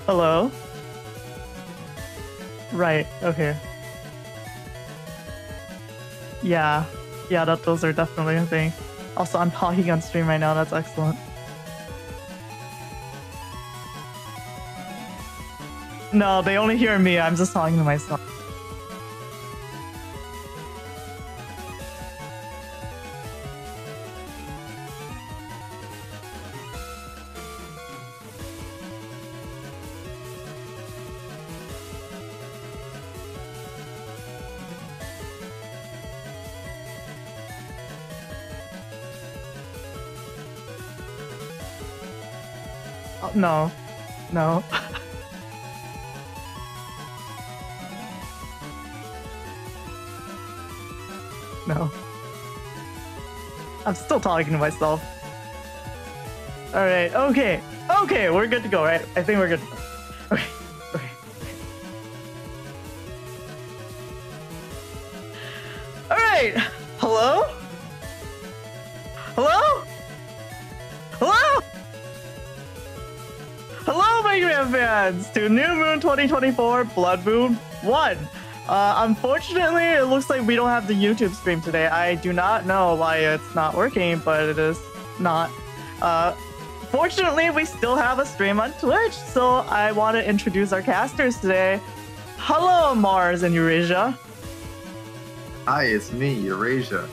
Hello? Right, okay. Yeah. Yeah, those are definitely a thing. Also, I'm talking on stream right now. That's excellent. No, they only hear me. I'm just talking to myself. No. No. No. I'm still talking to myself. Alright, okay. Okay, we're good to go, right? I think we're good to go. Okay. Okay. Alright! Hello? Hello? Hello? Hello, my grand fans, to New Moon 2024 Blood Moon 1. Unfortunately, it looks like we don't have the YouTube stream today. I do not know why it's not working, but it is not. Fortunately, we still have a stream on Twitch, so I want to introduce our casters today. Hello, Mars and Eurasia. Hi, it's me, Eurasia.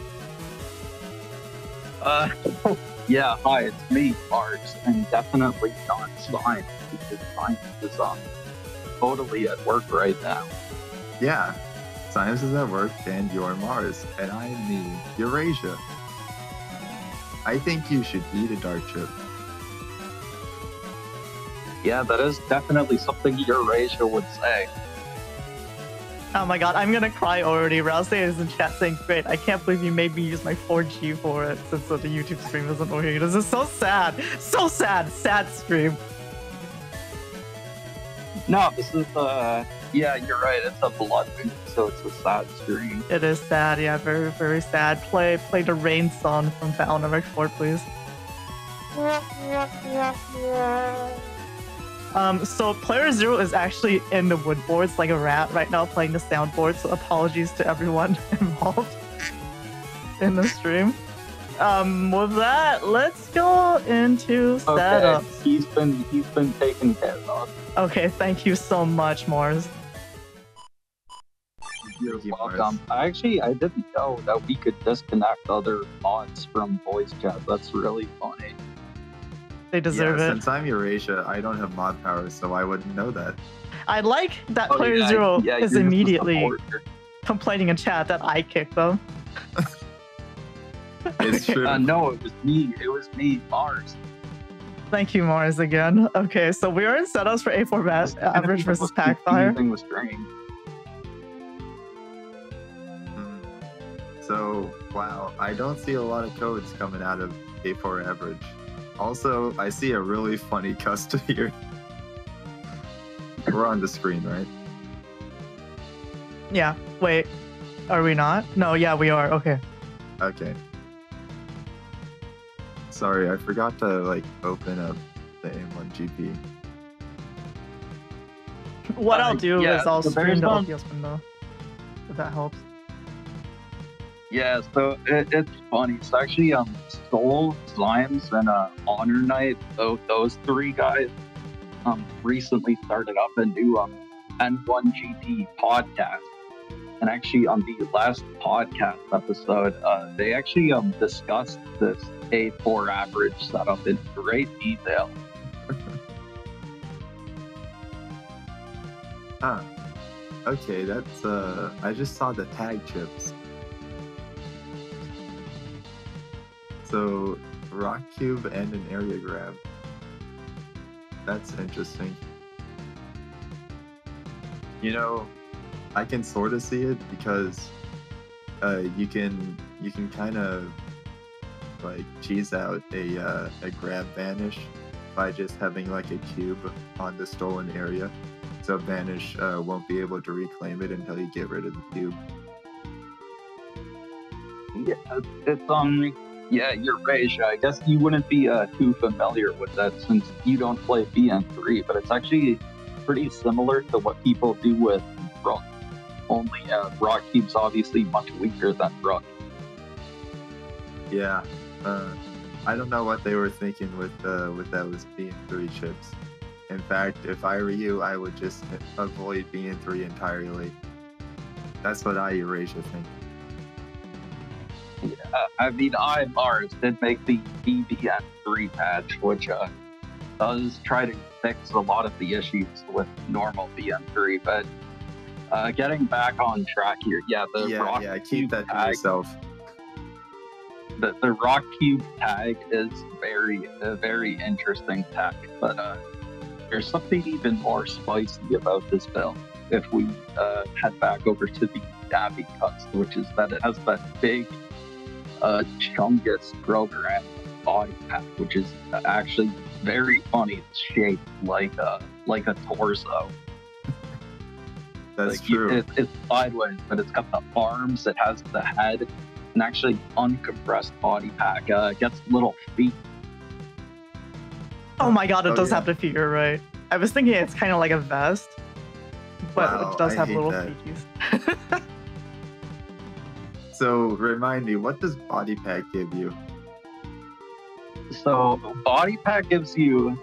Yeah, hi, it's me, Mars, and definitely not Science, because Science is totally at work right now. Yeah, Science is at work and you're Mars, and I'm me, Eurasia. I think you should eat a dark chip. Yeah, that is definitely something Eurasia would say. Oh my god, I'm gonna cry already. Rouse is in chat saying, great, I can't believe you made me use my 4G for it since the YouTube stream isn't working. This is so sad. So sad. Sad stream. No, this is, yeah, you're right, it's a blood moon, so it's a sad stream. It is sad, yeah, very, very sad. Play the rain song from Battle Network 4, please. So player 0 is actually in the woodboards like a rat right now playing the soundboard, so apologies to everyone involved in the stream. With that, let's go into setup. Okay, he's been taken care of. Okay, thank you so much, Mars. You're welcome. I didn't know that we could disconnect other mods from voice chat. That's really funny. They deserve it. Since I'm Eurasia, I don't have mod powers, so I wouldn't know that. I like that player 0 is immediately complaining in chat that I kicked them. It's true. No, it was me. It was me, Mars. Thank you, Mars, again. Okay, so we are in setups for A4 average versus Packfire. Everything was strange. So, wow, I don't see a lot of codes coming out of A4 average. Also, I see a really funny custom here. We're on the screen, right? Yeah, wait. Are we not? No, yeah, we are. Okay. Okay. Sorry, I forgot to, open up the M1GP. What I'll do is I'll stream the one. OPS window, if that helps. Yeah, so it's funny. It's actually Soul, Slimes, and Honor Knight. Those three guys recently started up a new N1GP podcast. And actually, on the last podcast episode, they actually discussed this A4 average setup in great detail. Okay, that's I just saw the tag chips. So, rock cube and an area grab. That's interesting. You know, I can sort of see it because you can kind of cheese out a grab vanish by just having a cube on the stolen area. So vanish won't be able to reclaim it until you get rid of the cube. Yeah, it's yeah, Eurasia. I guess you wouldn't be too familiar with that since you don't play BN3, but it's actually pretty similar to what people do with Rook. Only Rock Cube's obviously much weaker than Rook. Yeah. I don't know what they were thinking with those BN3 chips. In fact, if I were you, I would just avoid BN3 entirely. That's what I Eurasia think. Yeah, I mean, Mars did make the BBN3 patch, which does try to fix a lot of the issues with normal BN3, but getting back on track here, Rock keep Cube that to tag, yourself. the Rock Cube tag is a very interesting tag, but there's something even more spicy about this build. If we head back over to the Navi cuts, which is that it has that big Chungus program body pack, which is actually very funny. It's shaped like a torso. That's true. It's sideways, but it's got the arms, it has the head, and actually uncompressed body pack. Gets little feet. Oh my god, it does yeah. have the feet, you're right. I was thinking it's kind of like a vest, but Wow, it does I have hate little that. feeties. So remind me, what does body pack give you? So body pack gives you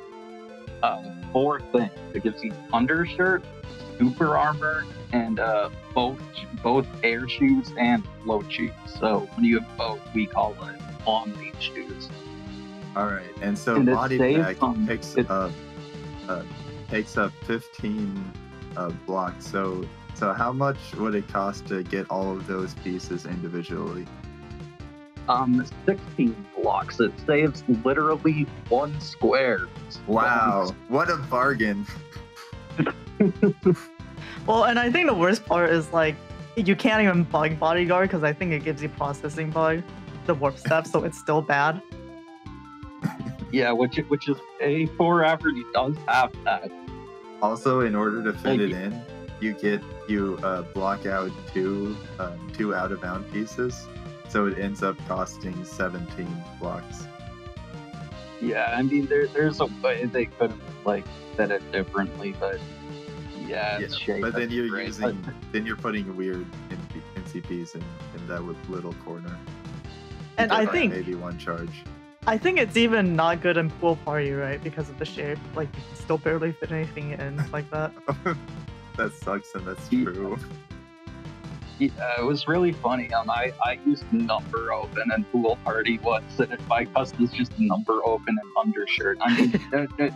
4 things. It gives you undershirt, super armor, and both air shoes and float shoes. So when you have both, we call it omni shoes. All right, and so And it body saves pack on- takes up 15 blocks. So how much would it cost to get all of those pieces individually? 16 blocks. It saves literally 1 square. Wow, what a bargain! Well, and I think the worst part is like you can't even bug bodyguard because I think it gives you processing bug, the warp step, so it's still bad. Yeah, which is a 4 average does have that. Also, in order to fit Thank it you. in, you block out two out of bound pieces, so it ends up costing 17 blocks. Yeah, I mean there's a way they could have like said it differently, but yeah, it's shaped. But then that's you're great. you're putting weird NCPs in that little corner. And You I get, think maybe 1 charge. I think it's even not good in pool party, right? Because of the shape, like you can still barely fit anything in like that. That sucks, and that's Yeah. true. Yeah, it was really funny. I used number open and pool party once, and my custom is just number open and undershirt. I mean,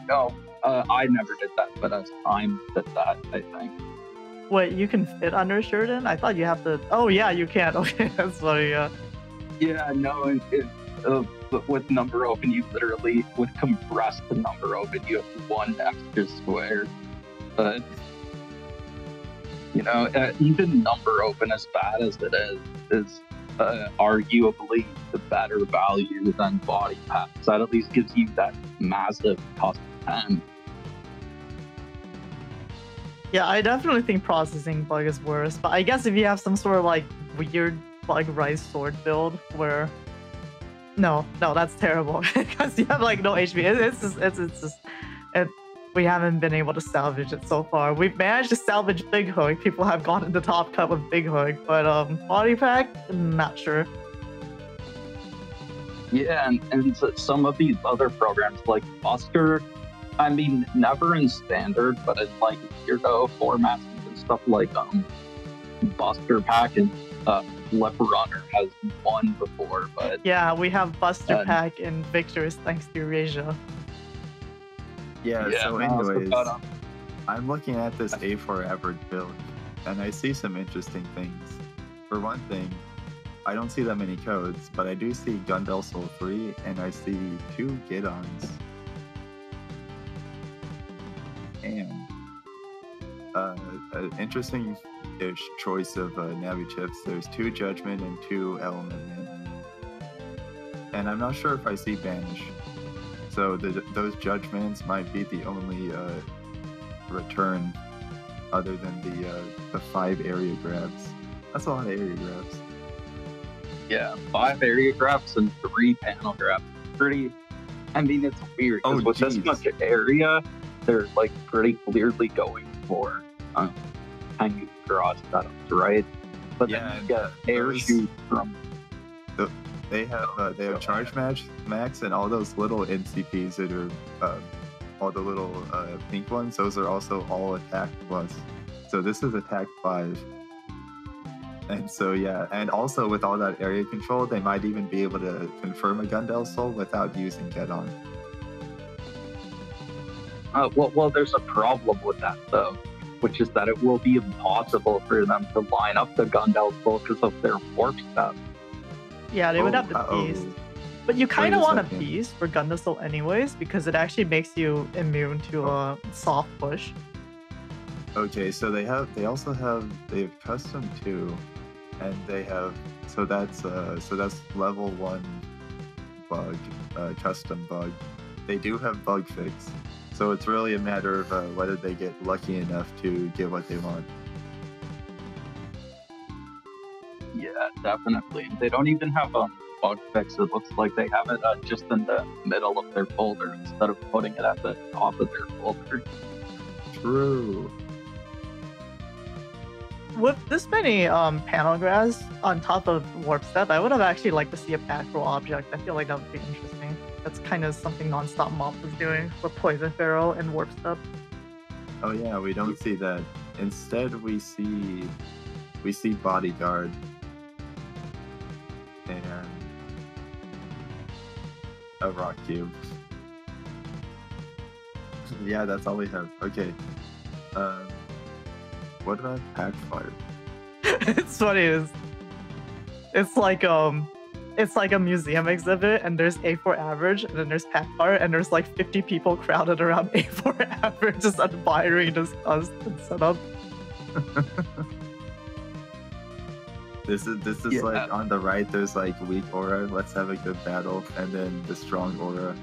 no, I never did that, but Time did that, I think. Wait, you can fit undershirt in? I thought you have to. Oh yeah, you can. Okay, that's funny. Yeah. Yeah, no, but with number open, you literally would compress the number open. You have 1 extra square, but you know, even number open, as bad as it is arguably the better value than body packs. That at least gives you that massive cost 10. Yeah, I definitely think processing bug is worse. But I guess if you have some sort of like weird bug rise sword build where no, that's terrible because you have like no HP. We haven't been able to salvage it so far. We've managed to salvage Big Hook. People have gotten the top cut with Big Hook, but body pack, not sure. Yeah, and some of these other programs like Buster, I mean, never in standard, but in like Weirdo formats and stuff like Buster Pack and Leper Runner has won before, but Yeah, we have Buster And- Pack and Victors thanks to Eurasia. Yeah, so no, anyways, but, I'm looking at this A4 average build, and I see some interesting things. For one thing, I don't see that many codes, but I do see Gundel Soul 3, and I see 2 Gidons. And an interesting-ish choice of Navi chips. There's 2 Judgment and 2 Element Man. And I'm not sure if I see Banish. So those Judgments might be the only return other than the 5 area grabs. That's a lot of area grabs. yeah, 5 area grabs and 3 panel grabs. Pretty. I mean, it's weird because Oh, with this geez. much area, they're like pretty clearly going for hanging garage setups, right? But Yeah, then you get air those- shoot from They have charge max and all those little NCPs that are all the little pink ones. Those are also all attack plus. So this is attack 5. And so yeah, and also with all that area control, they might even be able to confirm a Gundel Soul without using Get On. well, there's a problem with that though, which is that it will be impossible for them to line up the Gundel Soul because of their warp step. Yeah, they would have to uh-oh. beast. But you kind Wait of a want a second. beast for Gundasol anyways, because it actually makes you immune to a soft push. Okay, so they also have custom 2, and they have so that's level 1 bug, custom bug. They do have bug fix, so it's really a matter of whether they get lucky enough to get what they want. Yeah, definitely. They don't even have a bug fix. It looks like they have it just in the middle of their folder instead of putting it at the top of their folder. True. With this many panel grass on top of Warp Step, I would have actually liked to see a back row object. I feel like that would be interesting. That's kind of something Nonstop Mop was doing with Poison Pharaoh and Warp Step. Oh yeah, we don't see that. Instead, we see Bodyguard and a Rock Cube. Yeah, that's all we have. Okay. What about Packfire? It's funny. It's like a museum exhibit, and there's A4 average, and then there's Packfire, and there's like 50 people crowded around A4 average just admiring this setup. This is Yeah. like on the right. There's like weak aura. Let's have a good battle, and then the strong aura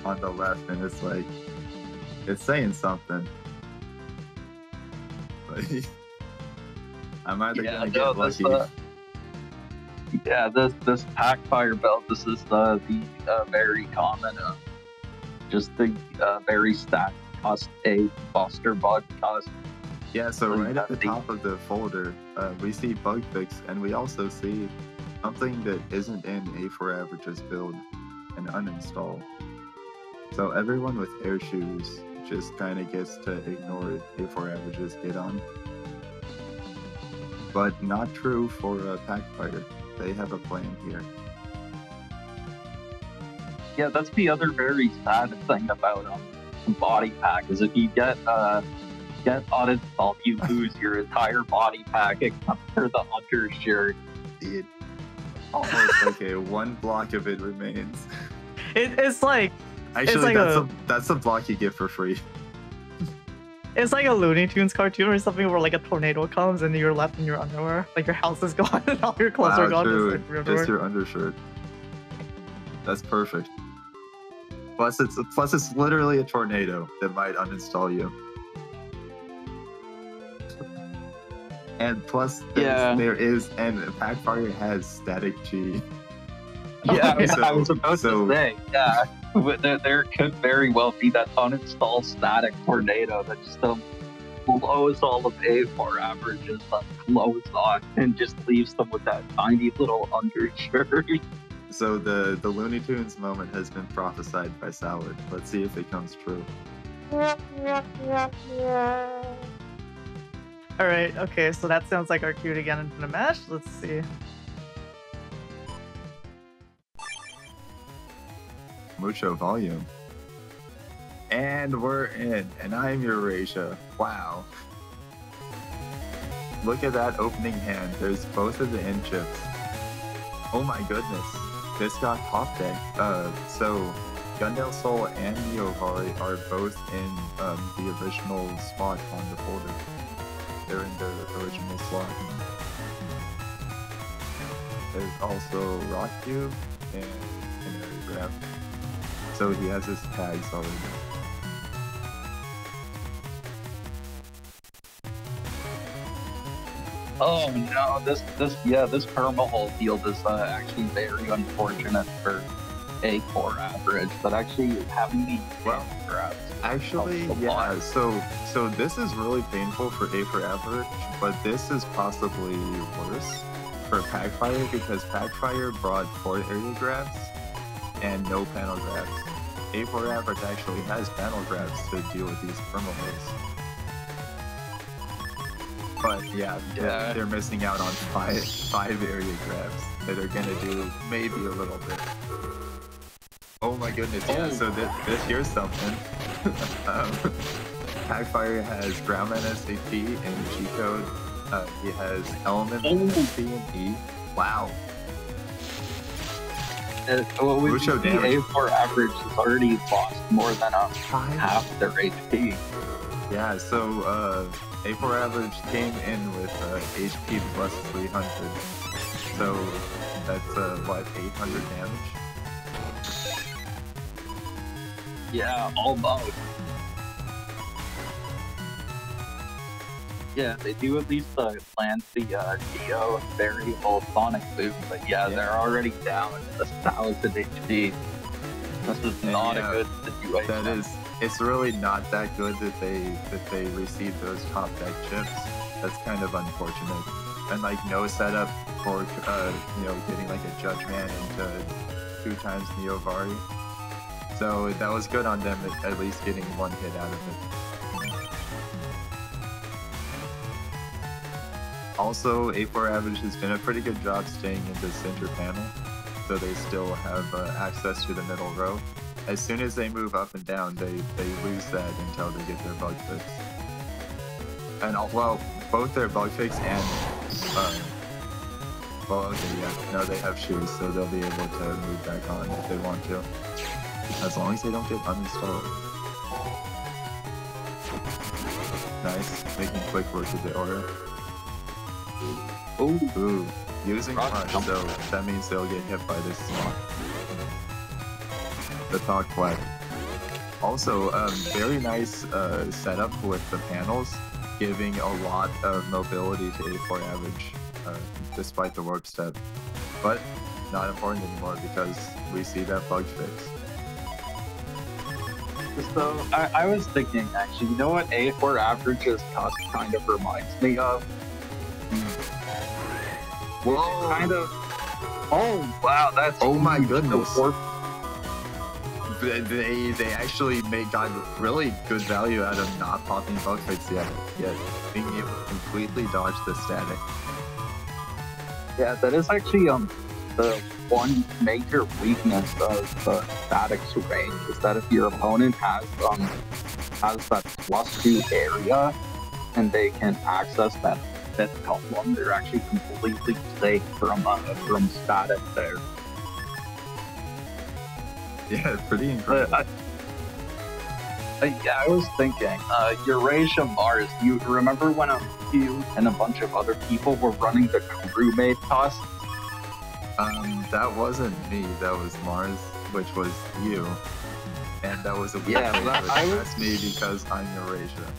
on the left, and it's like it's saying something. Like, I'm either gonna get lucky. This Packfire belt. This is the very common, just the very stacked cost a Buster bug cost. Yeah, so Well, right at the that's the- top of the folder, we see bug fix, and we also see something that isn't in A4 Average's build, an uninstall. So everyone with air shoes just kind of gets to ignore A4 Average's Get On. But not true for Packfighter. They have a plan here. Yeah, that's the other very sad thing about body pack is if you get uninstalled, you lose your entire body pack except for the undershirt. It almost okay. One block of it remains. It's like Actually, like that's a block you get for free. it's like a Looney Tunes cartoon or something where like a tornado comes and you're left in your underwear, like your house is gone and all your clothes are Wow, gone. true. Just, like, your underwear. Just your undershirt. That's perfect. Plus, it's literally a tornado that might uninstall you. And plus, there is, and Packfire has static G. Yeah, So- I was about so- to say, yeah. There could very well be that uninstall static tornado that just blows all of A4 averages up close on and just leaves them with that tiny little undershirt. So the Looney Tunes moment has been prophesied by Salad. Let's see if it comes true. Alright, okay, so that sounds like our cue to get into the match. Let's see. Mucho volume. And we're in, and I'm Eurasia. Wow. Look at that opening hand. There's both of the end chips. Oh my goodness. This got top deck. So Gundel Soul and Neovari are both in the original spot on the folder. They're in the original slot. There's also Rock Cube and Canary Graph. So he has his tags already. Oh no, this perma hole field is actually very unfortunate for A4 average, but actually having the Well, grabs. Actually, helps a yeah. lot. So this is really painful for A for average, but this is possibly worse for Packfire because Packfire brought 4 area grabs and no panel grabs. A for average actually has panel grabs to deal with these thermal hits. But yeah, they're missing out on five area grabs that are gonna do maybe a little bit. Oh my goodness, yeah, so this here's something. Packfire has Groundman SAP and G-Code. He has Element SAP and E. Wow. Well, with Mucho the damage. A4 average has already lost more than half their HP. Yeah, so A4 average came in with HP plus 300. So that's what, 800 damage? Yeah, almost. Yeah, they do at least land the Geo variable Sonic Boom, but yeah, they're already down 1,000 HP. This is not a good situation. That is, it's really not that good that they received those top deck chips. That's kind of unfortunate. And like no setup for getting like a Judge Man into 2 times Neovari. So that was good on them at least getting 1 hit out of it. Also, A4 average has done a pretty good job staying in the center panel, so they still have access to the middle row. As soon as they move up and down, they lose that until they get their bug fix. And well, both their bug fix and no, they have shoes, so they'll be able to move back on if they want to, as long as they don't get uninstalled. Nice, making quick work of the aura. Ooh, using Rush, so that means they'll get hit by this slot. The Talk Flag. Also, very nice setup with the panels, giving a lot of mobility to A4 average, despite the warp step. But not important anymore because we see that bug fix. So I was thinking, actually, you know what A4 average's cost kind of reminds me of? Whoa! Kind of. Oh wow, that's. Oh my goodness! Warp. They actually got really good value out of not popping bug fix yet being able to completely dodge the static. Yeah, that is actually the one major weakness of the static's range is that if your opponent has that +2 area and they can access that 5th column, they're actually completely safe from static there. Yeah, pretty incredible. Yeah, I was thinking, Eurasia Mars, you remember when you and a bunch of other people were running the crewmate costs? That wasn't me, that was Mars, which was you. And that was a weird that's me because I'm Eurasia.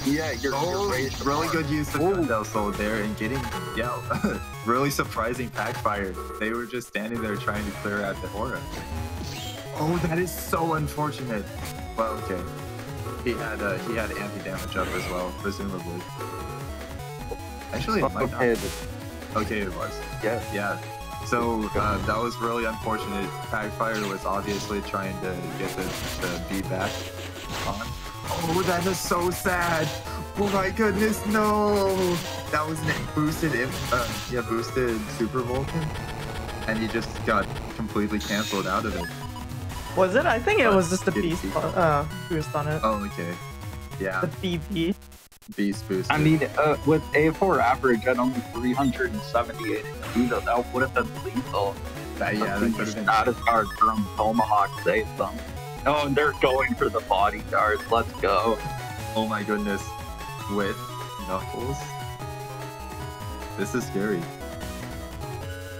Yeah, you're Eurasia really Mars. Good use of Gundel Soul there and getting, really surprising Packfire. They were just standing there trying to clear out the aura. Oh, that is so unfortunate. Well, okay. He had anti-damage up as well, presumably. Actually, it might not. Okay, it was. Yeah. So that was really unfortunate. Packfire was obviously trying to get the B back on. Oh, that is so sad. Oh my goodness, no. That was boosted boosted Super Vulcan, and he just got completely canceled out of it. Was it? I think it was just the beast boost on it. Oh, okay. Yeah. The BP. Beast boost. I mean, with A4 average at only 378 HP, that would have been lethal. That could have been. Status card from Tomahawk saved them. Oh, and they're going for the bodyguards. Let's go. Oh my goodness. With Knuckles? This is scary.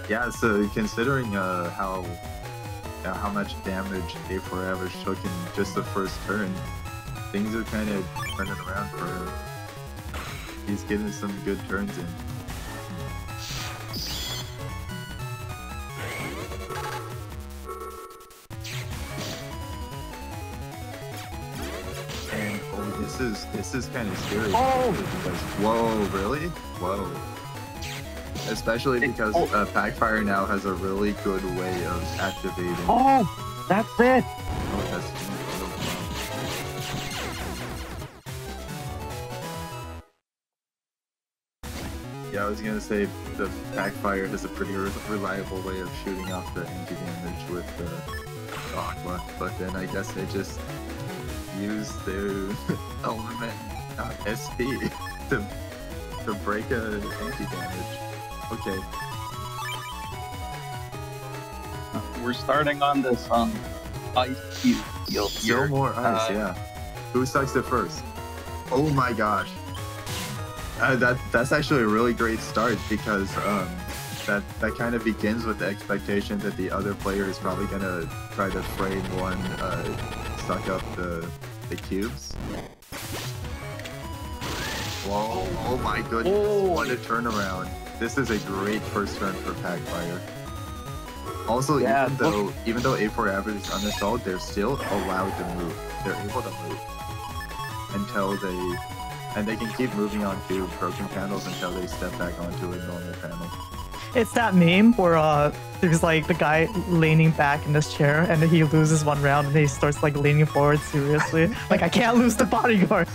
Yeah, so considering how much damage A4 average took in just the first turn, things are kind of turning around for him. He's getting some good turns in. this is kind of scary. Oh! Because, whoa, really? Whoa. Especially because Packfire now has a really good way of activating. Oh, that's it. Oh, that's yeah, I was gonna say the Packfire has a pretty reliable way of shooting off the anti-damage with the Aqua, but then I guess they just use their element, not SP, to break a anti-damage. Okay. We're starting on this ice cube field Still here. more ice, yeah. Who sucks it first? Oh my gosh. That's actually a really great start because that kind of begins with the expectation that the other player is probably gonna try to frame one, suck up the cubes. Whoa! Oh my goodness! Oh. What a turnaround! This is a great first turn for Packfire. Also, Yeah, even though A4 average is uninstalled, they're still allowed to move. They're able to move until they can keep moving on to broken panels until they step back onto a normal panel. It's that meme where there's like the guy leaning back in this chair and then he loses one round and he starts like leaning forward seriously. Like, I can't lose the bodyguard.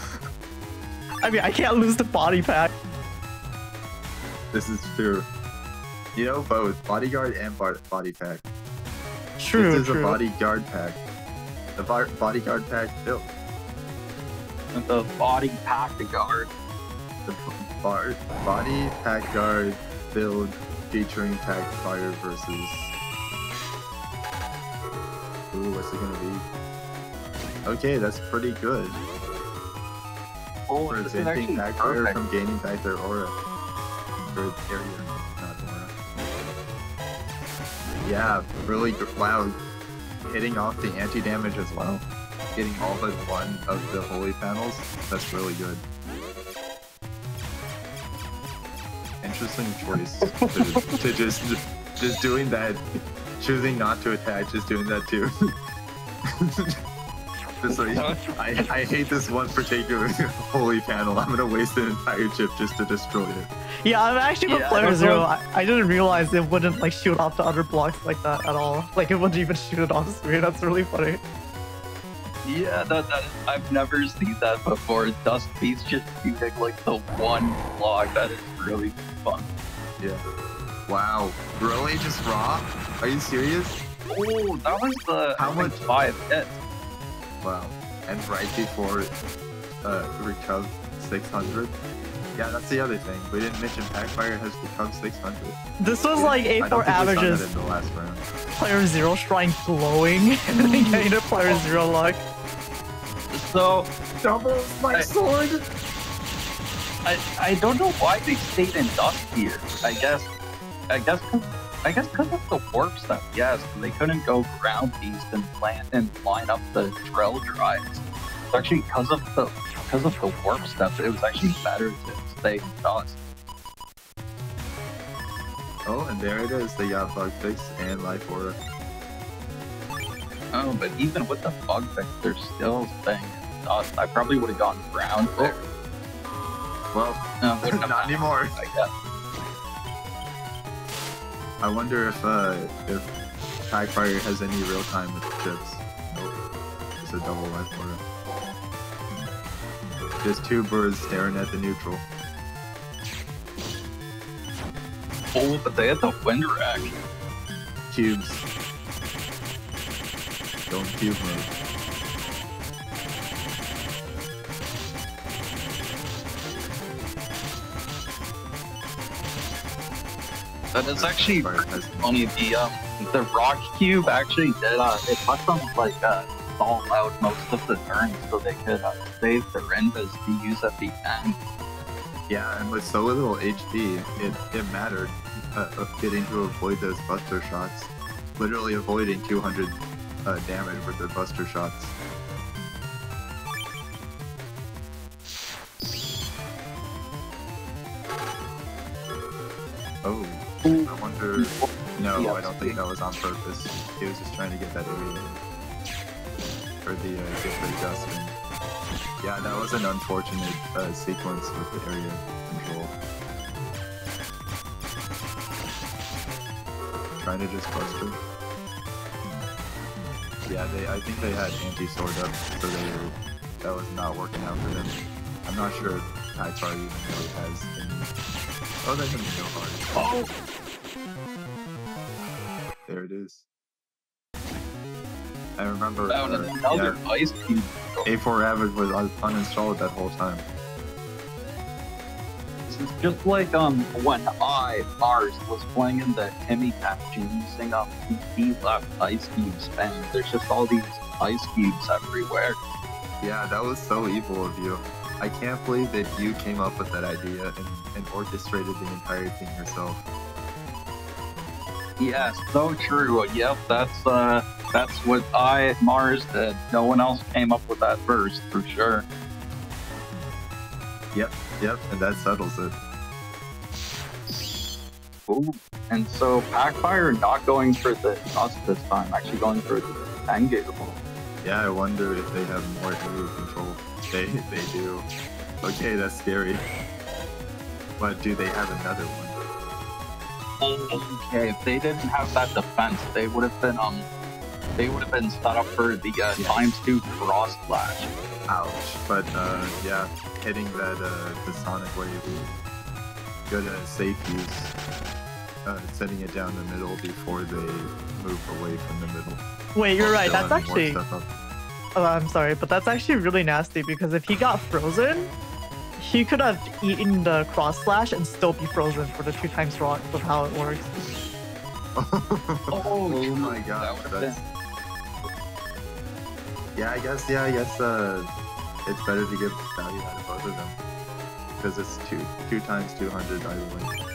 I mean, I can't lose the body pack. This is true. You know, both bodyguard and body pack. True, This is true. a bodyguard pack. The bodyguard pack built. The body pack guard. The body pack guard build featuring Packfire versus. Ooh, what's it gonna be? Okay, that's pretty good. Oh, this is Preventing actually Packfire perfect. from gaining back their aura. Or area, not aura. Yeah, really wow. Hitting off the anti-damage as well. Getting all but one of the holy panels. That's really good. Interesting choice to just doing that, choosing not to attack, just doing that too. Just like, I hate this one particular holy panel. I'm gonna waste an entire chip just to destroy it. Yeah, I'm actually with Yeah, player that's zero. what- I didn't realize it wouldn't like shoot off the other blocks like that at all. Like, it wouldn't even shoot it off screen. That's really funny. Yeah, I've never seen that before. Dust Beast just shooting like the one block. That is really fun. Yeah. Wow. Really? Just raw? Are you serious? Oh, that was the How much- 5 hits. Wow. And right before Recov 600. Yeah, that's the other thing. We didn't mention Packfire has Recov 600. This was like I don't A4 think we saw that averages. in the last round. Player zero shrine glowing and then getting the player zero luck. So Doubles I- sword! I don't know why they stayed in dust here. I guess because of the warp stuff. Yes, they couldn't go ground beast and line up the drill drives. It's actually because of the warp stuff. It was actually better to stay in dust. Oh, and there it is. They got Bug Fix and Life Aura. Oh, but even with the bug fix, they're still staying in dust. I probably would have gone ground there. Well, Wouldn't have not happened, anymore. I guess. I wonder if Packfire has any real time with the chips. Nope. It's a double Life Aura. Just two birds staring at the neutral. Oh, but they had the wind rack. Cubes. Going cube mode. That is actually Packfire has funny. The rock cube actually did it let them like stall out most of the turns so they could save their invis to use at the end. Yeah, and with so little HP, it mattered of getting to avoid those buster shots. Literally avoiding 200 damage with their buster shots. Oh, I wonder... No, I don't think that was on purpose. He was just trying to get that area. Or the get the dust in. Yeah, that was an unfortunate sequence with the area control. Trying to just bust her. Yeah, I think they had anti-sword up, so that was not working out for them. I'm not sure if Packfire even really has any... Oh, there's gonna be no hard. Oh! There it is. I remember another ice cube. A4 Avid was uninstalled that whole time. This is just like when Mars was playing in the Timmy patch and using he left ice cube spam. There's just all these ice cubes everywhere. Yeah, that was so evil of you. I can't believe that you came up with that idea and orchestrated the entire thing yourself. Yeah, so true. Yep, that's what Mars did. No one else came up with that first, for sure. Yep, and that settles it. Ooh, and so Packfire not going for the dust this time, actually going for the Tengu. Yeah, I wonder if they have more area control. They do. Okay, that's scary. But do they have another one? Okay, if they didn't have that defense, they would have been set up for the ×2 cross slash. Ouch! But yeah, hitting that the Sonic Wave, good safe use, setting it down the middle before they move away from the middle. Wait, you're right. That's actually. Oh, I'm sorry, but that's actually really nasty because if he got frozen, he could have eaten the cross slash and still be frozen for the 2x rot of how it works. Oh my god, that's... Yeah, I guess it's better to get value out of both of them because it's 2 times 200 either way.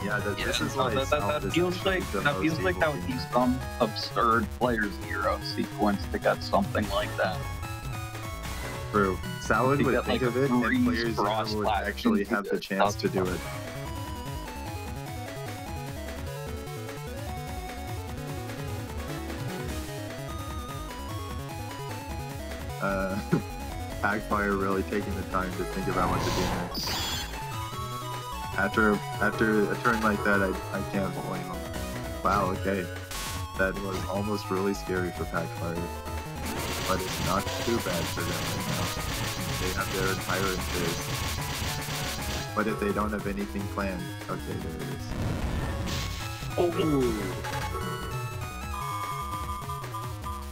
Yeah, this is why that feels like that would be some absurd Player Zero sequence to get something like that. True. Salad would think of it, and Player Zero would actually have the chance to do it. Packfire really taking the time to think about what to do next. After a turn like that, I can't blame him. Wow, okay. That was almost really scary for Packfire. But it's not too bad for them right now. They have their entire interest. But if they don't have anything planned, okay, there it is. Oh!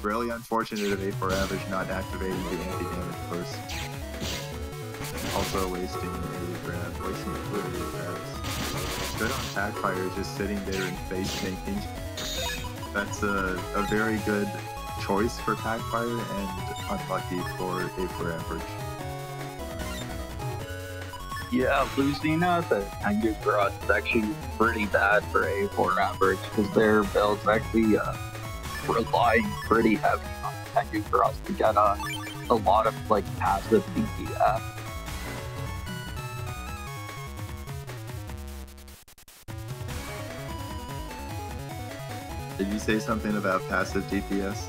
Really unfortunate of A4 Average not activating the anti-damage first. Also wasting a grab, wasting fluid grabs. Good on Packfire, just sitting there and face tanking. That's a very good choice for Packfire and unlucky for A4 Average. Yeah, losing the Tengu Cross is actually pretty bad for A4 Average because their build's actually relying pretty heavy on Tengu Cross to get a lot of like passive DPS. Did you say something about passive DPS?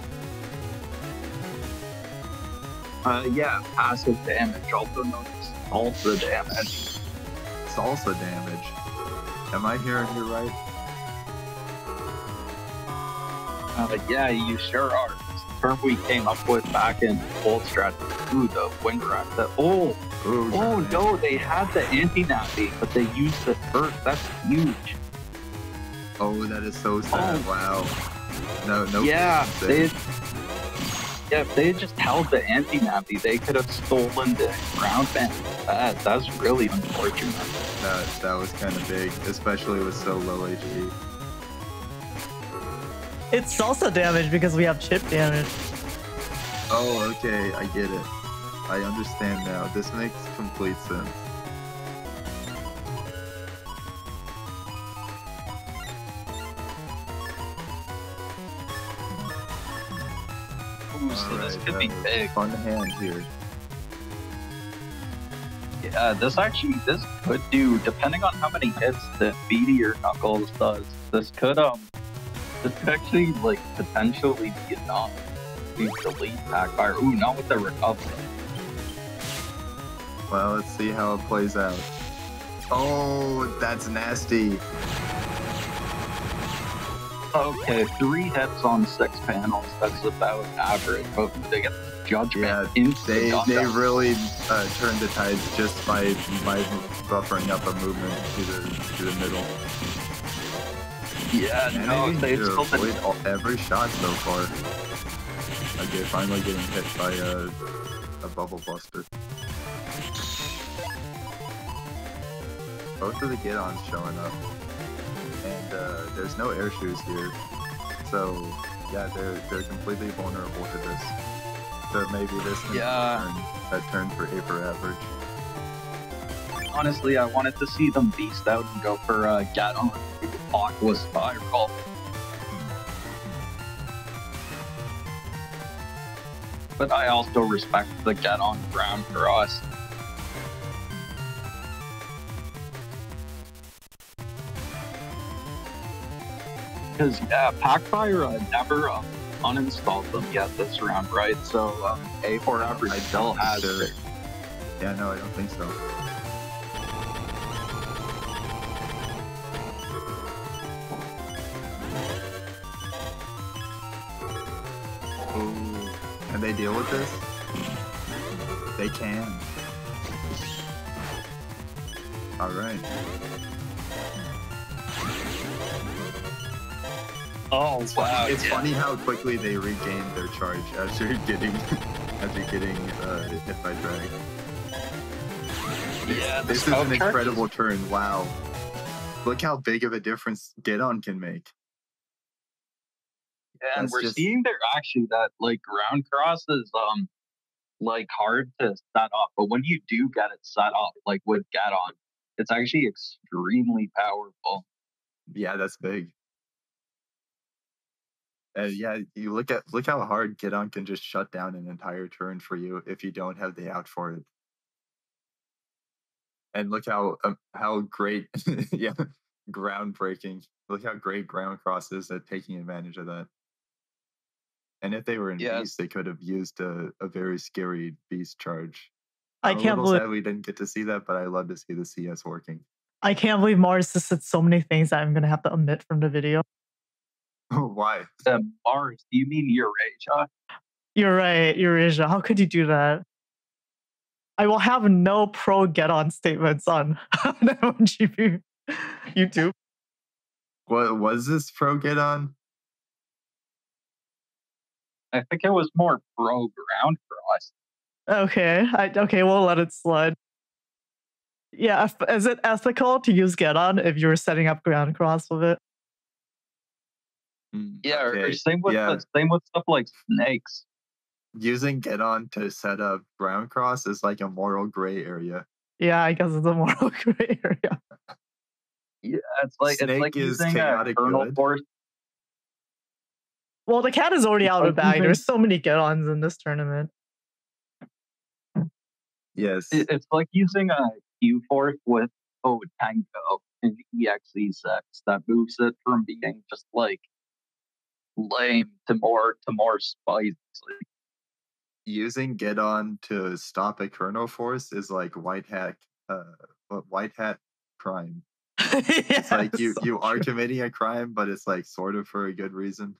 Yeah, passive damage, also known as salsa damage. Salsa damage? Am I hearing you right? Yeah, you sure are. It's the term we came up with back in Old Strat. Ooh, the wind rat. No, they had the anti-nappy, but they used it first. That's huge. Oh, that is so sad. Oh. Wow. No. Yeah, if they had just held the anti-nappy, they could have stolen the ground band. That's really unfortunate. That was kind of big, especially with so low HP. It's salsa damage because we have chip damage. Oh, okay, I get it. I understand now. This makes complete sense. Ooh, so this could be big. Fun hand here. Yeah, this could do, depending on how many hits the Meteor Knuckles does, this could This could actually, like, potentially be enough to delete Packfire. Ooh, not with the recovery. Well, let's see how it plays out. Oh, that's nasty. Okay, 3 hits on 6 panels. That's about average, but they get judgment. Yeah, instant they knockdown. really turned the tides just by buffering up a movement to the middle. Yeah, And no, they they still avoid every shot so far. Like they're finally getting hit by a bubble buster. Both of the get-ons showing up, and there's no air shoes here, so yeah, they're completely vulnerable to this. So maybe this can be a turn for Aper average. honestly, I wanted to see them beast out and go for Gaton Aqua Spiral. But I also respect the Gaton Ground Cross. Because, yeah, Packfire never uninstalled them yet this round, right? So, A4 average still has it. Yeah, no, I don't think so. Ooh. Can they deal with this? They can. Alright. Oh, wow. It's funny how quickly they regain their charge after getting hit by drag. Yeah, This is an incredible turn. Wow. Look how big of a difference Get-On can make. Yeah, and That's we're just- seeing there actually that like ground cross is like hard to set up, but when you do get it set up, like with Get-On, it's actually extremely powerful. Yeah, that's big. Yeah, you look how hard Get-On can just shut down an entire turn for you if you don't have the out for it. And look how great, yeah, groundbreaking. Look how great ground cross is at taking advantage of that. And if they were in Yeah. Beast, they could have used a very scary Beast charge. I I'm a can't little believe sad we didn't get to see that, but I love to see the CS working. I can't believe Mars just said so many things that I'm gonna have to omit from the video. Why? Mars, do you mean Eurasia? You're right, Eurasia. How could you do that? I will have no pro Get-On statements on MGP YouTube. What was this pro Get-On? I think it was more pro ground cross. Okay, okay, we'll let it slide. Yeah, is it ethical to use Get-On if you're setting up ground cross with it? Yeah, or Okay, same with yeah. same with stuff like snakes. Using Get-On to set up ground cross is like a moral gray area. Yeah, I guess it's a moral gray area. Yeah, it's like Snake is using a chaotic kernel good. force. Well, the cat is already out of the like bag. There's so many Get-Ons in this tournament. Yes. It's like using a Q force with Tango in EXE6 that moves it from being just like lame to more spicy. Using Get-On to stop a kernel force is like white hat crime. It's like you are committing a crime, but it's like sort of for a good reason.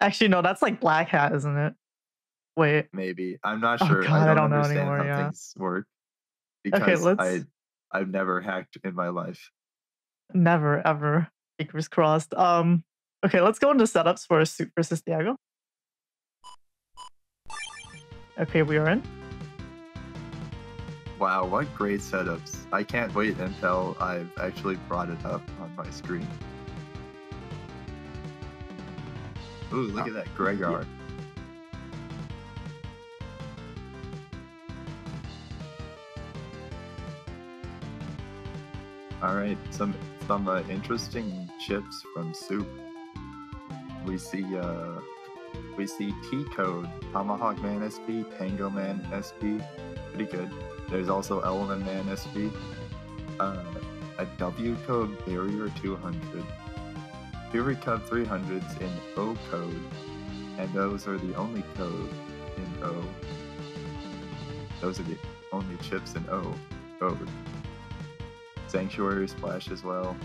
Actually, no, that's like Black Hat, isn't it? Wait. Maybe. I'm not Oh, sure. God, I I don't don't know understand anymore, how yeah. things work. Okay, Because let's I've never hacked in my life. never ever. Fingers crossed. Okay, let's go into setups for Soup versus Diego. Okay, we are in. Wow, what great setups. I can't wait until I've actually brought it up on my screen. Ooh, look at that Gregar. Alright, some interesting chips from Soup. We see T-Code, Tomahawk Man SP, Tango Man SP, pretty good. There's also Element Man SP, a W code Barrier 200, Fury Cub 300s in O code, and those are the only code in O. Those are the only chips in O code. Sanctuary Splash as well.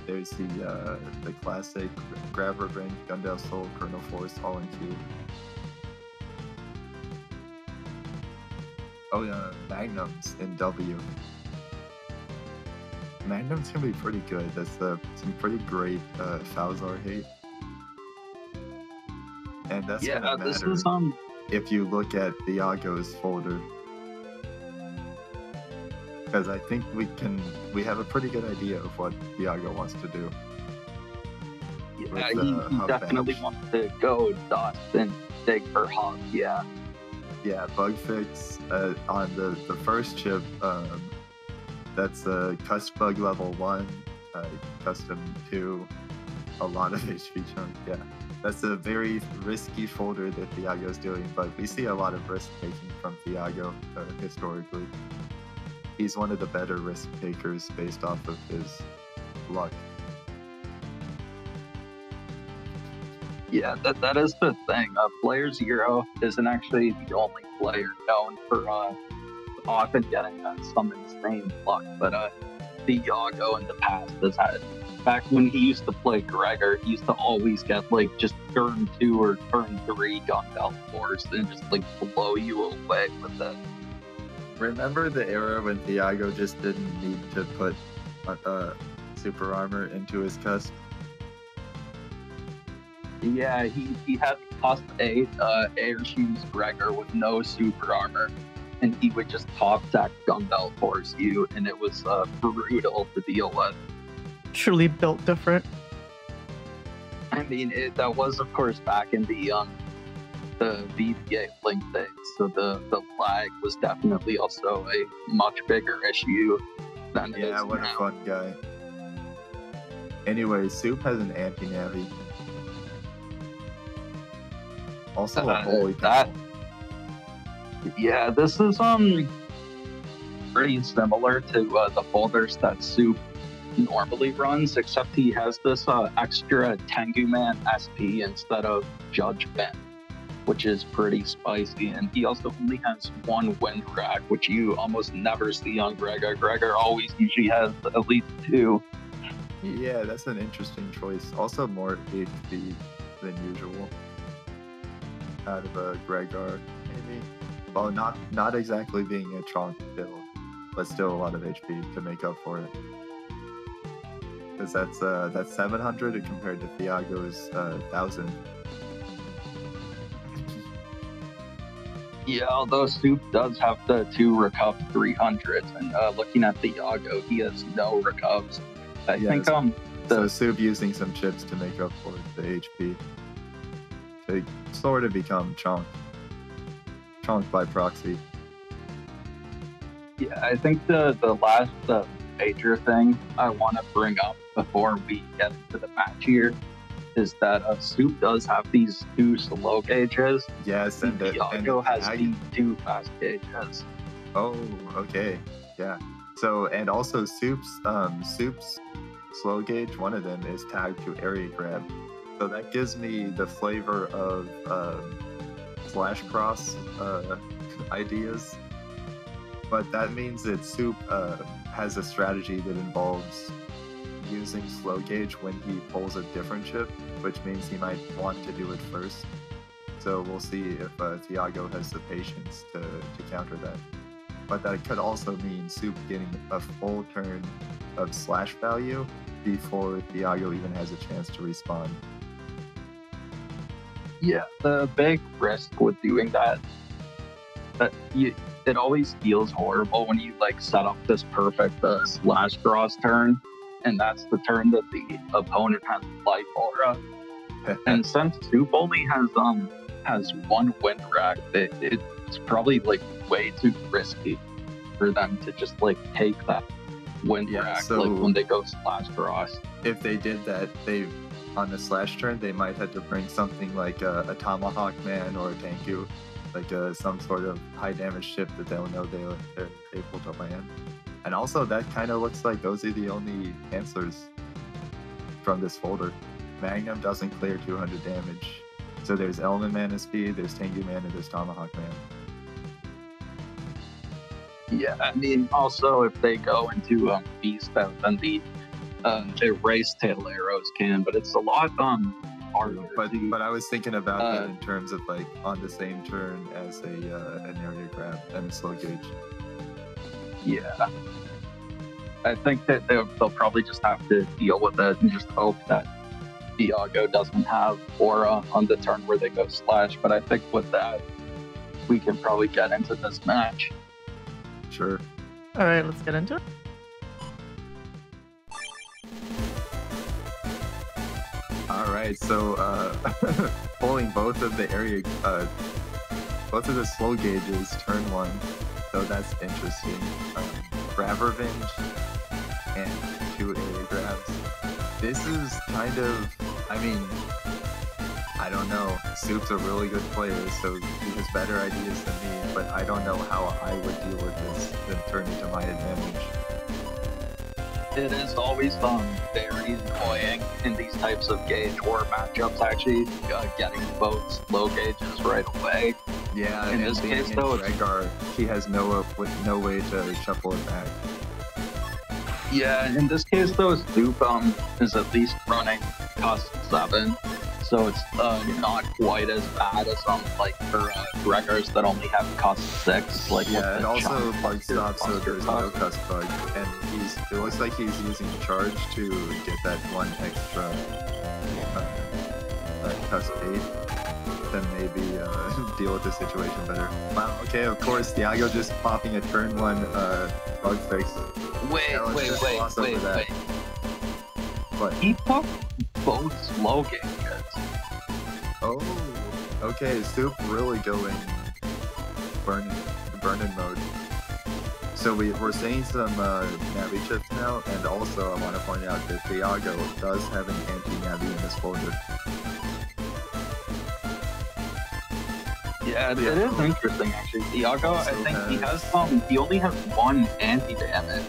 There's the classic Grab Revenge, Gundam Soul, Colonel Force, all in Q. Oh yeah, Magnums in W. Magnum's gonna be pretty good. That's some pretty great Falzar hate. And that's gonna matter this is if you look at Thiago's folder. Because I think we have a pretty good idea of what Thiago wants to do. Yeah, he definitely wants to go Dust and dig for Hub, yeah. Yeah, bug fix on the first chip, that's custom bug level 1, custom 2, a lot of HP chunk, yeah. That's a very risky folder that Thiago's doing, but we see a lot of risk taking from Thiago historically. He's one of the better risk takers based off of his luck. Yeah, that is the thing. Player Zero isn't actually the only player known for often getting some insane luck, but Thiago in the past has had. Back when he used to play Gregor, he used to always get like just turn 2 or turn 3 Gundam Force and just like blow you away with it. Remember the era when Thiago just didn't need to put super armor into his cusp? Yeah, he had cost 8 air shoes Gregor with no super armor, and he would just top deck Gundam Force you, and it was brutal to deal with. Truly built different. I mean, that was of course back in the VBA Link days, so the lag was definitely also a much bigger issue than it is Yeah, what now. a fun guy. Anyway, Soup has an anti-navi. Also a holy that- pencil. Yeah, this is pretty similar to the folders that Soup normally runs, except he has this extra Tengu Man SP instead of Judgment, which is pretty spicy. And he also only has 1 wind rack, which you almost never see on Gregor. Gregor always usually has at least 2. Yeah, that's an interesting choice. Also more HP than usual out of a Gregor, maybe. Well, not exactly being a Tronk build, but still a lot of HP to make up for it. Because that's 700 compared to Thiago's 1000. Yeah, although Soup does have the 2 Recov 300s, and looking at Thiago, he has no Recovs. I think so Soup using some chips to make up for the HP to sort of become Chonk by proxy. Yeah, I think the last major thing I want to bring up before we get into the match here is that Soup does have these 2 slow gauges. Yes, and Thiago has these 2 fast gauges. Oh, okay, yeah. So and also Soup's slow gauge, one of them is tagged to area grab, so that gives me the flavor of Slash Cross ideas. But that means that Soup has a strategy that involves using slow gauge when he pulls a different chip, which means he might want to do it first. So we'll see if Thiago has the patience to counter that. But that could also mean Soup getting a full turn of slash value before Thiago even has a chance to respond. Yeah, the big risk with doing that, it always feels horrible when you like set up this perfect slash cross turn, and that's the turn that the opponent has life aura. And since Soup only has 1 wind rack, it's probably like way too risky for them to just like take that wind rack so like when they go slash cross. If they did that, on the slash turn, they might have to bring something like a Tomahawk Man or a Tengu, like some sort of high damage ship that they'll know they're able to land. And also, that kind of looks like those are the only answers from this folder. Magnum doesn't clear 200 damage. So there's Element Man and Speed, there's Tengu Man, and there's Tomahawk Man. Yeah, I mean, also if they go into Beast Out, then the Erase Tail arrows can, but it's a lot harder. But I was thinking about that in terms of like on the same turn as an area grab and a slow gauge. Yeah. I think that they'll probably just have to deal with it and just hope that Diago doesn't have Aura on the turn where they go Slash, but I think with that, we can probably get into this match. Sure. Alright, let's get into it. Alright, so pulling both of the area, both of the slow gauges, turn 1, so that's interesting. Grab Revenge and 2 area grabs. This is kind of, I mean, I don't know. Soup's a really good player, so he has better ideas than me, but I don't know how I would deal with this and turn it to my advantage. It is always very annoying in these types of gauge war matchups, actually, getting both slow gauges right away. Yeah, in this case, though, Rhaegar, he has no way to shuffle it back. Yeah, in this case, though, Soup is at least running cost 7, so it's not quite as bad as like for Rhaegars that only have cost 6. Like yeah, and also bug stop, so Buster there's no cuss bug, and it looks like he's using charge to get that 1 extra cuss 8. Then maybe deal with the situation better. Wow, okay, of course, Diago just popping a turn 1 bug fix. Wait. What? He took both slow gauges. Oh, okay, Soup really going burning mode. So we're seeing some Navi chips now, and also I want to point out that Diago does have an anti-Navi in this folder. Yeah, it is interesting actually. Diago, I think he has he only has 1 anti-damage.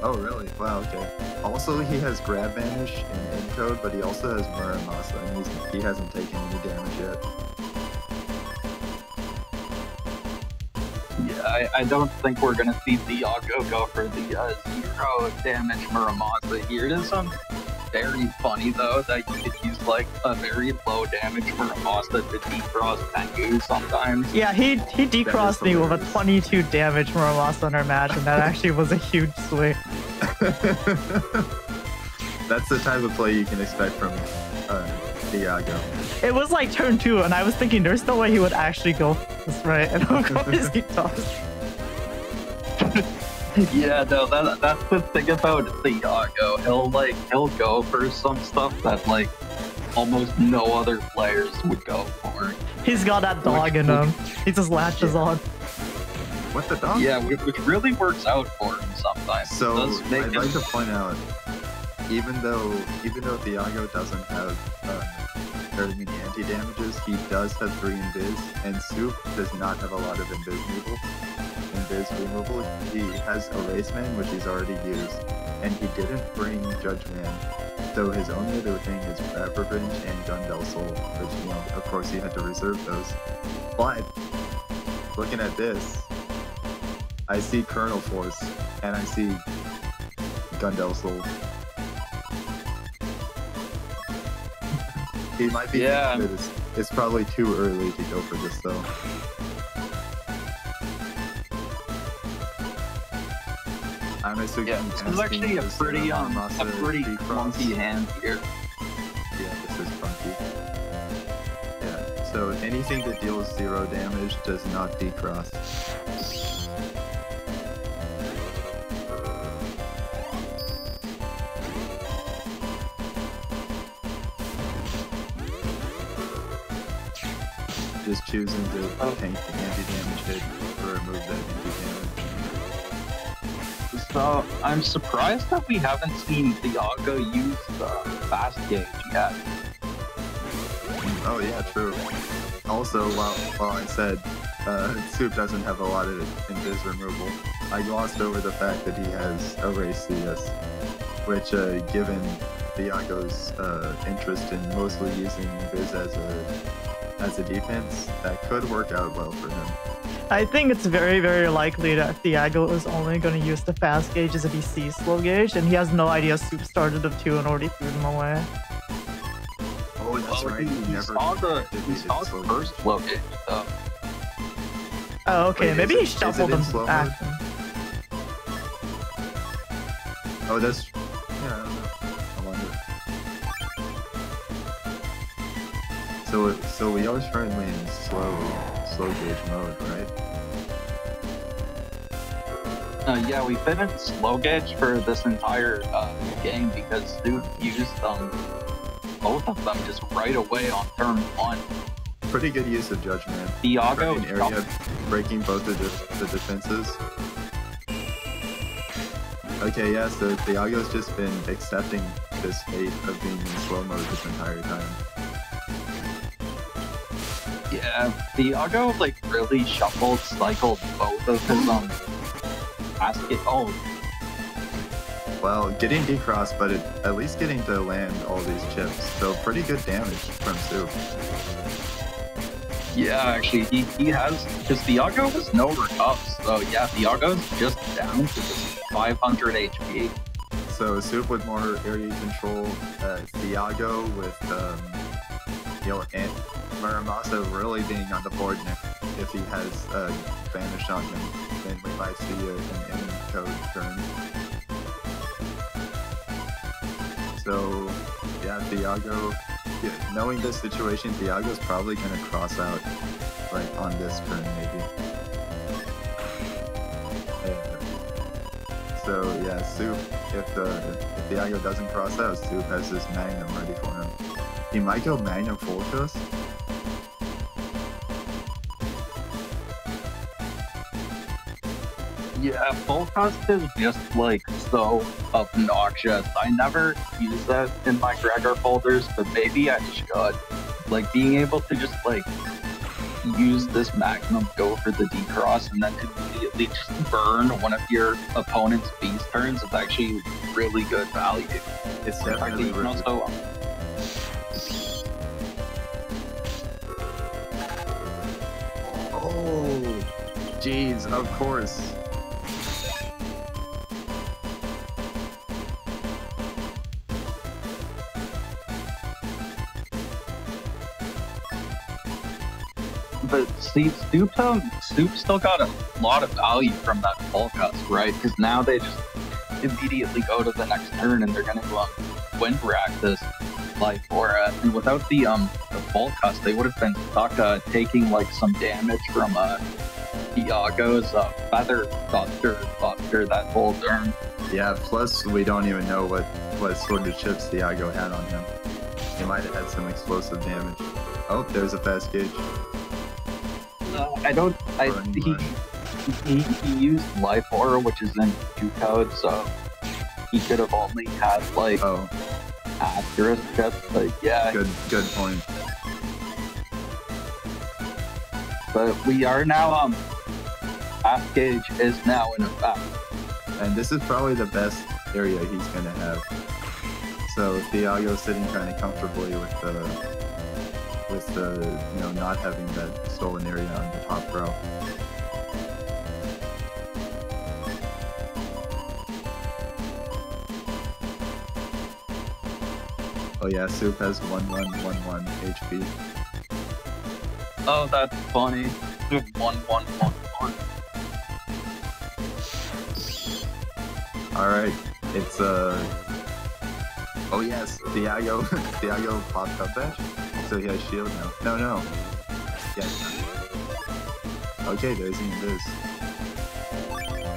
Oh really? Wow, okay. Also he has Grab Vanish and Encode, but he also has Muramasa, and he hasn't taken any damage yet. Yeah, I don't think we're gonna see Diago go for the 0 damage Muramasa here. It is very funny though that you could use like a very low damage Muramasa to decross Tengu sometimes. Yeah, he decrossed me with a 22 damage Muramasa in our match, and that actually was a huge swing. That's the type of play you can expect from Diago. It was like turn 2, and I was thinking there's no way he would actually go this right, and of course he does. Yeah, no, that's the thing about Diago. He'll go for some stuff that like almost no other players would go for. He's got that dog in him. He just latches on. What, the dog? Yeah, which really works out for him sometimes. So I'd like to point out, even though Diago doesn't have very many anti-damages, he does have 3 invis, and Soup does not have a lot of invis removal. He has Erase Man, which he's already used, and he didn't bring Judge Man, so his only other thing is Grab Revenge and Gun Del Sol, which, you know, of course he had to reserve those. But looking at this, I see Colonel Force, and I see Gun Del Sol. He might be thinking that it's probably too early to go for this though. Honestly, yeah, this is actually a pretty clunky hand here. Yeah, this is funky. Yeah, so anything that deals 0 damage does not decross. Just choosing to tank the anti-damage hit or remove that anti-damage. So I'm surprised that we haven't seen Diago use the fast gauge yet. Oh yeah, true. Also, while I said Soup doesn't have a lot of invis removal. I glossed over the fact that he has Erase CS, which, given Thiago's interest in mostly using invis as a defense, that could work out well for him. I think it's very, very likely that Thiago is only going to use the fast gauges if he sees slow gauge, and he has no idea Soup started of 2 and already threw them away. Oh, that's right. He saw the first slow gauge, though. Oh, okay. Wait, maybe is he it shuffled in them slow back. mode? Oh, that's... Yeah, I don't know. I wonder. So we are currently in slow gauge mode, right? Yeah, we've been in slow gauge for this entire game because Soup used both of them just right away on turn 1. Pretty good use of judgment. Thiago In area, breaking both of the defenses. Okay, yeah, so Thiago's just been accepting this fate of being in slow mode this entire time. Yeah, Thiago like really cycled both of his basket. Oh, Well, getting decrossed, but at least getting to land all these chips. So pretty good damage from Soup. yeah, actually he has, because Thiago has no recovs, so yeah, Thiago's just down to just 500 HP. So Soup with more area control, Thiago with and Muramasa really being on the board now. If he has Vanish on him, then we might see an enemy code turn. So yeah, Thiago, knowing this situation, Thiago's probably gonna cross out like on this turn maybe. So yeah, Soup, if Thiago doesn't cross out, Soup has this Magnum ready for him. He might go Magnum full coast. Yeah, full cost is just like so obnoxious. I never use that in my Gregor folders, but maybe I should. Like being able to just like use this Magnum, go for the decross, and then immediately just burn one of your opponent's beast turns is actually really good value. It's definitely You can also Oh, jeez, of course. But see, Soup still got a lot of value from that full cust, right? Because now they just immediately go to the next turn and they're going to wind rack this life aura. And without the full cust, they would have been stuck taking like some damage from Thiago's feather buster that whole turn. Yeah, plus we don't even know what sort of chips Thiago had on him. He might have had some explosive damage. Oh, there's a fast gauge. He used life aura, which is in Q code, so he could have only had like asterisk chips, but yeah. Good point. But we are now fast gauge is now in effect. And this is probably the best area he's gonna have. So Thiago's sitting kind of comfortably with the not having that stolen area on the top row. Oh yeah, Soup has 1111 HP. Oh, that's funny. 1111. Alright, it's oh yes, Thiago popped up dash. So he has shield now. No. Yes. Okay, there's the invis.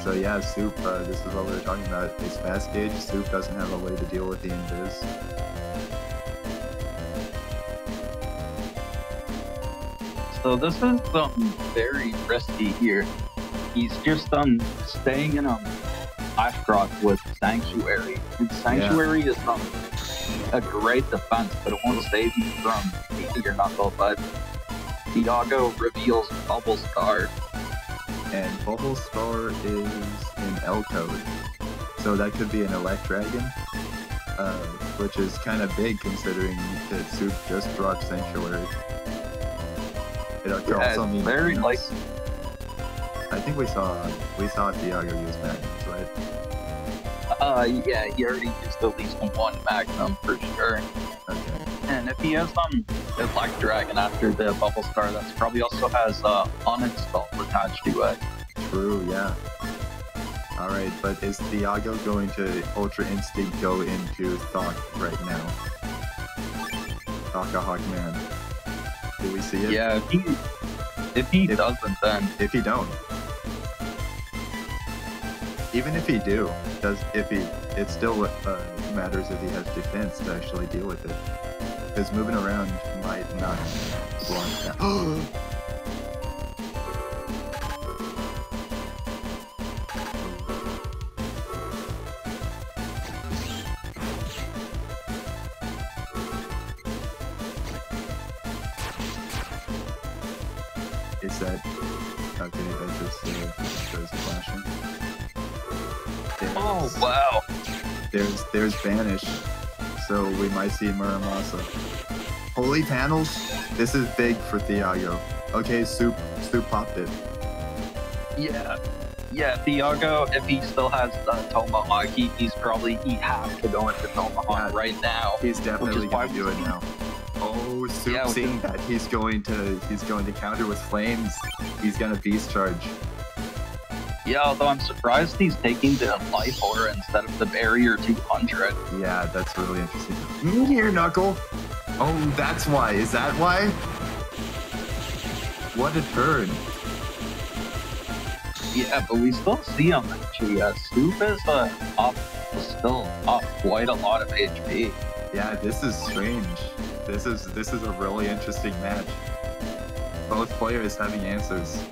So yeah, Soup, this is what we were talking about. It's fast gauge. Soup doesn't have a way to deal with the invis. So this is very risky here. He's just staying in Ashgrot with Sanctuary. And Sanctuary is a great defense, but it won't save you from eating your knuckle. But Diago reveals Bubble Star. And Bubble Star is in L code, so that could be an Electragon, which is kind of big considering that Soup just dropped Sanctuary. It could also mean very Venus. like. I think we saw Diago use Magnums, right? Yeah, he already used at least one Magnum for sure. Okay. And if he has Electragon after the Bubble Star, that's probably also has uninstall attached to it. True, yeah. Alright, but is Diago going to Ultra Instinct go into Thok right now? Thokahawk Man. Do we see it? Yeah, if he doesn't, then If he don't. Even if he do, it still matters if he has defense to actually deal with it. Because moving around might not block that. Is that okay? That just shows flashing. oh wow, There's Banish, so we might see Muramasa. Holy panels! This is big for Diago. Okay, Soup popped it. yeah, Diago, if he still has Tomahawk, he has to go into Tomahawk Yeah. right now. He's definitely why gonna do it now. Oh, Soup Yeah, seeing that he's going to counter with flames. He's gonna beast charge. Yeah, although I'm surprised he's taking the Life Aura instead of the Barrier 200. Yeah, that's really interesting. Meteor Knuckle. Oh, that's why. Is that why? What a turn. Yeah, but we still see him actually. Soup is still up quite a lot of HP. Yeah, this is strange. This is a really interesting match. Both players having answers.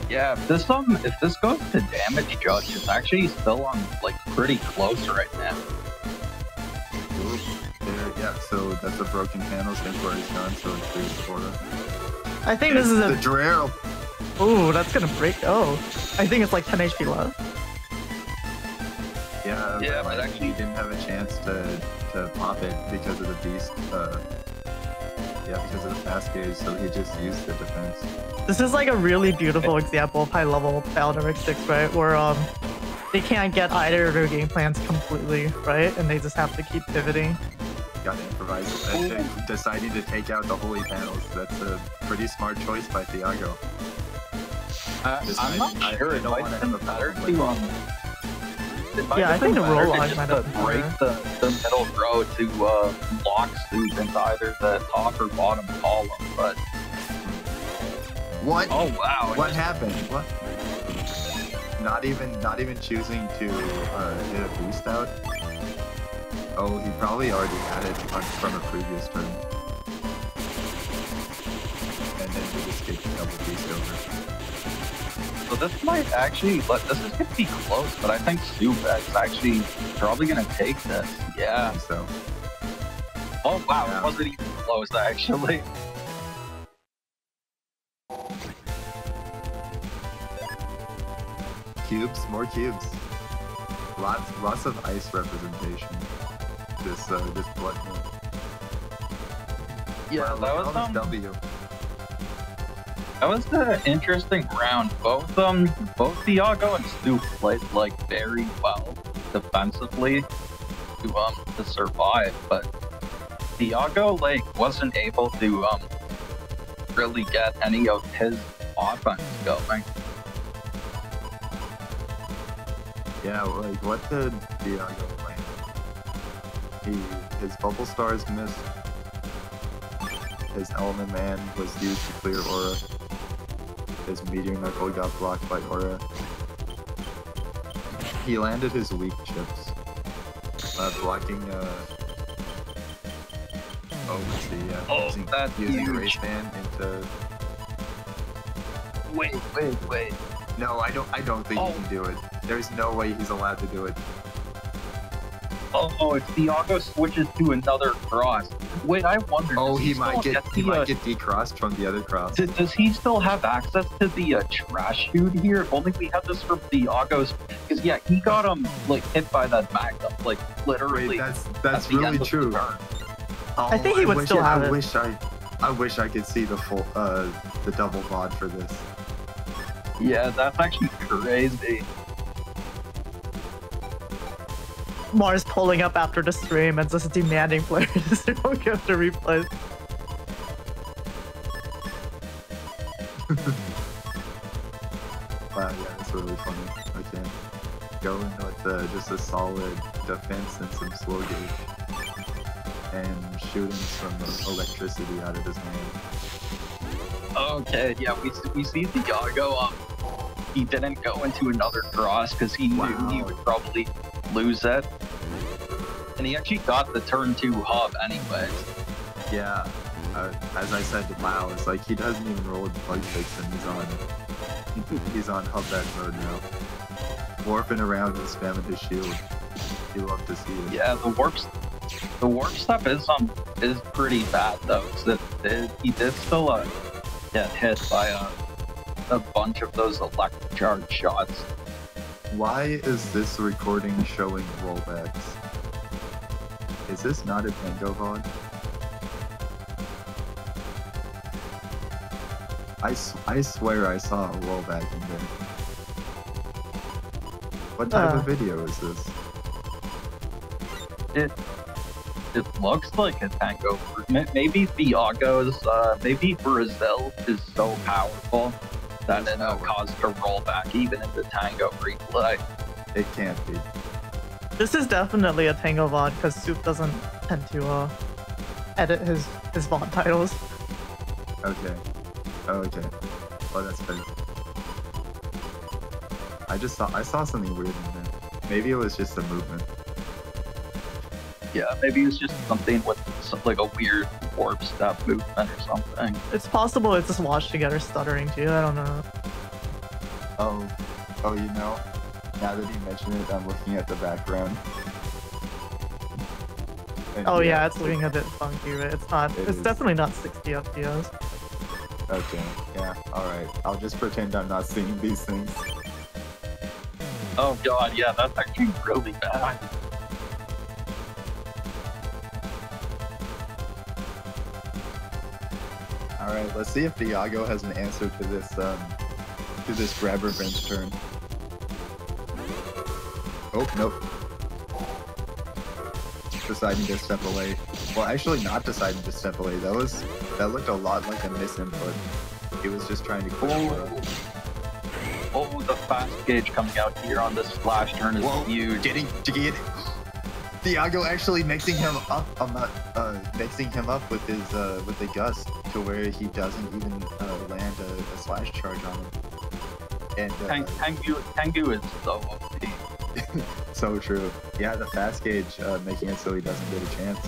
Yeah, if this goes to damage judge, it's actually still pretty close right now. Ooh, there, yeah, so that's a broken panel. Sanctuary's gone, so it clears Aura. I think this is the a. Drarel. Ooh, that's gonna break. Oh, I think it's like 10 HP left. Yeah, but actually- he didn't have a chance to pop it because of the beast. Because of the fast gauge, so he just used the defense. This is like a really beautiful example of high level Balduric 6, right? Where they can't get either of their game plans completely, right? And they just have to keep pivoting. Got to improvise. And deciding to take out the holy panels. That's a pretty smart choice by Diago. I'm not sure. It might have been better to Yeah, I think the roll log just might to have been break the middle row to lock Soup into either the top or bottom column. But What? oh wow, What happened? What? Not even choosing to hit a boost out. Oh, he probably already had it from a previous turn. And then he just gets double beast over. So this might actually, this is gonna be close, but I think Soup is actually probably gonna take this. I Yeah. think so. Oh wow, Yeah. it wasn't even close actually. Cubes, more cubes. Lots of ice representation. This blood moon. Yeah, Wow, look that at all this was W. that was the interesting round. Both Diago and Soup played very well defensively to survive, but Diago wasn't able to really get any of his offense going. Yeah, what did Diago play? His bubble stars missed. His element man was used to clear aura. His meteor knuckle got blocked by aura. He landed his weak chips, blocking. Let's see. Oh, that's using huge. Race Man into. Wait. No, I don't think Oh. he can do it. There's no way he's allowed to do it. Oh, if Thiago switches to another cross. Wait, I wonder. Oh, does he might still get decrossed from the other cross. Does he still have access to the trash chute here? If only we had this from Thiago's. Because yeah, he got like hit by that Magnum, like literally. Wait, that's really true. I Oh, think he would still have it. I wish I could see the full the double VOD for this. Yeah, that's actually crazy. Mars pulling up after the stream and just demanding players to don't get the replays. Wow, yeah, that's really funny. Okay. Going with just a solid defense and some slow gauge. And shooting some electricity out of his hand. Okay, yeah, we see Thiago. He didn't go into another cross because he knew he would probably lose it. And he actually got the turn 2 hub anyways. Yeah, as I said to Miles, like he doesn't even roll with bug fix and he's on hub back mode now. Warping around and spamming his shield. You love to see it. Yeah, the warp stuff is pretty bad though. He did still get hit by a bunch of those electric charge shots. Why is this recording showing rollbacks? Is this not a Tango VOD? I swear I saw a rollback in there. What type of video is this? It looks like a Tango. Maybe Thiago's, maybe Brazil is so powerful that it caused a rollback even in the Tango replay. It can't be. This is definitely a Tango VOD because Soup doesn't tend to edit his VOD titles. Okay. Okay. Well, that's fair. I saw something weird in there. Maybe it was just a movement. Yeah, maybe it's just something with like a weird warp step movement or something. It's possible it's just washed together stuttering too. I don't know. Oh, you know, now that you mention it, I'm looking at the background. And Oh yeah, it's looking a bit funky, but it's not. It It's is. definitely not 60 FPS. Okay, yeah, alright. I'll just pretend I'm not seeing these things. Oh god, yeah, that's actually really bad. Alright, let's see if Thiago has an answer to this grabber bench turn. Oh, nope. Deciding to step away. Well, actually not deciding to step away. That looked a lot like a misinput. He was just trying to clear up. Oh, the fast gauge coming out here on this splash turn is huge. Getting Thiago actually mixing him up. Mixing him up with his with the gust to where he doesn't even land a slash charge on him. And Tengu is so OP. so true. Yeah, the fast gauge making it so he doesn't get a chance.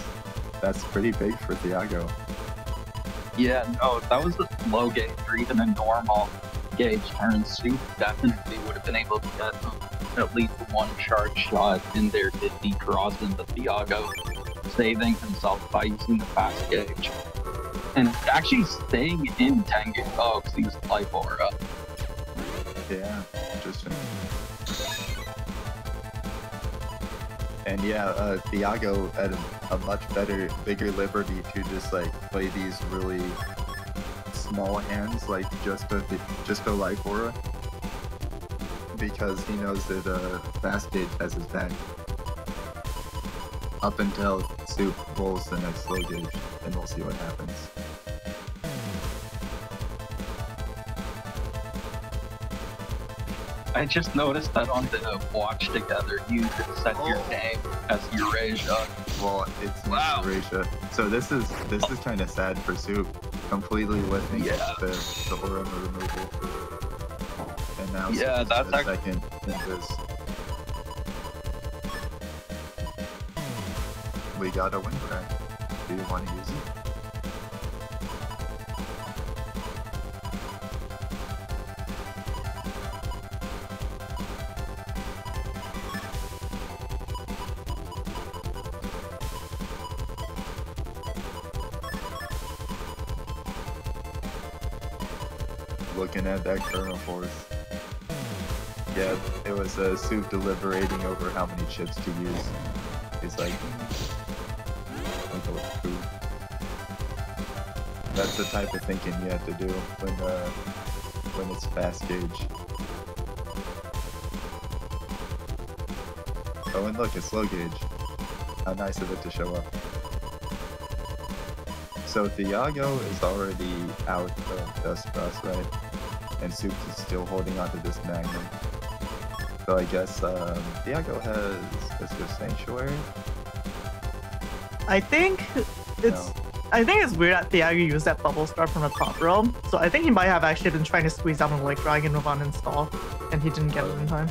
That's pretty big for Thiago. Yeah, no, if that was a slow gauge or even a normal gauge turn, Soup definitely would have been able to get at least one charge shot in there to decross into Thiago, saving himself by using the fast gauge. And actually staying in Tengu. Oh, because he was Life Aura. Yeah, interesting. And yeah, Thiago had a much bigger liberty to just like play these really small hands, like just a Life Aura, because he knows that fast gauge has his back. Up until Soup rolls the next slow gauge, and we'll see what happens. I just noticed that on the watch together, you could set your name as Eurasia. Well, it's Wow. Eurasia. So this is kind of sad for Soup, completely lifting the aura removal. And now Yeah, Soup that's is second in this. We got a win crack. Do you want to use it? looking at that Colonel Force. Yeah, it was Soup deliberating over how many chips to use. He's like, "I'll go with 2." That's the type of thinking you have to do when it's fast gauge. Oh, and look, it's slow gauge. How nice of it to show up. So Thiago is already out of Dust Frost, right? And Soup is still holding onto this Magnum. So I guess Thiago has Viscous Sanctuary. I think it's No. I think it's weird that Thiago used that bubble star from the top row. So I think he might have actually been trying to squeeze out a Lake Dragon with uninstall, and he didn't get it in time.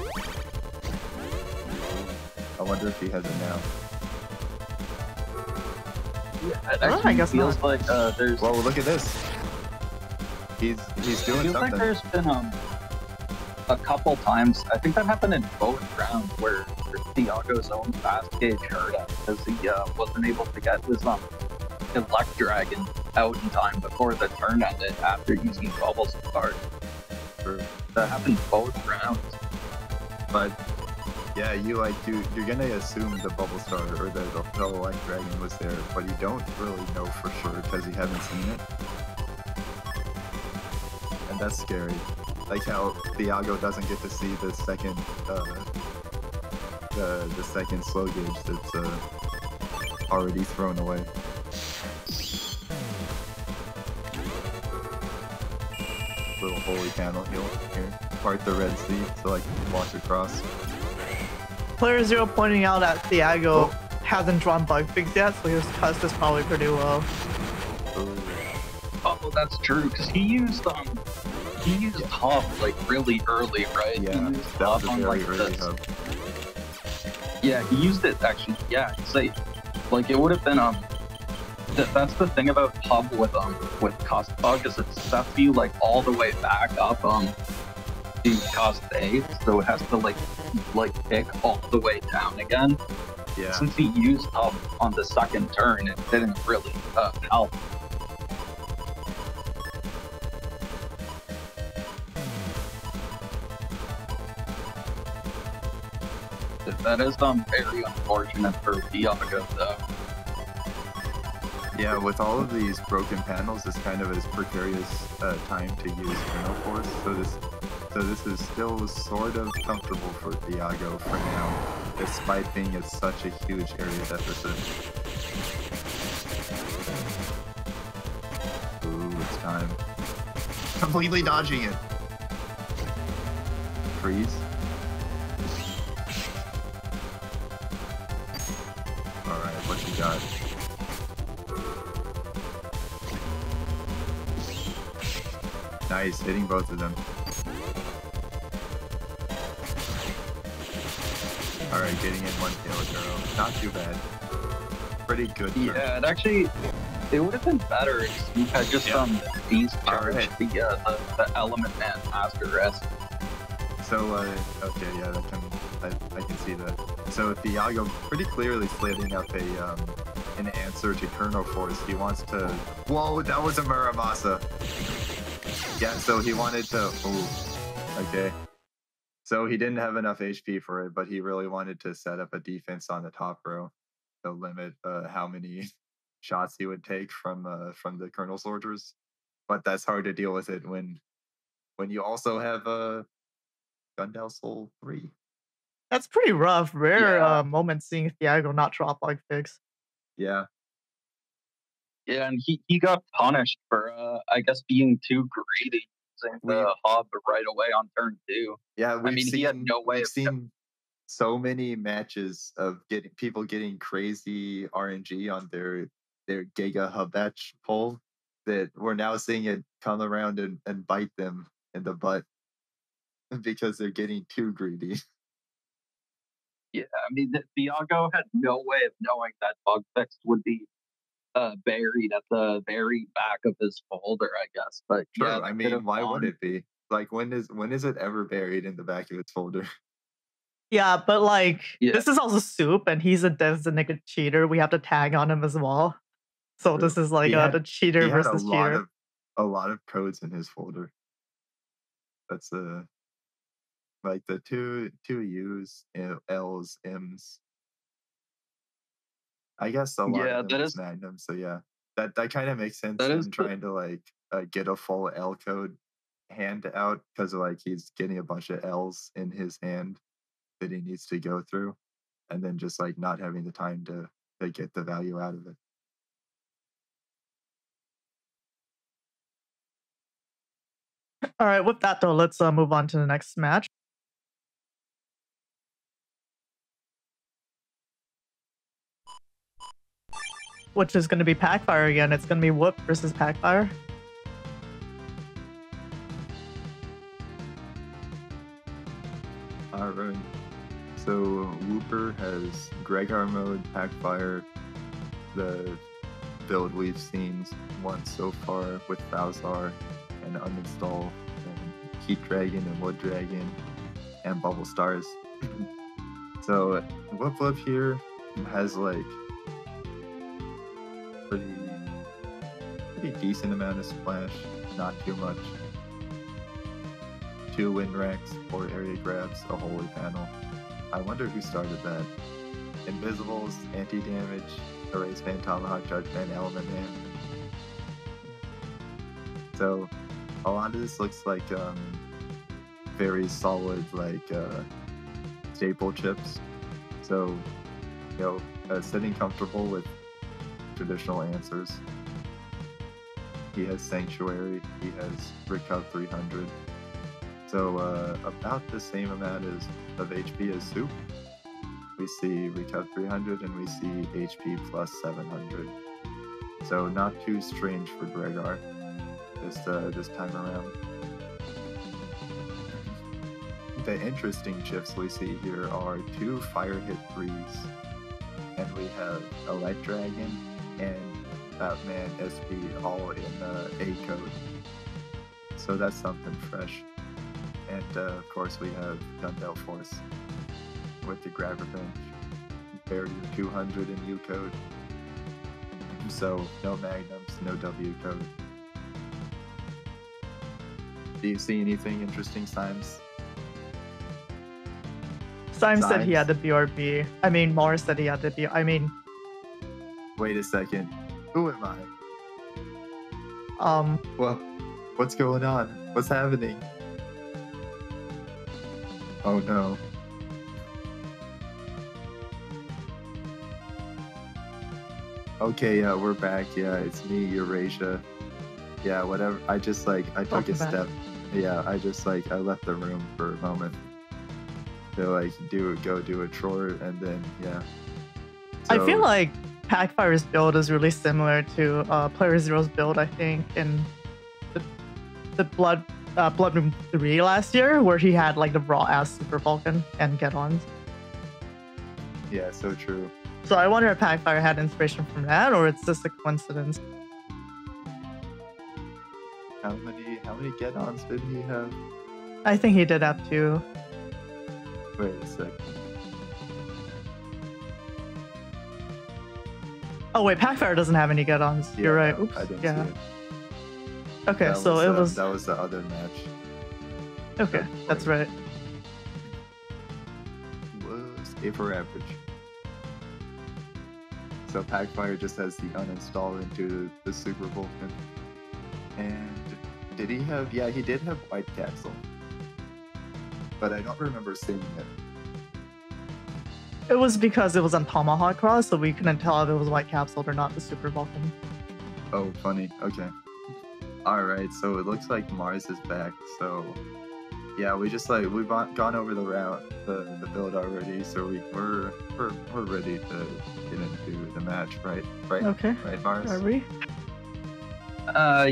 I wonder if he has it now. Yeah, it Oh, I actually guess feels not. like there's. Whoa, look at this. He's doing feels like something. there's been a couple times. I think that happened in both rounds where Thiago's own fast gauge hurt him because he wasn't able to get his Elect Dragon out in time before the turn ended after using Bubble Star. True. That happened both rounds. But yeah, you're gonna assume the Bubble Star or the Elect Dragon was there, but you don't really know for sure because you haven't seen it. And that's scary. Like how Thiago doesn't get to see the second the second slow gauge that's already thrown away. Little holy panel heal here. Part the Red Sea so I can walk across. Player Zero pointing out that Thiago hasn't drawn bug fix yet, so his cust is probably pretty low. Ooh. Oh, that's true because he used Hub like really early, right? Yeah, He used that was Hub a on, very like, early the- hub. Yeah, he used it actually. Yeah, say like it would have been that's the thing about Hub with cost bug is it sets you like all the way back up to cost 8, so it has to like pick all the way down again. Yeah. Since he used Hub on the second turn, it didn't really help. That is very unfortunate for Thiago though. Yeah, with all of these broken panels, it's kind of a precarious time to use Chrono Force. So this is still sort of comfortable for Thiago for now, despite being at such a huge area deficit. Ooh, it's time. Completely dodging it. Freeze. Alright, what you got? Nice, hitting both of them. Alright, getting in one kill, girl. Not too bad. Pretty good. Yeah, it would have been better if you had just Beast charge Alright. the Element Man Master Rest. So, okay, yeah, I can see that. So Thiago pretty clearly slitting up an answer to Chrono Force. He wants to. Whoa, that was a Muramasa. Yeah, so he wanted to. Ooh, okay. So he didn't have enough HP for it, but he really wanted to set up a defense on the top row to limit how many shots he would take from the Colonel soldiers. But that's hard to deal with it when you also have Gundam Soul 3. That's pretty rough. Rare Yeah. moment seeing Thiago not drop bug fix. Yeah. Yeah, and he got punished for I guess being too greedy using the Hub right away on turn 2. Yeah, he had no way we've of seen so many matches of people getting crazy RNG on their Giga Hub batch pull that we're now seeing it come around and bite them in the butt because they're getting too greedy. Yeah, Thiago had no way of knowing that bug fix would be buried at the very back of his folder, I guess. But True. yeah, I mean, why would it be? Like, when is it ever buried in the back of its folder? Yeah, but like Yeah. this is also Soup, and he's a designated cheater. We have to tag on him as well. So True. this is like He had- the cheater He had versus a lot cheater. of codes in his folder. That's like the two U's, L's, M's. I guess a lot of Yeah, them that is is Magnum. So yeah, that kind of makes sense. that is Him the trying to like get a full L code hand out because like he's getting a bunch of L's in his hand that he needs to go through, and then just like not having the time to get the value out of it. All right, with that though, let's move on to the next match, which is going to be Packfire again. It's going to be Whoop versus Packfire. All right. So Whooper has Gregar mode, Packfire, the build we've seen once so far with Falzar and Uninstall and Heat Dragon and Wood Dragon and Bubble Stars. So Whoop Whoop here has like pretty decent amount of splash, not too much. 2 wind racks, 4 area grabs, a holy panel. I wonder who started that. Invisibles, anti-damage, Erase Man, Tomahawk, Judgment, Element Man. So a lot of this looks like very solid like staple chips. So sitting comfortable with traditional answers. He has Sanctuary, he has Recoup 300. So about the same amount of HP as Soup. We see Recoup 300 and we see HP plus 700. So not too strange for Gregar this time around. The interesting chips we see here are 2 Fire Hit 3s. And we have Elect Dragon and Batman SP all in A code. So that's something fresh. And of course we have Dumbbell Force with the Grabber Bench, Barrier 200 in U code. So no Magnums, no W code. Do you see anything interesting, Symes? Symes said he had the BRB. I mean, Mars said he had the B. I mean, wait a second. Who am I? Well, what's going on? What's happening? Oh no. Okay, yeah, we're back. Yeah, it's me, Eurasia. Yeah, whatever. I just I took a step. Yeah, I left the room for a moment to go do a chore, and then yeah. So, I feel like Packfire's build is really similar to Player Zero's build, I think, in the Blood Moon 3 last year, where he had like the raw ass Super Falcon and get-ons. Yeah, so true. So I wonder if Packfire had inspiration from that, or it's just a coincidence. How many get-ons did he have? I think he did have 2. Wait a second. Oh wait, Packfire doesn't have any get-ons. Yeah, you're right. No, Oops. I didn't Yeah. see it. Okay, That so was, that was the other match. Okay, that's right. Was A for average. So Packfire just has the uninstall into the Super Vulcan. And did he have? Yeah, he did have White Capsule. But I don't remember seeing it. It was because it was on Tomahawk Cross, so we couldn't tell if it was White Capsule or not the Super Vulcan. Oh, funny. Okay. Alright, so it looks like Mars is back. So yeah, we've gone over the build already, so we're ready to get into the match, right? Okay. Right, Mars? Are we?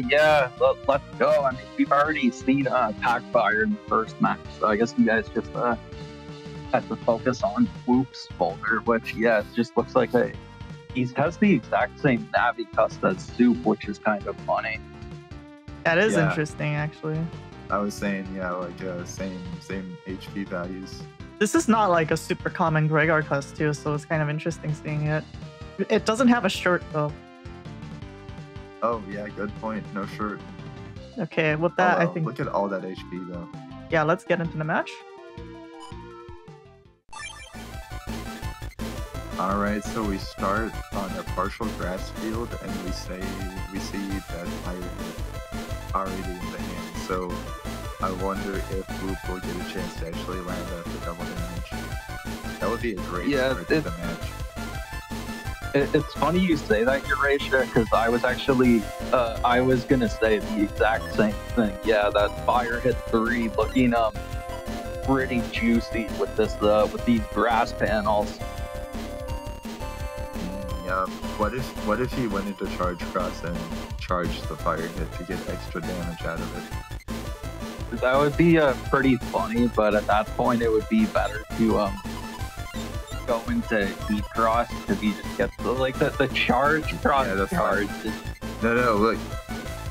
Yeah, let's go. I mean, we've already seen Packfire in the first match, so I guess you guys just had to focus on Whoop's folder, which yeah, it just looks like he has the exact same Navi custom as Soup, which is kind of funny. That is Yeah. interesting, actually. I was saying, yeah, same HP values. This is not like a super common Gregar cust too, so it's kind of interesting seeing it. It doesn't have a shirt though. Oh yeah, good point. No shirt. Okay, with that, I think look at all that HP though. yeah, let's get into the match. All right, so we start on a partial grass field, and we see that Fire Hit already in the hand. So I wonder if Whoop will get a chance to actually land the double damage. That would be a great start to the match. It's funny you say that, Eurasia, because I was actually, I was gonna say the exact same thing. Yeah, that Fire Hit 3 looking pretty juicy with this with these grass panels. Yeah. What if he went into Charge Cross and charged the Fire Hit to get extra damage out of it? That would be pretty funny, but at that point it would be better to go into Heat Cross because you just get the charge cross charge. No,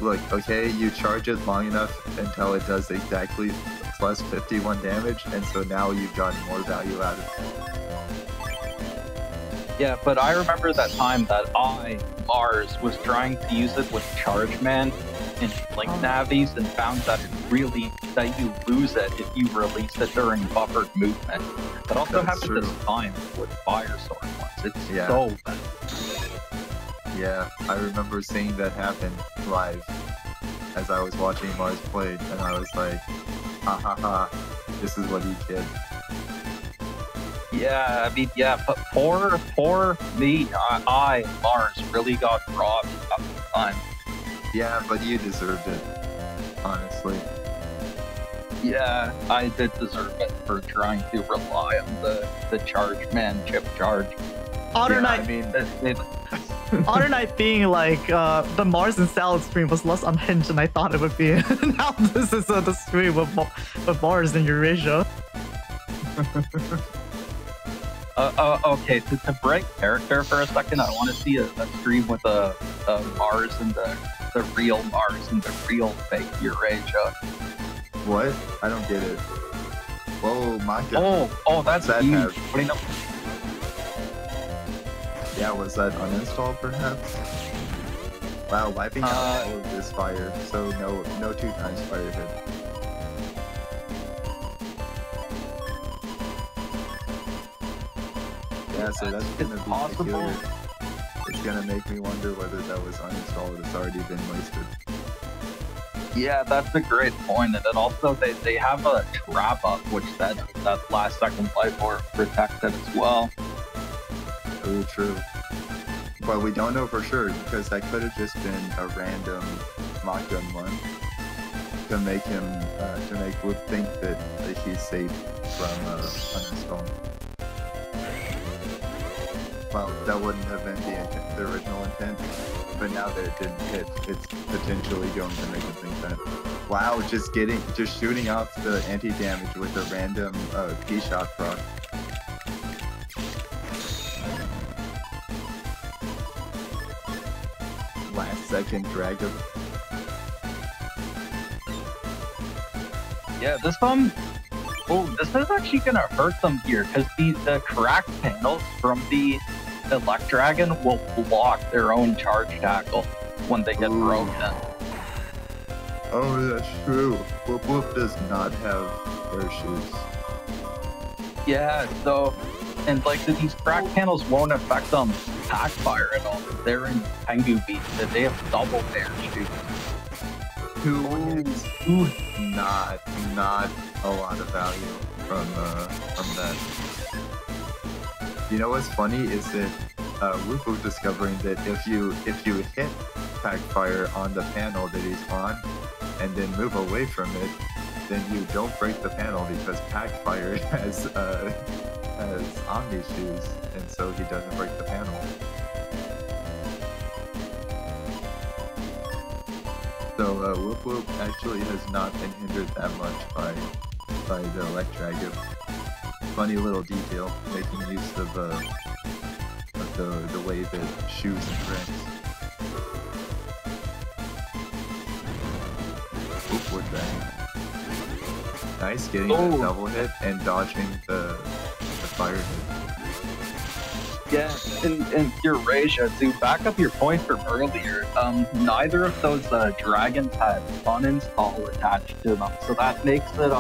look, okay, you charge it long enough until it does exactly plus 51 damage, and so now you've gotten more value out of it. Yeah, but I remember that time that Mars, was trying to use it with Charge Man in Link Navis and found that you lose it if you release it during buffered movement. That also happened this time with Fire Sword once. It's so bad. Yeah, I remember seeing that happen live as I was watching Mars play, and I was like, ha ha ha, this is what you get. Yeah, I mean, yeah, but poor me, Mars, really got robbed at the time. Yeah, but you deserved it, honestly. Yeah, I did deserve it for trying to rely on the Charge Man chip charge. Honor Knight, I mean, Honor Knight being like the Mars and Salad stream was less unhinged than I thought it would be. Now this is the stream with Mars and Eurasia. Okay, to break character for a second, I want to see a stream with a Mars and the real Mars and the real fake Eurasia. What? I don't get it. Whoa, Maka. Oh, that's huge. Putting up. Yeah, was that uninstalled perhaps? Wow, wiping out all of this fire, so no 2 times Fire Hit. Yeah, so that's gonna be peculiar. It's gonna make me wonder whether that was uninstalled or it's already been wasted. Yeah, that's a great point. And then also they have a trap up, which that last second life orb protected as well. Oh, true. But we don't know for sure because that could have just been a random mock gun one to make Whoop think that he's safe from uninstalling. Well, that wouldn't have been the original intent, but now that it didn't hit, it's potentially going to make him think that. Wow, just shooting off the anti-damage with a random P-shot proc. Last second Dragon. Yeah, this is actually gonna hurt them here because the cracked panels from the Electragon will block their own charge tackle when they get broken. Oh, that's true. Whoop does not have parachutes. Yeah, so and these cracked panels won't affect them pack fire at all. They're in Tengu Beast, and they have double parachutes. Not a lot of value from that. You know what's funny is that Whoop discovering that if you hit pack fire on the panel that he's on and then move away from it, then you don't break the panel because pack fire has Omni shoes, and so he doesn't break the panel. So Whoop actually has not been hindered that much by the Electragon. Funny little detail, making use of the way that shoes and drinks. Whoop would bang. Nice, getting that double hit and dodging the fire hit. Yeah, in Eurasia, to back up your point from earlier, neither of those dragons had uninstall attached to them, so that makes it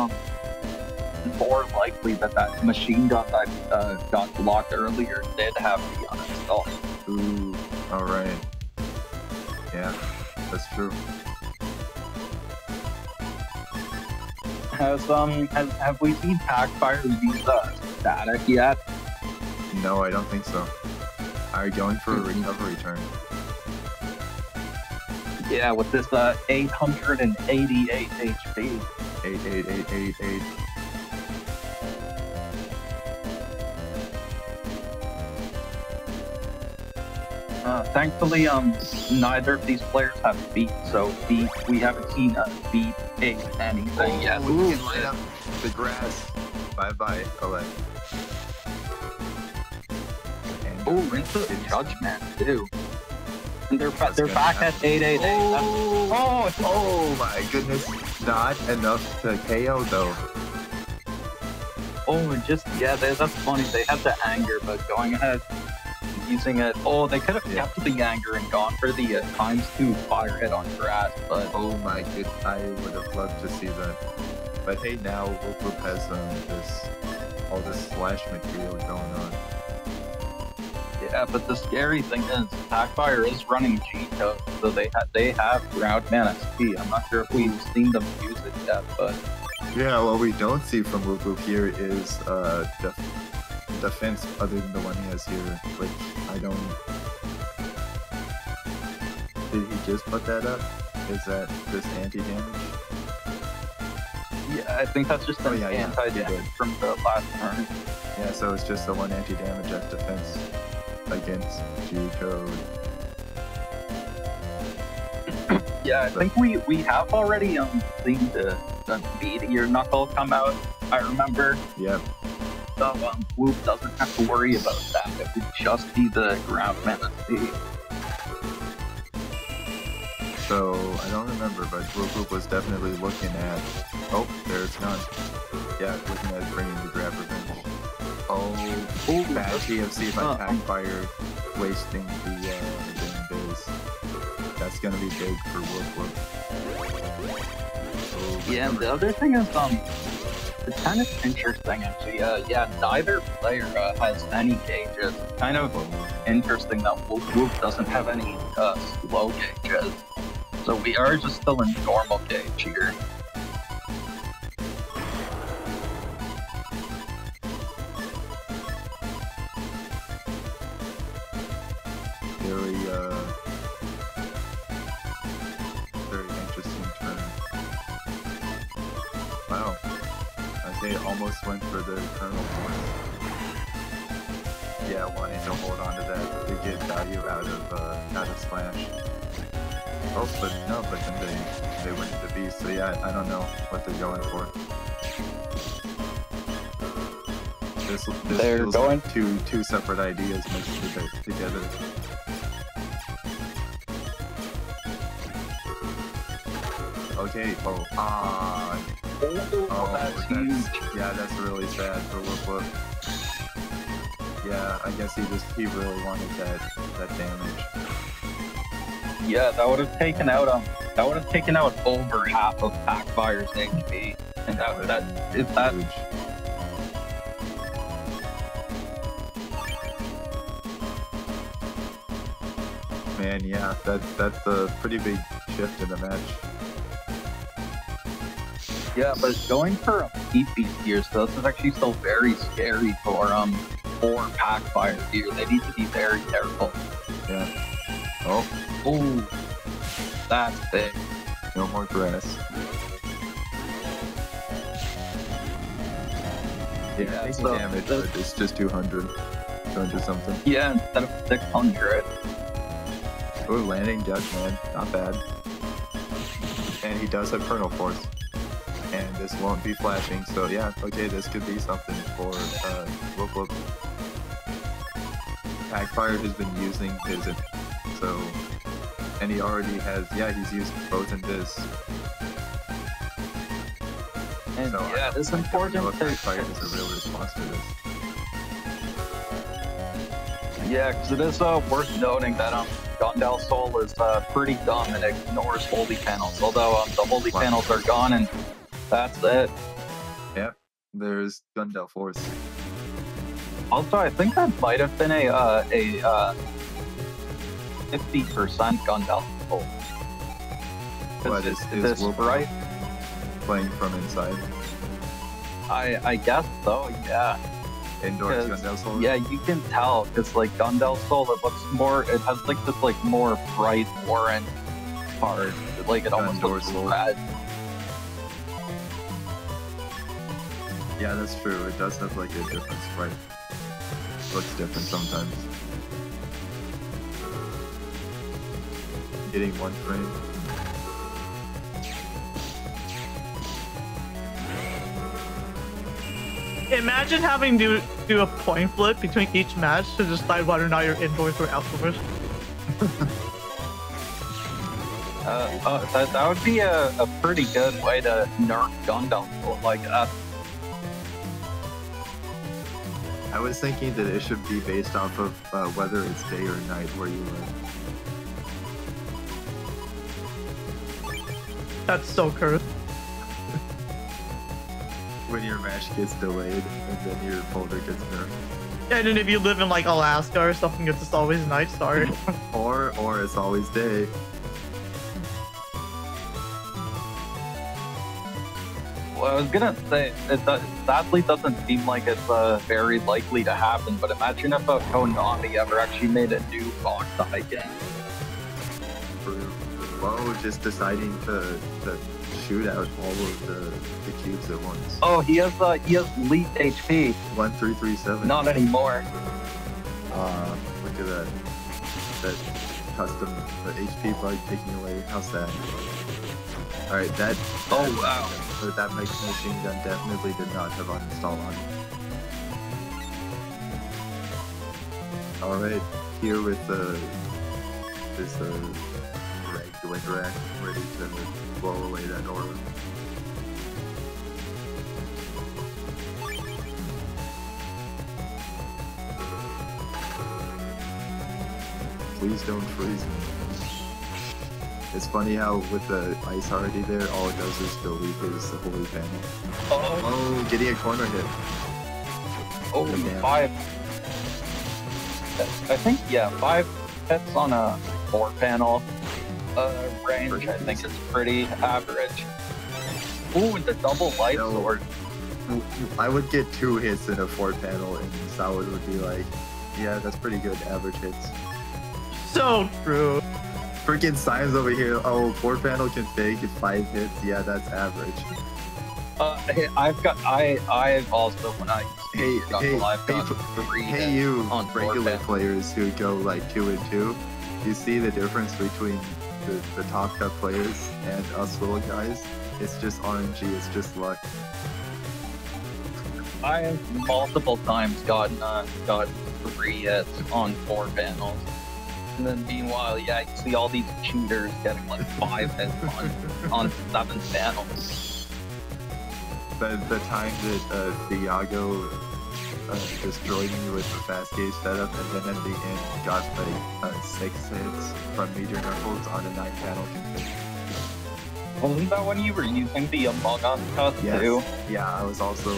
more likely that that machine gun that got blocked earlier did have the uninstall. Ooh, alright. Yeah, that's true. Have we seen Packfire use static yet? No, I don't think so. Are you going for a recovery turn? Yeah, with this 888 HP. 88888. Thankfully, neither of these players have beat, so we haven't seen beat anything yet. Ooh, light up the grass. Bye-bye, Colette. Ooh, into the judgment too. And they're back at 888. Oh my goodness. Not enough to KO though. Oh, and just, yeah, that's funny. They had the anger, but going ahead, using it. Oh, they could have kept the anger and gone for the ×2 fire hit on grass, but. Oh my goodness, I would have loved to see that. But hey, now Wolfloop has all this slash material going on. Yeah, but the scary thing is, Packfire is running G-Code, so they have Groundman SP. I'm not sure if we've seen them use it yet, but. Yeah, what we don't see from Wolfloop here is defense other than the one he has here, which I don't. Did he just put that up? Is that just anti-damage? Yeah, I think that's just an anti-damage from the last turn. Yeah, so it's just the one anti-damage at defense against G-Code. Yeah, I think we have already seen the Meteor Knuckle come out, I remember. Yep. So Whoop doesn't have to worry about that. It would just be the Groundman SP. So, I don't remember, but Whoop was definitely looking at... Oh, there's none. Yeah, looking at bringing the grab revenge. Oh, bad TFC by Packfire, wasting the biz. That's gonna be big for Whoop. Oh, yeah, and the other thing is, it's kind of interesting, actually. Yeah, neither player has any gauges. Kind of interesting that Whoop doesn't have any slow gauges. So we are just still in normal gauge here. Very interesting turn. Wow. They almost went for the Colonel point. Yeah, wanting to hold on to that to get value out of Slash. Oh, but then they went to Beast, so yeah, I don't know what they're going for. This feels going like two separate ideas mixed together. Okay, that's huge. Yeah, that's really sad for Whoop. Yeah, I guess he really wanted that damage. Yeah, that would have taken out over half of Packfire's HP, and that huge. Man, yeah, that's a pretty big shift in the match. Yeah, but going for a PP here, so this is actually still very scary for Packfire here. They need to be very careful. Yeah. Oh. Ooh. That's big. No more grass. Yeah, taking damage, but it's just 200. 200 something. Yeah, instead of 600. Oh, landing Judgment, not bad. And he does have Kernel Force. And this won't be flashing, so yeah, okay, this could be something for Whoop. Packfire has been using his, so, and he already has, yeah, he's used both in this. And so yeah, it's important that Packfire has a real response to this. Yeah, because it is worth noting that Gundel Soul is pretty dumb and ignores holy panels. Although the holy Wow. panels are gone, and that's it. Yep. There's Gundel Force. Also, I think that might have been a 50% Gundel Soul. What is this Wolf right? playing from inside? I guess so. Yeah. Indoors 'Cause, Gundel Soul? Yeah, you can tell because like Gundel Soul, it looks more. It has like this like more bright orange part. Like it almost Gundor looks Soul. red. Yeah, that's true. It does have like a different sprite. Looks different sometimes. Getting one frame. Imagine having to do a coin flip between each match to decide whether or not you're indoors or outdoors. That would be a pretty good way to nerf Gundam like that. I was thinking that it should be based off of whether it's day or night where you live. That's so cursed. When your match gets delayed and then your folder gets nerfed. And then if you live in like Alaska or something, it's just always night. Sorry. Or it's always day. Well, I was gonna say it sadly doesn't seem like it's very likely to happen. But imagine if Konami ever actually made a new Fox Eye game. Well, just deciding to shoot out all of the cubes at once. Oh, he has elite HP. 1337. Not anymore. Look at that. That custom, the HP bug taking away. How sad. Alright, that Wow. that machine gun definitely did not have uninstall on it. Alright, here with this ragged Windrak ready to blow away that aura. Please don't freeze me. It's funny how with the ice already there, all it does is delete his holy panel. Oh, getting a corner hit. Oh, Damn. 5. I think, yeah, 5 hits on a 4-panel range, I think is pretty average. Ooh, the double light No. sword. I would get 2 hits in a 4-panel, and Solid would be like, yeah, that's pretty good average hits. So true. Freaking Signs over here, oh, 4-panel can take 5 hits, yeah, that's average. I've also, when I I've got 3 hey, hits you on regular 4-panel. players who go like 2 and 2, you see the difference between the top cut players and us little guys? It's just RNG, it's just luck. I have multiple times gotten 3 hits on 4 panels. And then meanwhile, yeah, you see all these cheaters getting like 5 hits on 7 panels. The time that Thiago destroyed me with the fast gauge setup, and then at the end got like 6 hits from Meteor Knuckles on a 9-panel config. Wasn't that when you were using the Among Us cut Yes. too? Yeah, I was also.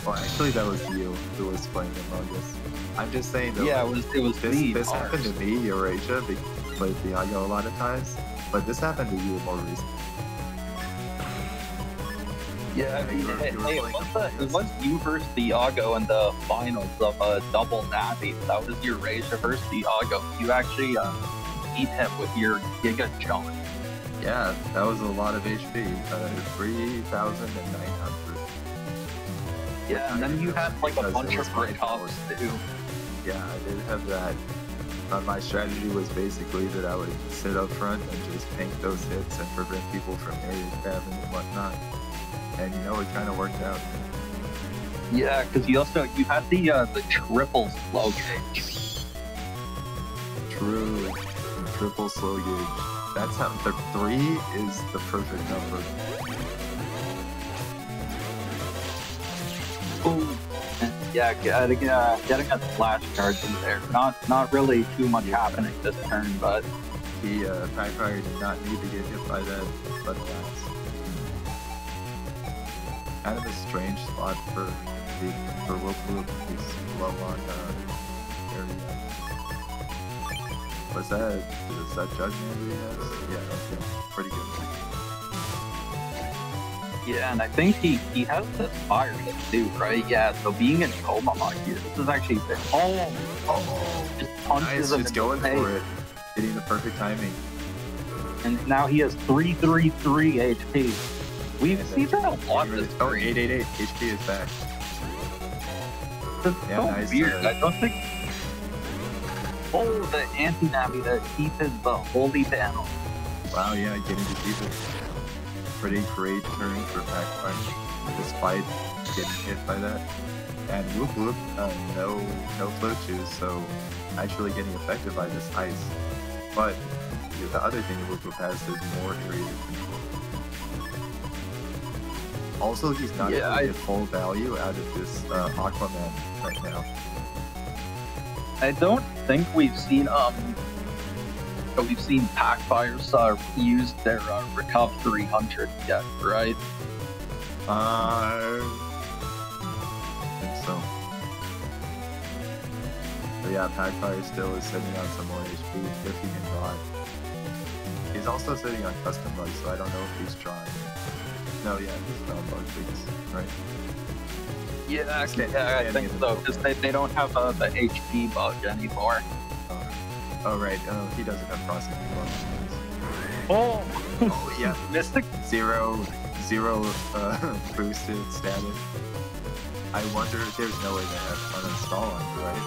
Well, actually, that was you who was playing Among Us. I'm just saying though. Yeah, it was me. This happened to me, Eurasia, because I played Thiago a lot of times. But this happened to you more recently. Yeah, I mean, you were hey, playing it was you versus Thiago in the finals of Double Natty. That was Eurasia versus Thiago. You actually beat him with your Giga Jump. Yeah, that was a lot of HP. 3,900. Yeah, and then you had like a Because bunch it of was my breakups too. Yeah, I did have that. My strategy was basically that I would sit up front and just tank those hits and prevent people from area grabbing and whatnot. And you know, it kind of worked out. Yeah, because you had the triple slow gauge. True. Triple slow gauge. That's how the 3 is the perfect number. Ooh. getting a splash charge in there. Not really too much happening this turn, but He Packfire did not need to get hit by that, but that's kind of a strange spot for Whoop. He's low on area. Was that judgment he has? Yeah, okay. Pretty good. yeah, and I think he has this fire hit too, right? Yeah, so being in coma here, this is actually just punches Nice, him just in going the face. for it. Getting the perfect timing. And now he has 333 HP. We've seen that a lot this Oh, turn. 888. HP is back. It's Yeah, so nice, weird. I don't think. Oh, the anti-navi that keeps his holy panel. Wow, yeah, getting to keep it. Pretty great turn for Packfire, despite getting hit by that. And Whoop, no float shoes, so actually getting affected by this ice. But the other thing that Whoop has is more area control. Also, he's not able to get full value out of this Aquaman right now. I don't think we've seen Packfires use their Recup 300 yet, right? I think so. But yeah, Packfire still is sitting on some more HP if he can draw it. He's also sitting on custom bugs, so I don't know if he's trying. No, yeah, he's drawing bug fix, right? Yeah, I think so, because they don't have the HP bug anymore. Oh, right. He doesn't have processing bugs. Oh, Oh, yeah. Mystic. Zero boosted status. I wonder if there's no way to have uninstall on you, right?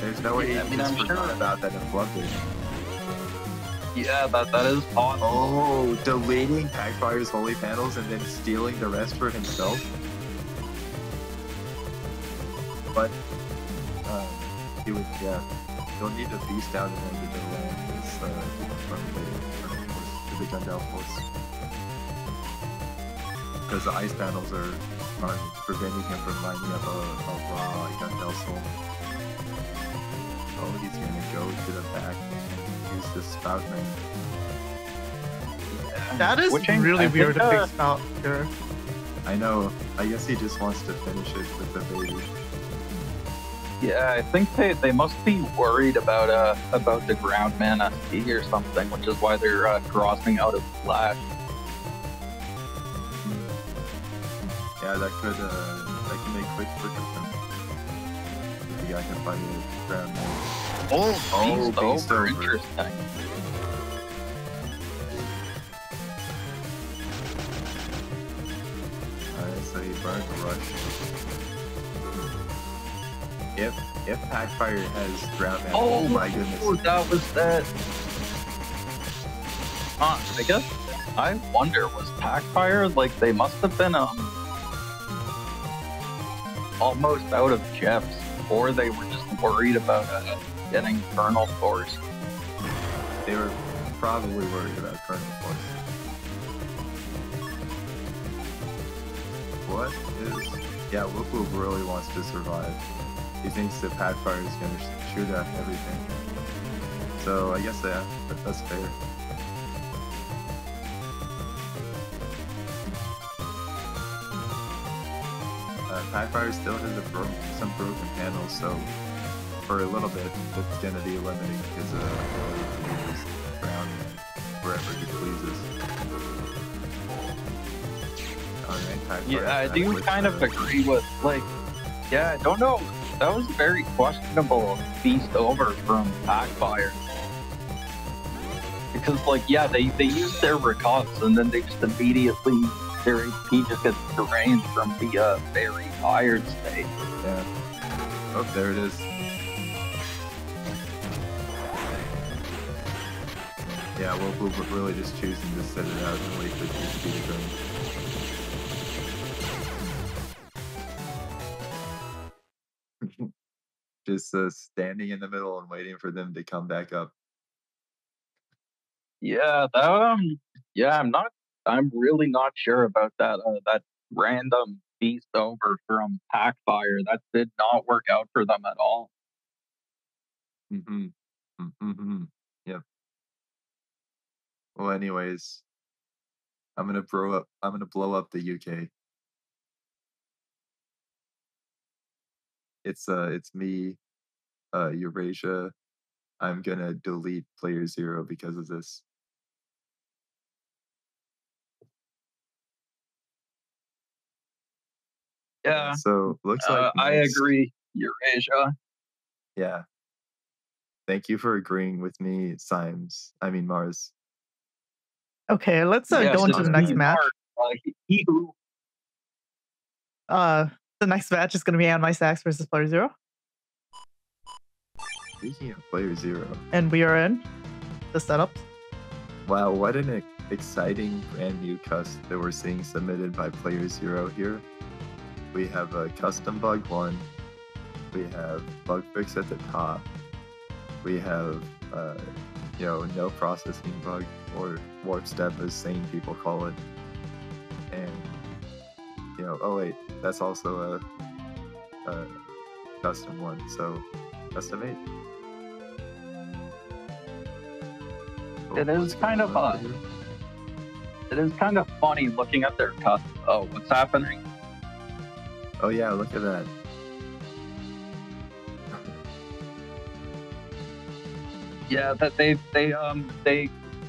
There's no way Yeah, he I mean, just I'm forgot sure. about that in Bloodbath. Yeah, that is possible. Oh, deleting Packfire's holy panels and then stealing the rest for himself. But he would, you'll need to beast out in order to land this from the Gundel Force. Because the ice panels are preventing him from lining up a raw Gundel Soul. Oh, he's gonna go to the back and use the Spout Man. That is Switching, really I weird think, to fix out here. I know. I guess he just wants to finish it with the baby. Yeah, I think they must be worried about the ground mana SP or something, which is why they're crossing out of Flash. Yeah, that could make quick work of him. The guy can fight it ground more. Oh, Beast over. over. Interesting. Alright, so he burned the rush. If Packfire has ground mana, oh my goodness. Oh, that was that. I guess I wonder, was Packfire like they must have been almost out of Jeffs, or they were just worried about getting Colonel Force. They were probably worried about Colonel Force. What is... Yeah, Whoop Whoop really wants to survive. He thinks that Packfire is going to shoot at everything. So I guess that's fair. Packfire still has some broken panels, so for a little bit it's going to be limiting his ability to use ground wherever he pleases. Alright, Packfire. Yeah, I do kind of agree with, like, yeah, I don't know. That was very questionable beast over from Packfire. Because, like, yeah, they use their recops and then they just immediately, their HP just gets drained from the very tired state. Yeah. Oh, there it is. Yeah, Whoop really just choosing to set it out and wait for the HP to drain. Just standing in the middle and waiting for them to come back up. Yeah, I'm really not sure about that that random Beast over from Packfire. That did not work out for them at all. Mm-hmm. Mm-hmm. Yep. Well, anyways, I'm gonna blow up the UK. It's me, Eurasia. I'm gonna delete player 0 because of this. Yeah, So looks like I next, agree, Eurasia. yeah. Thank you for agreeing with me, Mars. Okay, let's Yeah, go into the next match. He who The next match is going to be Anmai versus Player 0. Speaking of player 0, And we are in the setups. wow, what an exciting brand new custom that we're seeing submitted by player 0 here. We have a custom bug 1. We have bug fix at the top. We have, no processing bug, or warp step as sane people call it. And, oh wait, that's also a custom one, so custom 8. It is kind of it is kind of funny looking at their custom. Oh, what's happening? Oh yeah, look at that. Yeah, that they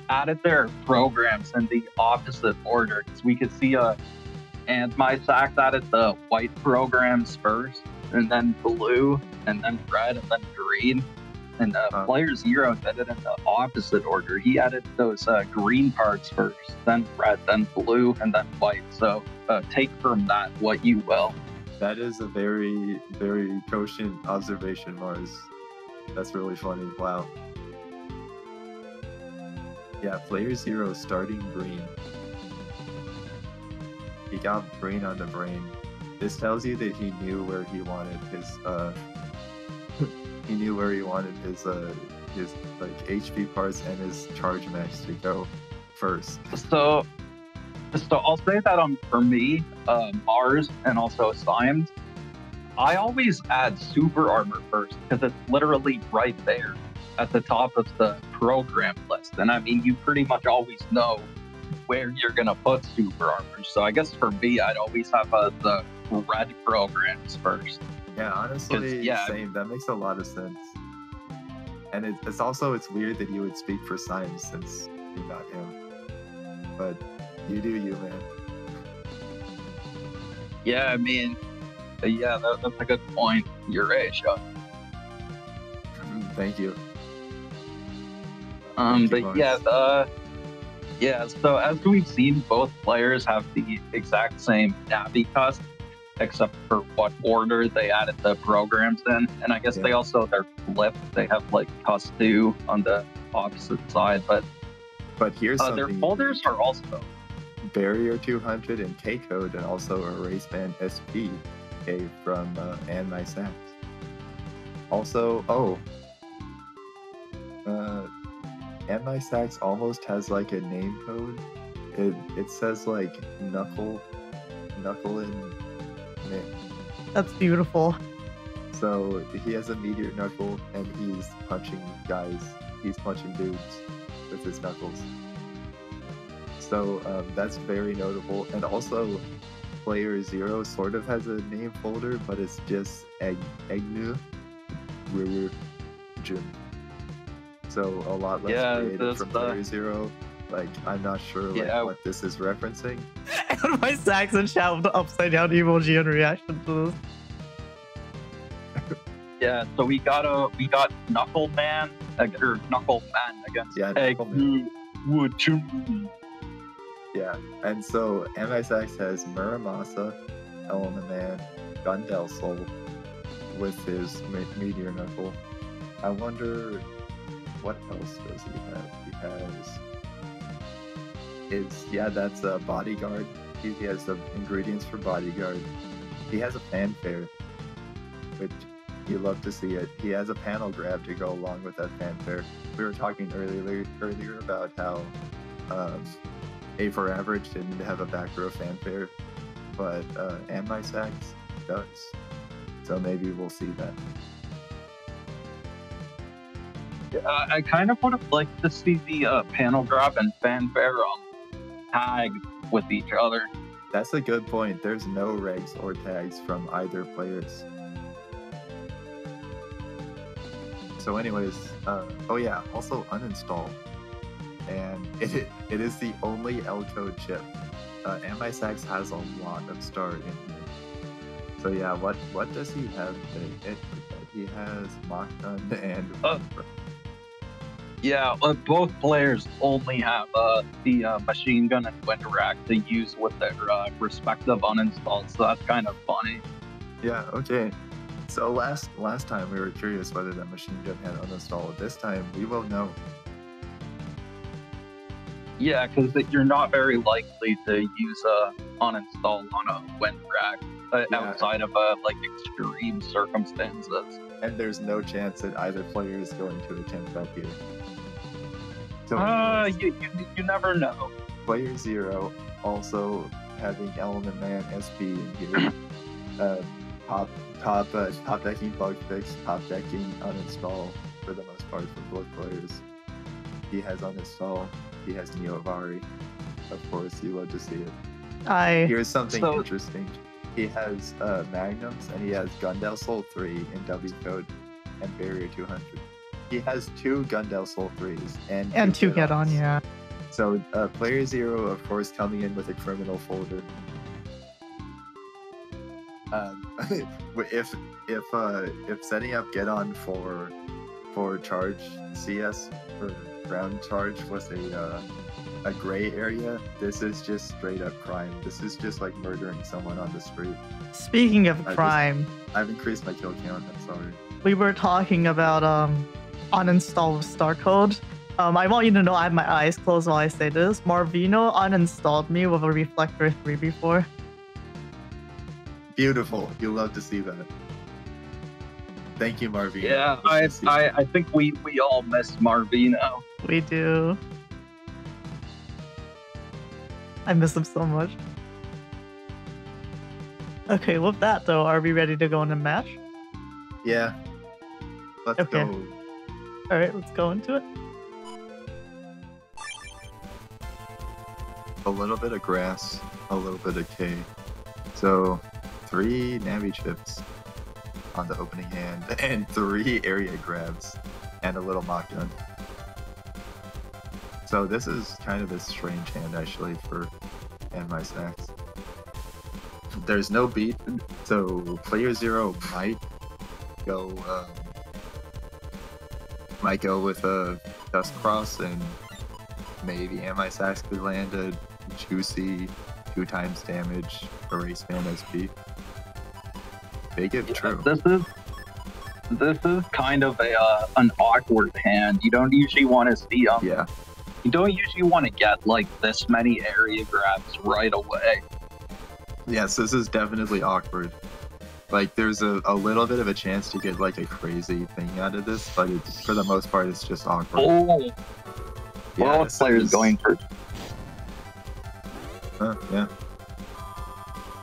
added their programs in the opposite order, because we could see and my Sax added the white programs first, and then blue, and then red, and then green. And player 0 did it in the opposite order. He added those green parts first, then red, then blue, and then white. So take from that what you will. That is a very, very cogent observation, Mars. That's really funny. Wow. Yeah, player 0 starting green. He got green on the brain. This tells you that he knew where he wanted his like HP parts and his charge max to go first. So I'll say that for me, Mars and also Slimes, I always add super armor first, because it's literally right there at the top of the program list. And I mean, you pretty much always know where you're gonna put super armor. So I guess for me, I'd always have the red programs first. Yeah, honestly, same. That makes a lot of sense. And it's weird that you would speak for Slimes since you're not him. But you do you, man. Yeah, I mean, that's a good point. Eurasia. Thank you. So as we've seen, both players have the exact same Navi cust, except for what order they added the programs in. And I guess they're flipped. They have like cust 2 on the opposite side, but here's their folders are also Barrier 200 and K code, and also Erase Band SP from Anmai Sax. Also, Anmai Sax almost has like a name code. It says like Knuckle and Nick. That's beautiful. So he has a meteor knuckle, and he's punching guys. He's punching dudes with his knuckles. So that's very notable. And also, player 0 sort of has a name folder, but it's just Agnew Jim. So a lot less creative from player 0. Like, I'm not sure what this is referencing. And my Saxon chat with the upside down emoji in reaction to this. Yeah, so we got Knuckle Man against Knuckleman. Yeah, and so Anmai Sax has Muramasa, Element Man, Gundel Soul with his Meteor Knuckle. I wonder what else does he have? He has that's a Bodyguard. He has the ingredients for Bodyguard. He has a Fanfare, which you love to see it. He has a panel grab to go along with that Fanfare. We were talking earlier about how A for Average didn't have a back row Fanfare. but Anti-Sax does. So maybe we'll see that. I kind of would have liked to see the Panel Drop and Fanfare tag with each other. That's a good point. There's no regs or tags from either players. So anyways, oh yeah, also uninstall. And it is the only L-code chip. Anti-Sax has a lot of star in here. So yeah, what does he have? He has Mach Gun and... Yeah, both players only have the machine gun and wind rack to use with their respective uninstalls, so that's kind of funny. Yeah, okay. So last time we were curious whether that machine gun had uninstalled. This time we will know. Yeah, because you're not very likely to use a uninstall on a wind rack outside of like extreme circumstances. And there's no chance that either player is going to attempt that here. So you never know. Player 0 also having Element Man SP in here. Top decking bug fix, top decking uninstall for the most part for both players. He has uninstall. He has Neovari. Of course, you love to see it. Here's something interesting. He has Magnums and he has Gundel Soul 3 in W code and Barrier 200. He has 2 Gundel Soul 3s and 2 get-ons. Yeah. So player 0, of course, coming in with a criminal folder. If setting up get-on for charge CS for ground charge was a gray area, this is just straight up crime. This is just like murdering someone on the street. Speaking of crime, I've increased my kill count. I'm sorry. We were talking about uninstall of star code. I want you to know I have my eyes closed while I say this. Marvino uninstalled me with a Reflector 3 before. Beautiful. You love to see that. Thank you, Marvino. Yeah, I think we all miss Marvino. We do. I miss him so much. Okay, with that though, are we ready to go in a match? Yeah. Let's go. Alright, let's go into it. A little bit of grass, a little bit of K. So 3 Navi chips on the opening hand, and 3 area grabs, and a little Mach Gun. So this is kind of a strange hand actually for Anti-Sax. There's no beat, so player 0 might go with a Dust Cross, and maybe Anti-Sax could land a juicy 2 times damage Erase Man SP. Big if true. This is kind of an awkward hand. You don't usually want to see yeah. You don't usually want to get like this many area grabs right away. Yes, this is definitely awkward. Like there's a little bit of a chance to get like a crazy thing out of this, but for the most part it's just awkward. Oh, yeah, both players going for. Yeah.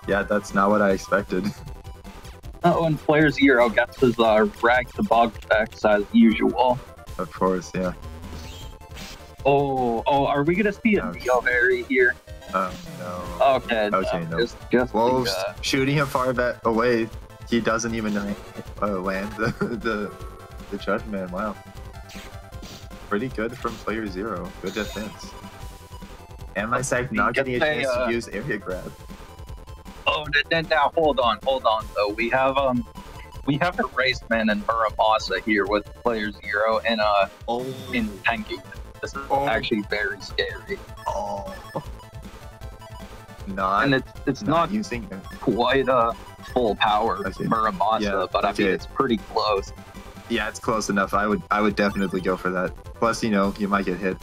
Yeah, that's not what I expected. Oh, and player 0 gets his rag to bug effects as usual. Of course, yeah. Oh, are we gonna see a Neovari here? No. Okay, no. Just well, shooting him far back away, he doesn't even land the Judgment. Wow. Pretty good from player 0. Good defense. Anti-Sax not getting a chance to use area grab. Oh, now hold on though. We have Erase Man and Muramasa here with player 0 and in Tenki. This is actually very scary. It's not using quite a full power Muramasa, but I mean it's pretty close. Yeah, it's close enough. I would definitely go for that. Plus, you might get hit.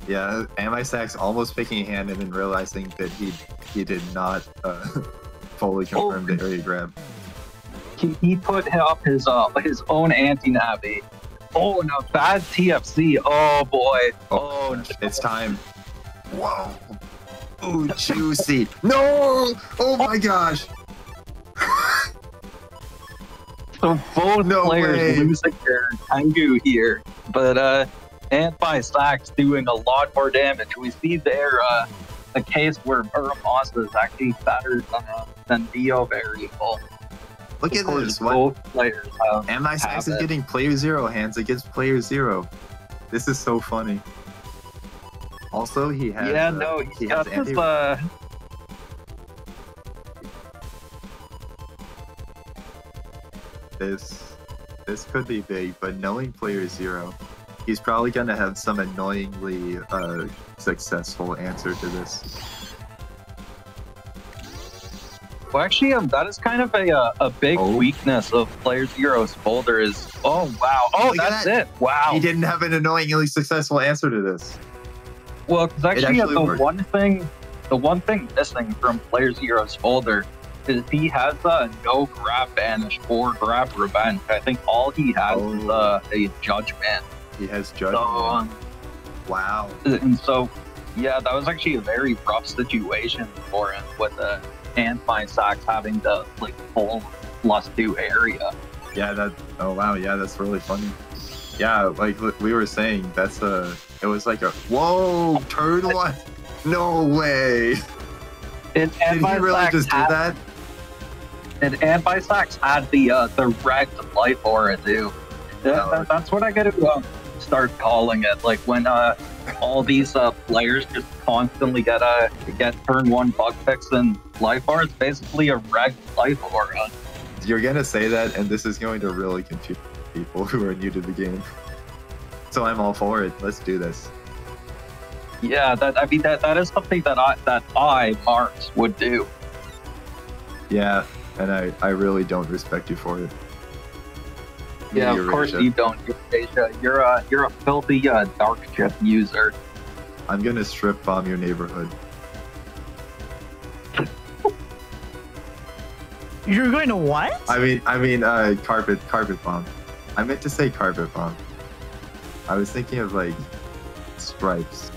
Yeah, Anti-Sax almost picking a hand and then realizing that he did not fully confirm the area grab. He put up his own anti-navi. Oh no, bad TFC. Oh boy. Oh, it's time. Whoa. Oh, juicy. No! Oh my gosh. So both No players way. losing their Tengu here, but Anti-Sax doing a lot more damage. We see there a case where Muramasa is actually better than Dio Variable. Look Of at course, this. What? both players have. MI6 is it. getting player 0 hands against player 0. This is so funny. Also, he has. Yeah, no, he got has this, This could be big, but knowing player 0, he's probably gonna have some annoyingly successful answer to this. well, actually, that is kind of a big Oh. weakness of Player Zero's folder is, oh, wow. Oh, Look at that's that. it. Wow. He didn't have an annoyingly successful answer to this. Well, because actually, actually worked. the one thing missing from Player Zero's folder is he has no grab banish or grab revenge. I think all he has is a judgment. He has So, judgment. Wow. and so, yeah, that was actually a very rough situation for him with the Anti-Sax having the like full +2 area. Yeah, that. Oh wow, yeah, that's really funny. Yeah, like we were saying, that's it was like a whoa turn one. No way. And Did he really Anti-Sax just do had, that? and Anti-Sax had the red life aura too. Oh. That's what I gotta start calling it. Like when all these players just constantly get turn 1 bug fix and life aura. It's basically a red life aura. You're gonna say that, and this is going to really confuse people who are new to the game. So I'm all for it. Let's do this. Yeah, that is something that I Marks would do. Yeah, and I really don't respect you for it. Yeah, Maybe of course Eurasia. you don't. You're a filthy dark chip user. I'm gonna strip bomb your neighborhood. You're going to what? I mean, carpet bomb. I meant to say carpet bomb. I was thinking of like stripes.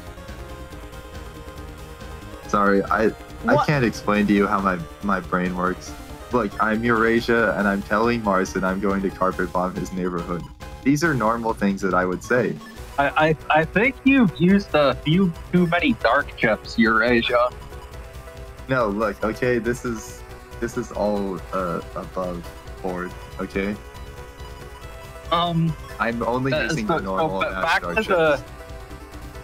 Sorry, I What? can't explain to you how my brain works. Look, I'm Eurasia, and I'm telling Marson I'm going to carpet bomb his neighborhood. These are normal things that I would say. I think you've used a few too many dark chips, Eurasia. No, look, okay, this is all above board, okay? I'm only using the normal back dark to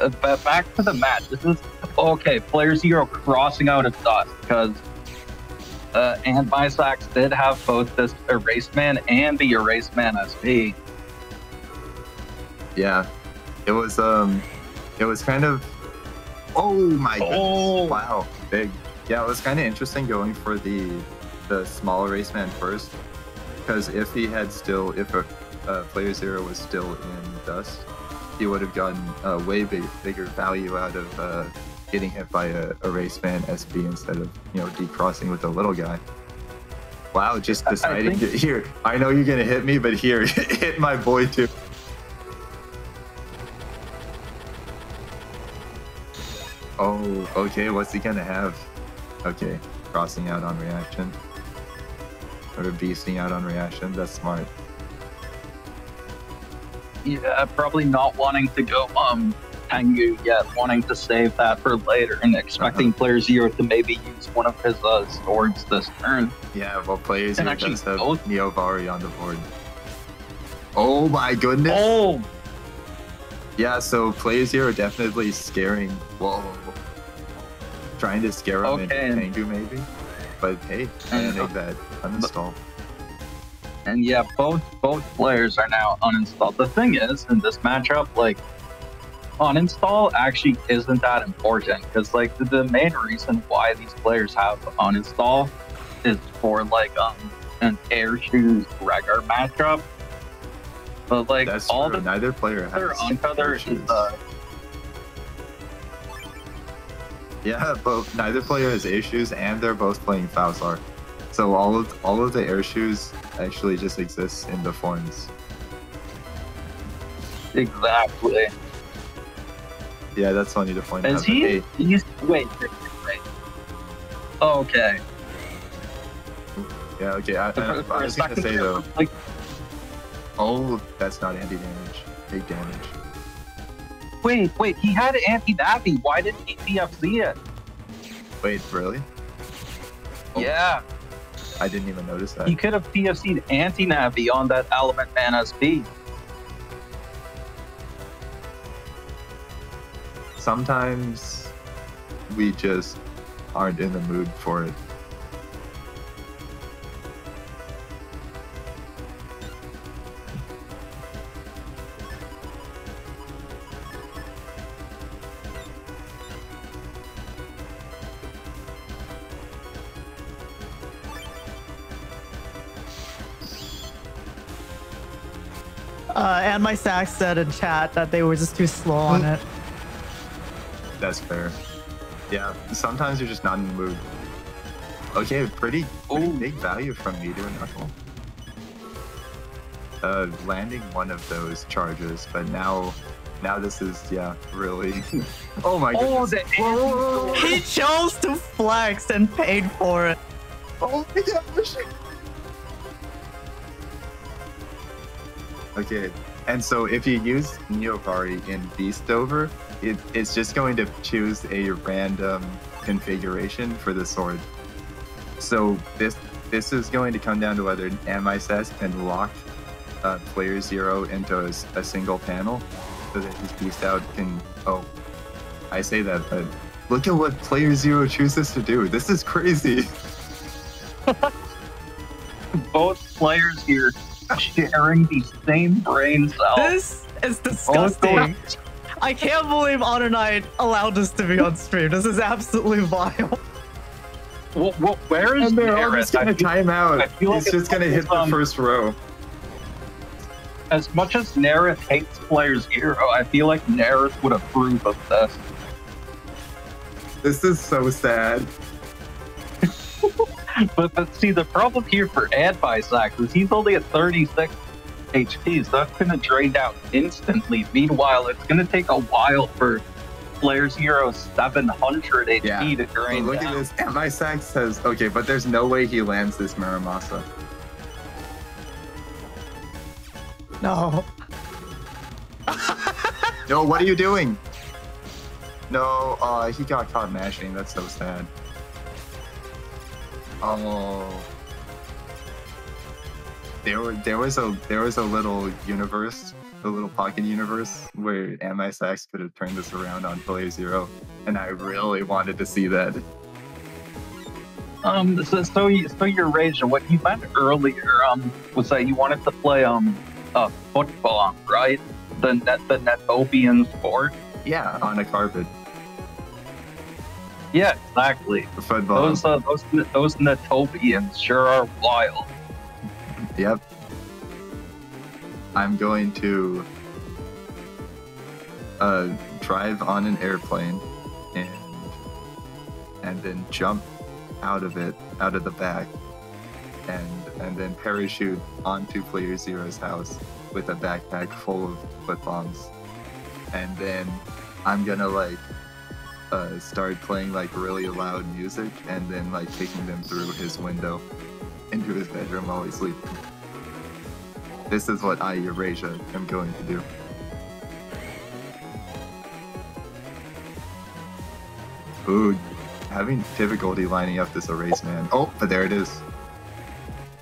chips. back to the match. This is okay. Player 0 crossing out of dust because Anti-Sax did have both this Erase Man and the Erase Man SP. Yeah, it was kind of. Oh my goodness! Oh. Wow, big. Yeah, it was kind of interesting going for the small Erase Man first, because if Player 0 was still in dust, he would have gotten a way bigger value out of getting hit by a Erase Man SB instead of decrossing with the little guy. Wow, just deciding to here. I know you're gonna hit me, but here, hit my boy too. Oh, okay. What's he gonna have? Okay, crossing out on reaction. Or beasting out on reaction. That's smart. Yeah, probably not wanting to go Tengu yet, wanting to save that for later, and expecting Player 0 to maybe use one of his swords this turn. Yeah, well, players And here actually does have both- Neovari on the board. Oh my goodness! Oh, Yeah, so Player 0 definitely scaring. Whoa. Trying to scare him into Okay. Tengu maybe. But hey, I And- think that uninstall. and yeah, both players are now uninstalled. The thing is, in this matchup, like, uninstall actually isn't that important because, like, the main reason why these players have uninstall is for like an air shoes regular matchup. But like That's all true. the Neither player other has unfeather is issues. Yeah, both neither player has air shoes, and they're both playing Falzar. So all of the air shoes actually just exist in the forms. exactly. Yeah, that's funny to point out. Is but hey, he's wait, wait. Okay. Yeah, okay. I For a was gonna second say there, though. like, Oh, that's not anti-damage. Big damage. wait, he had anti-navi. Why didn't he TFC it? Wait, really? Oh. Yeah, I didn't even notice that. he could have TFC'd anti-navi on that Element Man SP. Sometimes we just aren't in the mood for it. And my Sax said in chat that they were just too slow on it. That's fair. Yeah, sometimes you're just not in the mood. Okay, pretty big value from Meteor Knuckle. Landing one of those charges, but now this is, yeah, really... Oh my goodness. He chose to flex and paid for it. Oh my gosh. Okay, and so if you use Neopari in Beastover, it's just going to choose a random configuration for the sword. So this is going to come down to whether MISS can lock player 0 into a single panel, so that his Beast Out can... Oh, I say that, but look at what player 0 chooses to do. This is crazy. Both players here sharing the same brain cell. This is disgusting. I can't believe Honor Knight allowed this to be on stream. This is absolutely vile. Well, where is And they're all Nerith? just gonna time out. I feel like It's just gonna hit the first row. As much as Nerith hates player 0, I feel like Nerith would approve of this. This is so sad. But see, the problem here for Advisax is he's only at 36 HP, so that's going to drain down instantly. Meanwhile, it's going to take a while for player 0's 700 HP to drain Look down. at this. MISAX says, okay, but there's no way he lands this Muramasa. No. No, what are you doing? No, he got caught mashing. That's so sad. Oh. There was a little universe, a little pocket universe where MISAX could have turned this around on player 0, and I really wanted to see that. So your rage, what you meant earlier, was that you wanted to play football, right? The Netobian sport. Yeah, on a carpet. Yeah, exactly. Football. Those Netobians sure are wild. Yep. I'm going to drive on an airplane and then jump out of the back, and then parachute onto player 0's house with a backpack full of foot bombs, and then I'm gonna start playing really loud music, and then kicking them through his window into his bedroom while he's sleeping. This is what I, Eurasia, am going to do. Ooh, having difficulty lining up this erase man. Oh, but there it is.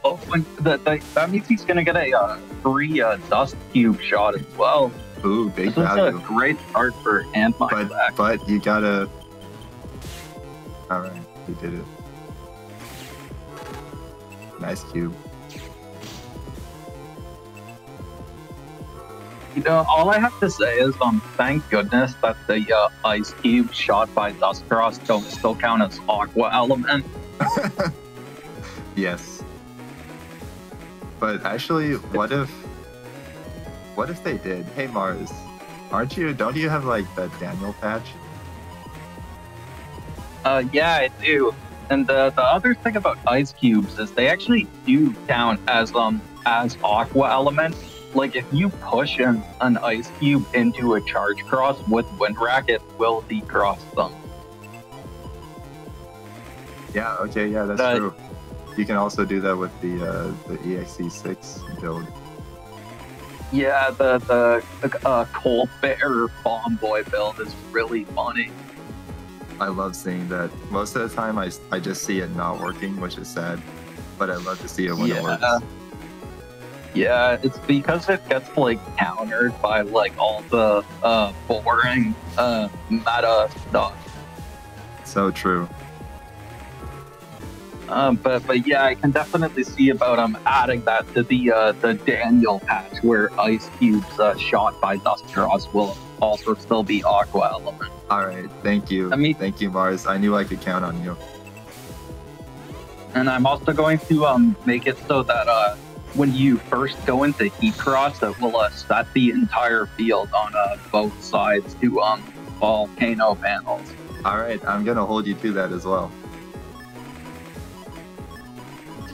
Oh, that means he's gonna get a free dust cube shot as well. Ooh, big This value. is a great start for Anti-Black. But you gotta... Alright, he did it. Nice cube. You know, all I have to say is, thank goodness that the ice cube shot by Dustcross don't still count as Aqua Element. Yes. But actually, what if they did? Hey Mars, don't you have that Daniel patch? Yeah, I do. And the other thing about ice cubes is they actually do count as Aqua Element. Like, if you push an ice cube into a charge cross with Windwrack, it will decross them. Yeah, okay, yeah, that's true. You can also do that with the EXE6 build. Yeah, the Cold Bear Bomb Boy build is really funny. I love seeing that. Most of the time, I just see it not working, which is sad. But I love to see it when it works. Yeah, it's because it gets like countered by like all the boring meta stuff. So true. But yeah, I can definitely see about adding that to the Daniel patch where Ice Cube's shot by Dustross will also still be Aqua Element. All right, thank you. Thank you, Mars. I knew I could count on you. And I'm also going to make it so that when you first go into Heatcross, it will set the entire field on both sides to volcano panels. All right, I'm gonna hold you to that as well.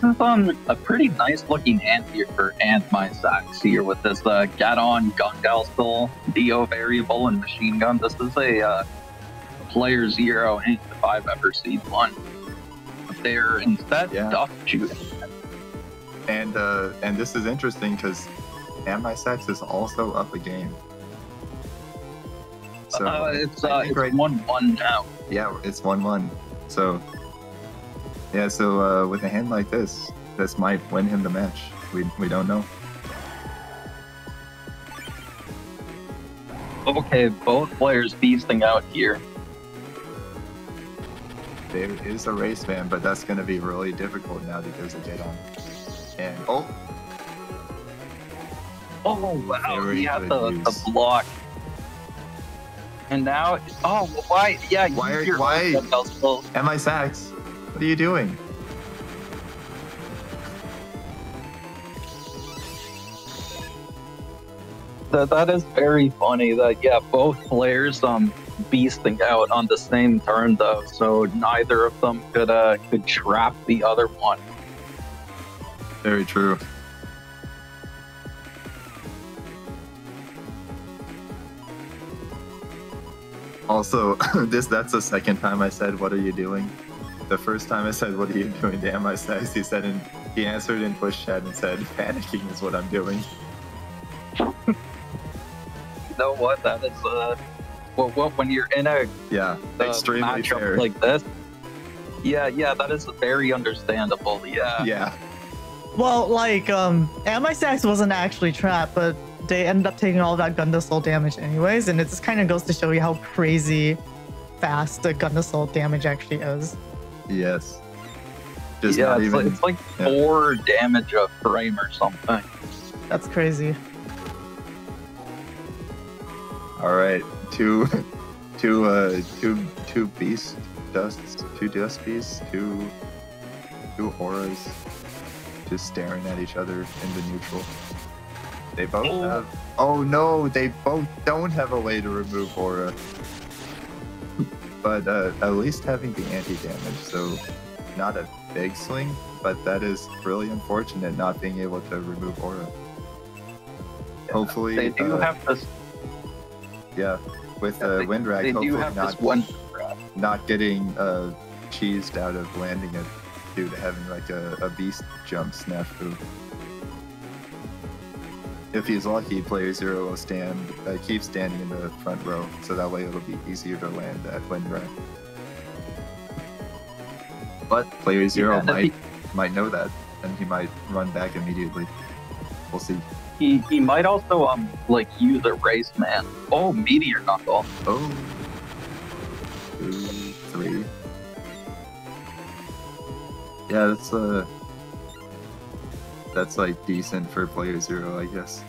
This is a pretty nice looking hand here for my Sax here with this Gadon Gungalsel Dio variable and machine gun. This is a player 0 hand if I've ever seen one. They're instead duck shooting. And this is interesting because Sax is also up a game. So it's 1-1 now. Yeah, it's 1-1. So yeah, so with a hand like this might win him the match. We don't know. Okay, both players beasting out here. There is a race fan, but that's going to be really difficult now that there's a Gadon. And oh wow, he had the block. And now, why? Yeah, why? Sax, what are you doing? That is very funny. That both players beasting out on the same turn though, so neither of them could trap the other one. Very true. Also, that's the second time I said, "What are you doing?" The first time I said, "What are you doing?" Damn, I said, he answered in push chat and said, "Panicking is what I'm doing." You know what? That is when you're in a extremely fair like this. Yeah, that is very understandable. Yeah. Well, like Sax wasn't actually trapped, but they ended up taking all that Gundasoul damage anyways, and it just kind of goes to show you how crazy fast the Gundasoul damage actually is. Yes. It's like 4 damage a frame or something. That's crazy. All right, two beast dusts, 2 dust beasts, two auras, just staring at each other in the neutral. They both have. Oh no, they both don't have a way to remove aura. But at least having the anti-damage, so not a big swing, but that is really unfortunate not being able to remove aura. Yeah, hopefully they do have this. Yeah, with Windrag, hopefully not getting cheesed out of landing it due to having like a beast jump snafu. If he's lucky, player 0 will keep standing in the front row, so that way it'll be easier to land at Windrag. But player 0 might know that, and he might run back immediately. We'll see. He might also use a race man. Oh, Meteor Knuckle. Oh. 2, 3. Yeah, that's like decent for player 0, I guess.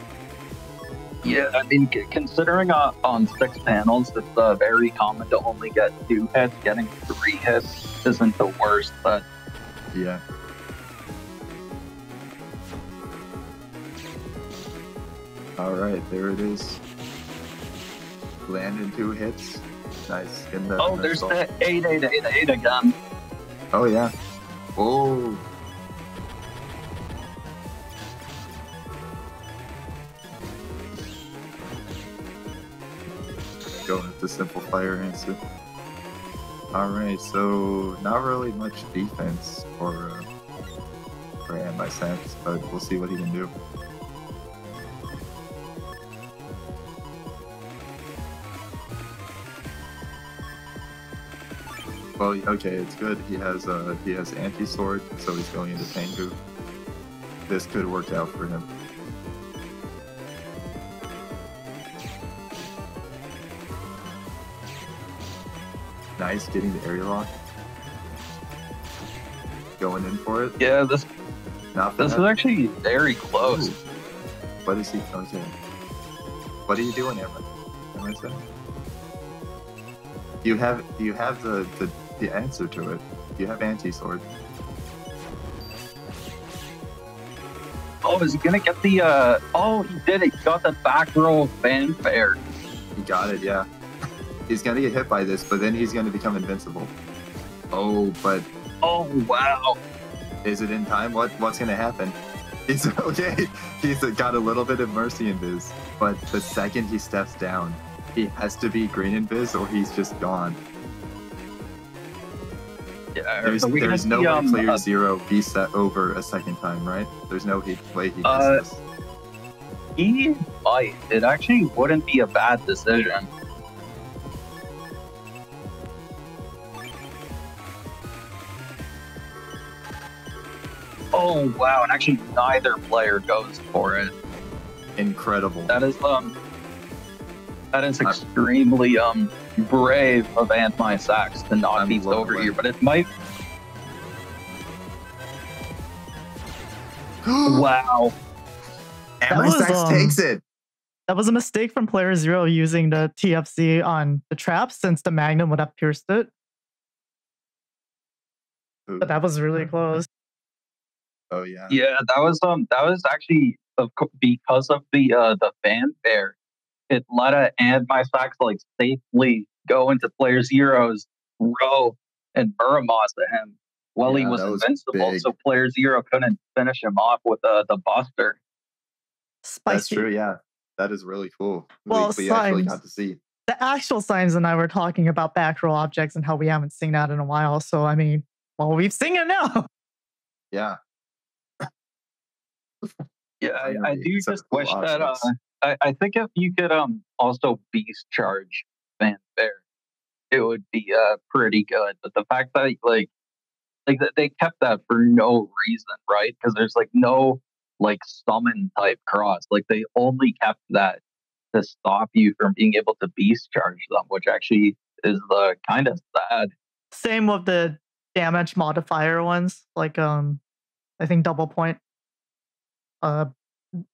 Yeah, I mean, considering on 6 panels, it's very common to only get 2 hits. Getting 3 hits isn't the worst, but yeah. All right, there it is. Landed 2 hits. Nice. There's the 8888 again. Oh yeah. Oh. Go with the simple fire answer. All right, so not really much defense for Anti-Sax, but we'll see what he can do. Well, okay, it's good. He has anti-sword, so he's going into Tengu. This could work out for him. Nice, getting the area lock. Going in for it. Yeah, this Not is bad. actually very close. Ooh. What is he? Okay. What are you doing, Emma? You have the answer to it. You have anti-sword. Oh, is he gonna get the oh, he did it. He got the back row fanfare. He got it, yeah. He's gonna get hit by this, but then he's gonna become invincible. Oh, but Oh wow. is it in time? What's gonna happen? He's okay. He's got a little bit of mercy invis, but the second he steps down, he has to be green invis or he's just gone. Yeah, There's are we gonna no see, way player 0 beats that over a second time, right? There's no way he does this. he might. It actually wouldn't be a bad decision. Oh wow, and actually neither player goes for it. Incredible. That is extremely brave of Anti-Sax to not I'm beat over lovely. here, but it might. Wow. Anti-Sax was, takes it. That was a mistake from player 0 using the TFC on the trap since the Magnum would have pierced it. Ooh. But that was really close. Oh yeah. Yeah, that was actually because of the fanfare. It let Anti-Sax like safely go into player 0's row and Buramos at him while he Yeah, was that was invincible. big. So player 0 couldn't finish him off with the buster. Spicy. That's true, yeah. That is really cool. Well, we actually Slimes. got to see. The actual Slimes and I were talking about back row objects and how we haven't seen that in a while. So, I mean, well, we've seen it now. Yeah. Yeah, I Finally, do some just cool wish that objects. I think if you could also beast charge fanfare, it would be pretty good. But the fact that that they kept that for no reason, right? Because there's like no like summon type cross. Like they only kept that to stop you from being able to beast charge them, which actually is kind of sad. Same with the damage modifier ones, like I think double point.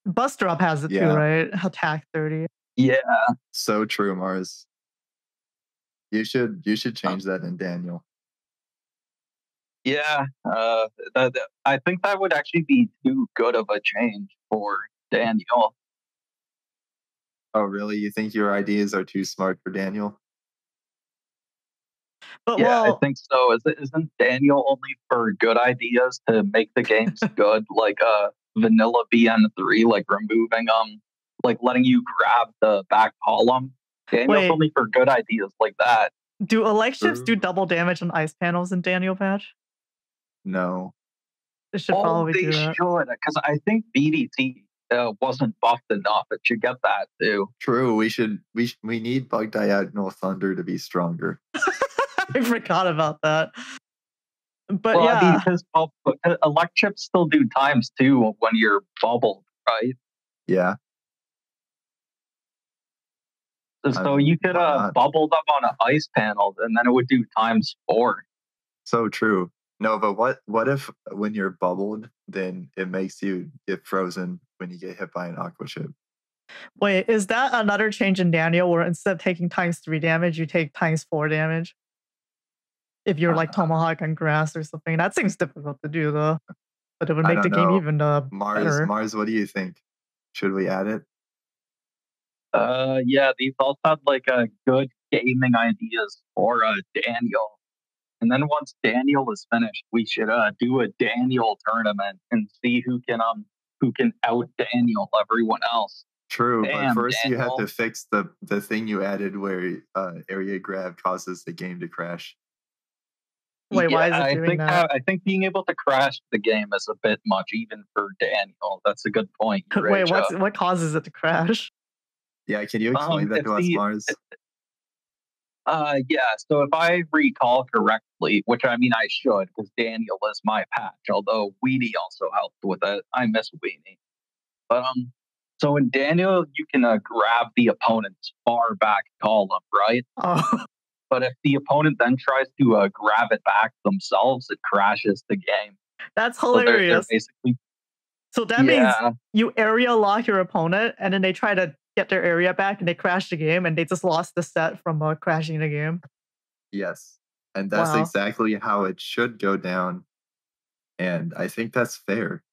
Buster Up has it too, Yeah. right? Attack 30. Yeah, So true, Mars. You should change that in Daniel. yeah. I think that would actually be too good of a change for Daniel. Oh, really? You think your ideas are too smart for Daniel? But Yeah, well, I think so. Isn't Daniel only for good ideas to make the games good, like vanilla BN3, like removing like letting you grab the back column? Daniel's Wait. only for good ideas like that. do elect ships do True. double damage on ice panels in Daniel patch? No. It should Oh, probably they do that. should, because I think BDT wasn't buffed enough. It should get that too. True. We need Bug Diagonal Thunder to be stronger. I forgot about that. But Well, yeah, I mean, because elect chips still do ×2 when you're bubbled, right? Yeah. So you could why not? bubble them on an ice panel, and then it would do ×4. So true. No, but what if when you're bubbled, then it makes you get frozen when you get hit by an aqua chip? wait, is that another change in Daniel where instead of taking ×3 damage, you take ×4 damage? If you're like Tomahawk on grass or something. That seems difficult to do though. But it would I make the don't game know. even better. Mars, what do you think? Should we add it? Yeah, these all sound like good gaming ideas for Daniel. And then once Daniel is finished, we should do a Daniel tournament and see who can out Daniel everyone else. True, but Damn, first you have Daniel. to fix the thing you added where area grab causes the game to crash. Wait, why is Yeah, it doing that? I think being able to crash the game is a bit much, even for Daniel. That's a good point, Wait, Eurasia. what causes it to crash? Yeah, can you explain that If to us, the Mars? Yeah, so if I recall correctly, which I mean I should, because Daniel is my patch, although Weenie also helped with it. I miss Weenie. But so in Daniel, you can grab the opponent's far back column, right? Oh, But if the opponent then tries to grab it back themselves, it crashes the game. that's So they're hilarious. basically So that means yeah. you area lock your opponent, and then they try to get their area back, and they crash the game, and they just lost the set from crashing the game. Yes. And that's Wow. exactly how it should go down. And I think that's fair.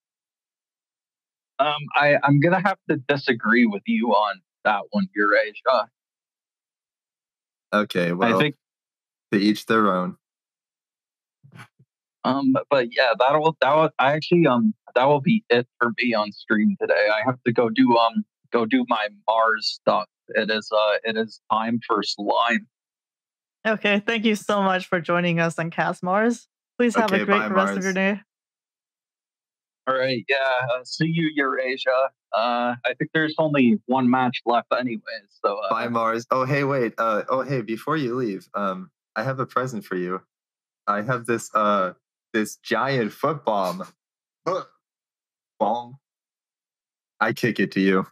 I'm gonna have to disagree with you on that one, Eurasia. Okay, I well, think to each their own. but yeah, I actually that will be it for me on stream today. I have to go do my Mars stuff. It is time for slime. Okay, thank you so much for joining us on Cast Mars. Please have Okay, a great bye, rest of your Mars. day. All right, yeah. See you, Eurasia. I think there's only one match left, anyways. So Bye, Mars. Oh, hey, wait. Oh, hey, before you leave, I have a present for you. I have this giant foot bomb. Bong. I kick it to you.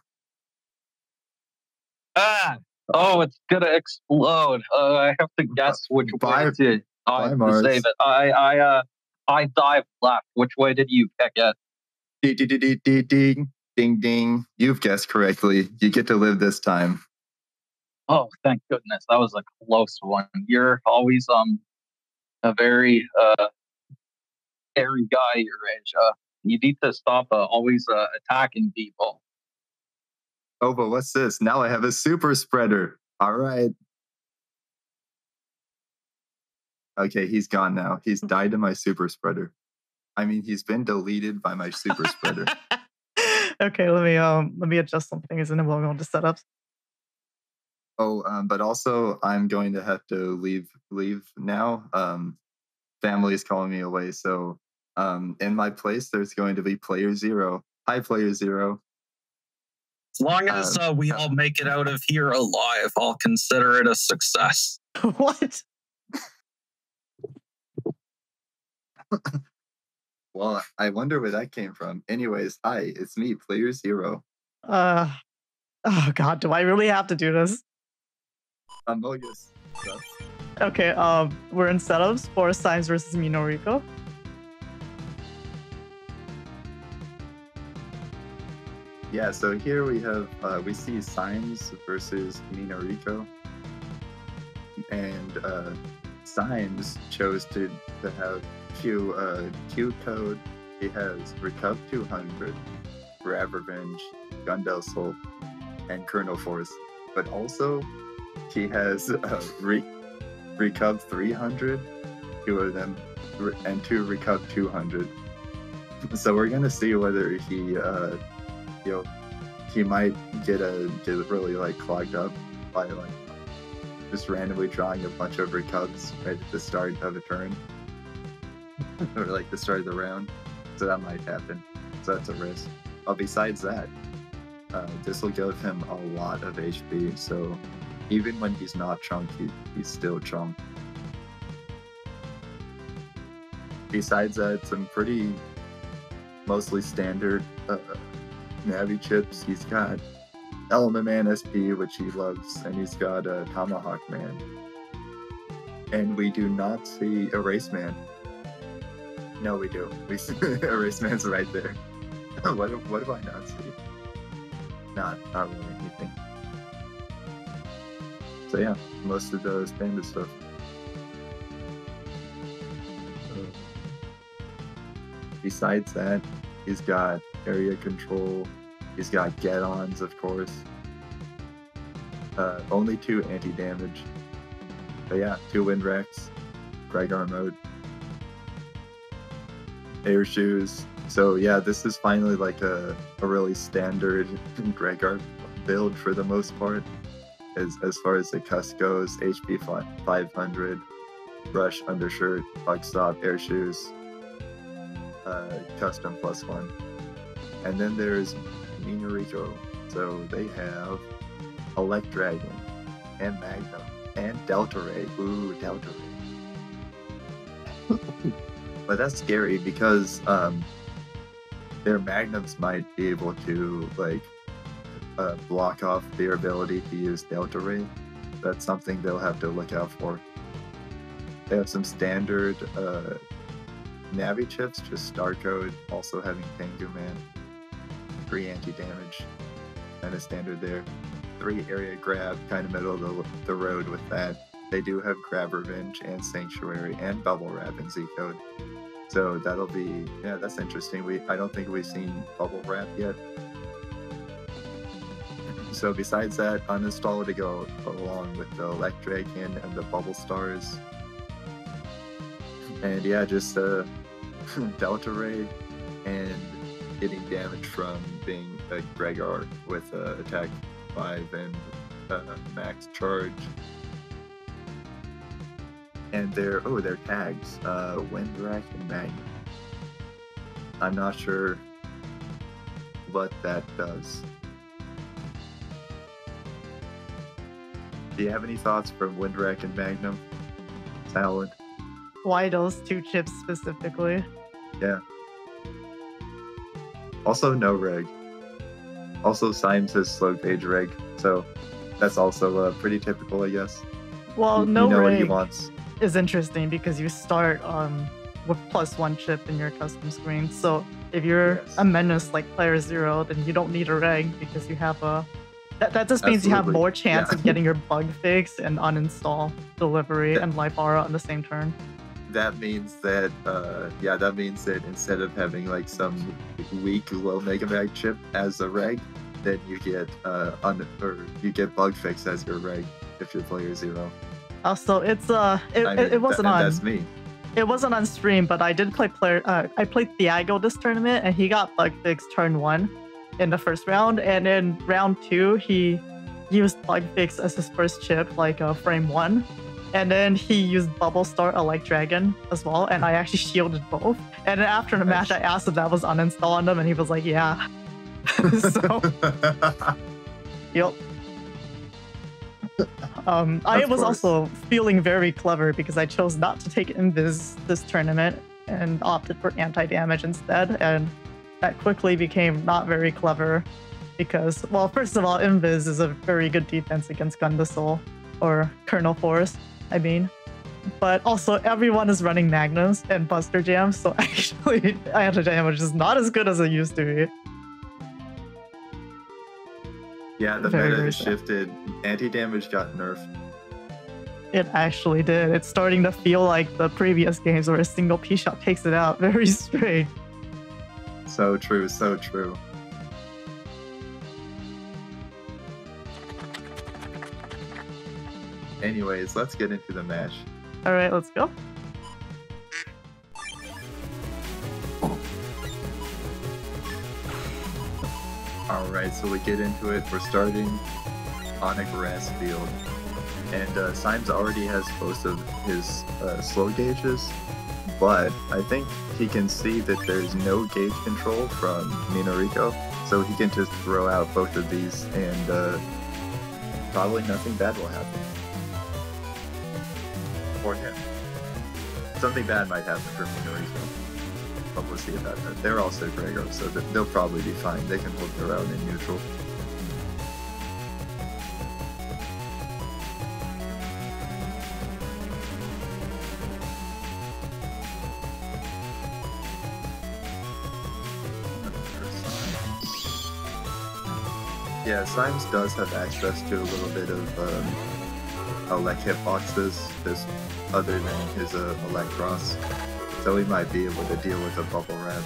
oh, it's gonna explode. I have to guess which Bye- way to Mars. save it. I dive left. Which way did you kick it? Ding, ding, ding, ding, ding, ding, ding. You've guessed correctly. You get to live this time. Oh, thank goodness. That was a close one. You're always a very scary guy your age. You need to stop always attacking people. Oh, but what's this? Now I have a super spreader. All right. Okay, he's gone now. He's died to my super spreader. I mean, he's been deleted by my super spreader. Okay, let me adjust some things, and then we'll go into setups. Oh, but also I'm going to have to leave now. Family's calling me away, so in my place there's going to be Player Zero. Hi, Player Zero. As long as we all make it out of here alive, I'll consider it a success. What? Well, I wonder where that came from. Anyways, hi, it's me, Player Zero. Oh God, do I really have to do this? Amogus. Okay, we're in setups for Science versus Minoriko. Yeah, so here we have we see Symes versus Minoriko, and Symes chose to have Q code. He has Recub 200, Grab Revenge, Gundel Soul, and Colonel Force, but also he has Recub 300, two of them, and two Recub 200. So we're gonna see whether he he might get really like clogged up by like just randomly drawing a bunch of recubs right at the start of a turn or like the start of the round. So that might happen. So that's a risk. But besides that, this will give him a lot of HP. So even when he's not Chunk, he's still Chunk. Besides that, some pretty mostly standard Navi chips. He's got Element Man SP, which he loves, and he's got Tomahawk Man. And we do not see Erase Man. No, we do. We see Erase Man's right there. what do I not see? Not really anything. So yeah, most of the standard stuff. Besides that, he's got area control. He's got get-ons, of course. Only 2 anti-damage. But yeah, 2 wind wrecks. Gregar mode. Air shoes. So yeah, this is finally like a really standard Gregar build for the most part. As far as the cuss goes, HP 500. Rush, Undershirt, Bug Stop, Air Shoes, Custom +1. And then there's Minariko. So they have Electragon and Magnum and Delta Ray. Ooh, Delta Ray. But that's scary because their Magnums might be able to like block off their ability to use Delta Ray. That's something they'll have to look out for. They have some standard Navi chips, just Star Code, also having Tengu Man, 3 anti-damage, kind of standard there. 3 area grab, kind of middle of the road with that. They do have Grab Revenge and Sanctuary and Bubble Wrap in Z Code. So that'll be, yeah, that's interesting. I don't think we've seen Bubble Wrap yet. So besides that, uninstall to go along with the Electragon and the Bubble Stars. And yeah, just Delta Ray and getting damage from being a Gregar with attack 5 and max charge. And their tags, Windwrack and Magnum. I'm not sure what that does. Do you have any thoughts from Windwrack and Magnum? Salad? Why those 2 chips specifically? Yeah. Also, no reg. Also, Symes has slow gauge reg, so that's also pretty typical, I guess. Well, no you know reg what he wants. is interesting because you start with +1 chip in your custom screen. So if you're a menace like player 0, then you don't need a reg because you have a. That just means you have more chance of getting your bug fix and uninstall delivery and life aura on the same turn. That means that that means that instead of having like some weak low Mega Mag chip as a reg, then you get you get bug fix as your reg if you're player 0. Also, it wasn't on. That's me. It wasn't on stream, but I did play I played Thiago this tournament, and he got bug fix turn 1 in the first round, and in round 2 he used bug fix as his first chip, like frame 1. And then he used Bubble Star Electragon as well, and I actually shielded both. And then after the match, I asked if that was uninstall on him, and he was like, yeah. So, yep. I was also feeling very clever because I chose not to take Invis this tournament and opted for anti-damage instead, and that quickly became not very clever because, well, first of all, Invis is a very good defense against Gunda Soul, or Colonel Force, I mean. But also, everyone is running Magnums and Buster Jams, so actually, anti-damage is not as good as it used to be. Yeah, the meta has shifted. Anti-damage got nerfed. It actually did. It's starting to feel like the previous games where a single P-shot takes it out. Very strange. So true, so true. Anyways, let's get into the match. Alright, let's go. Alright, so we get into it. We're starting on a grass field. And Symes already has most of his slow gauges, but I think he can see that there's no gauge control from Minariko, so he can just throw out both of these and probably nothing bad will happen. For him. Something bad might happen for Minariko, but we'll see about that. They're also Gregor, so they'll probably be fine. They can hold their own in neutral. Yeah, Symes does have access to a little bit of elect hitboxes, just other than his Electros, so he might be able to deal with a Bubble Wrap.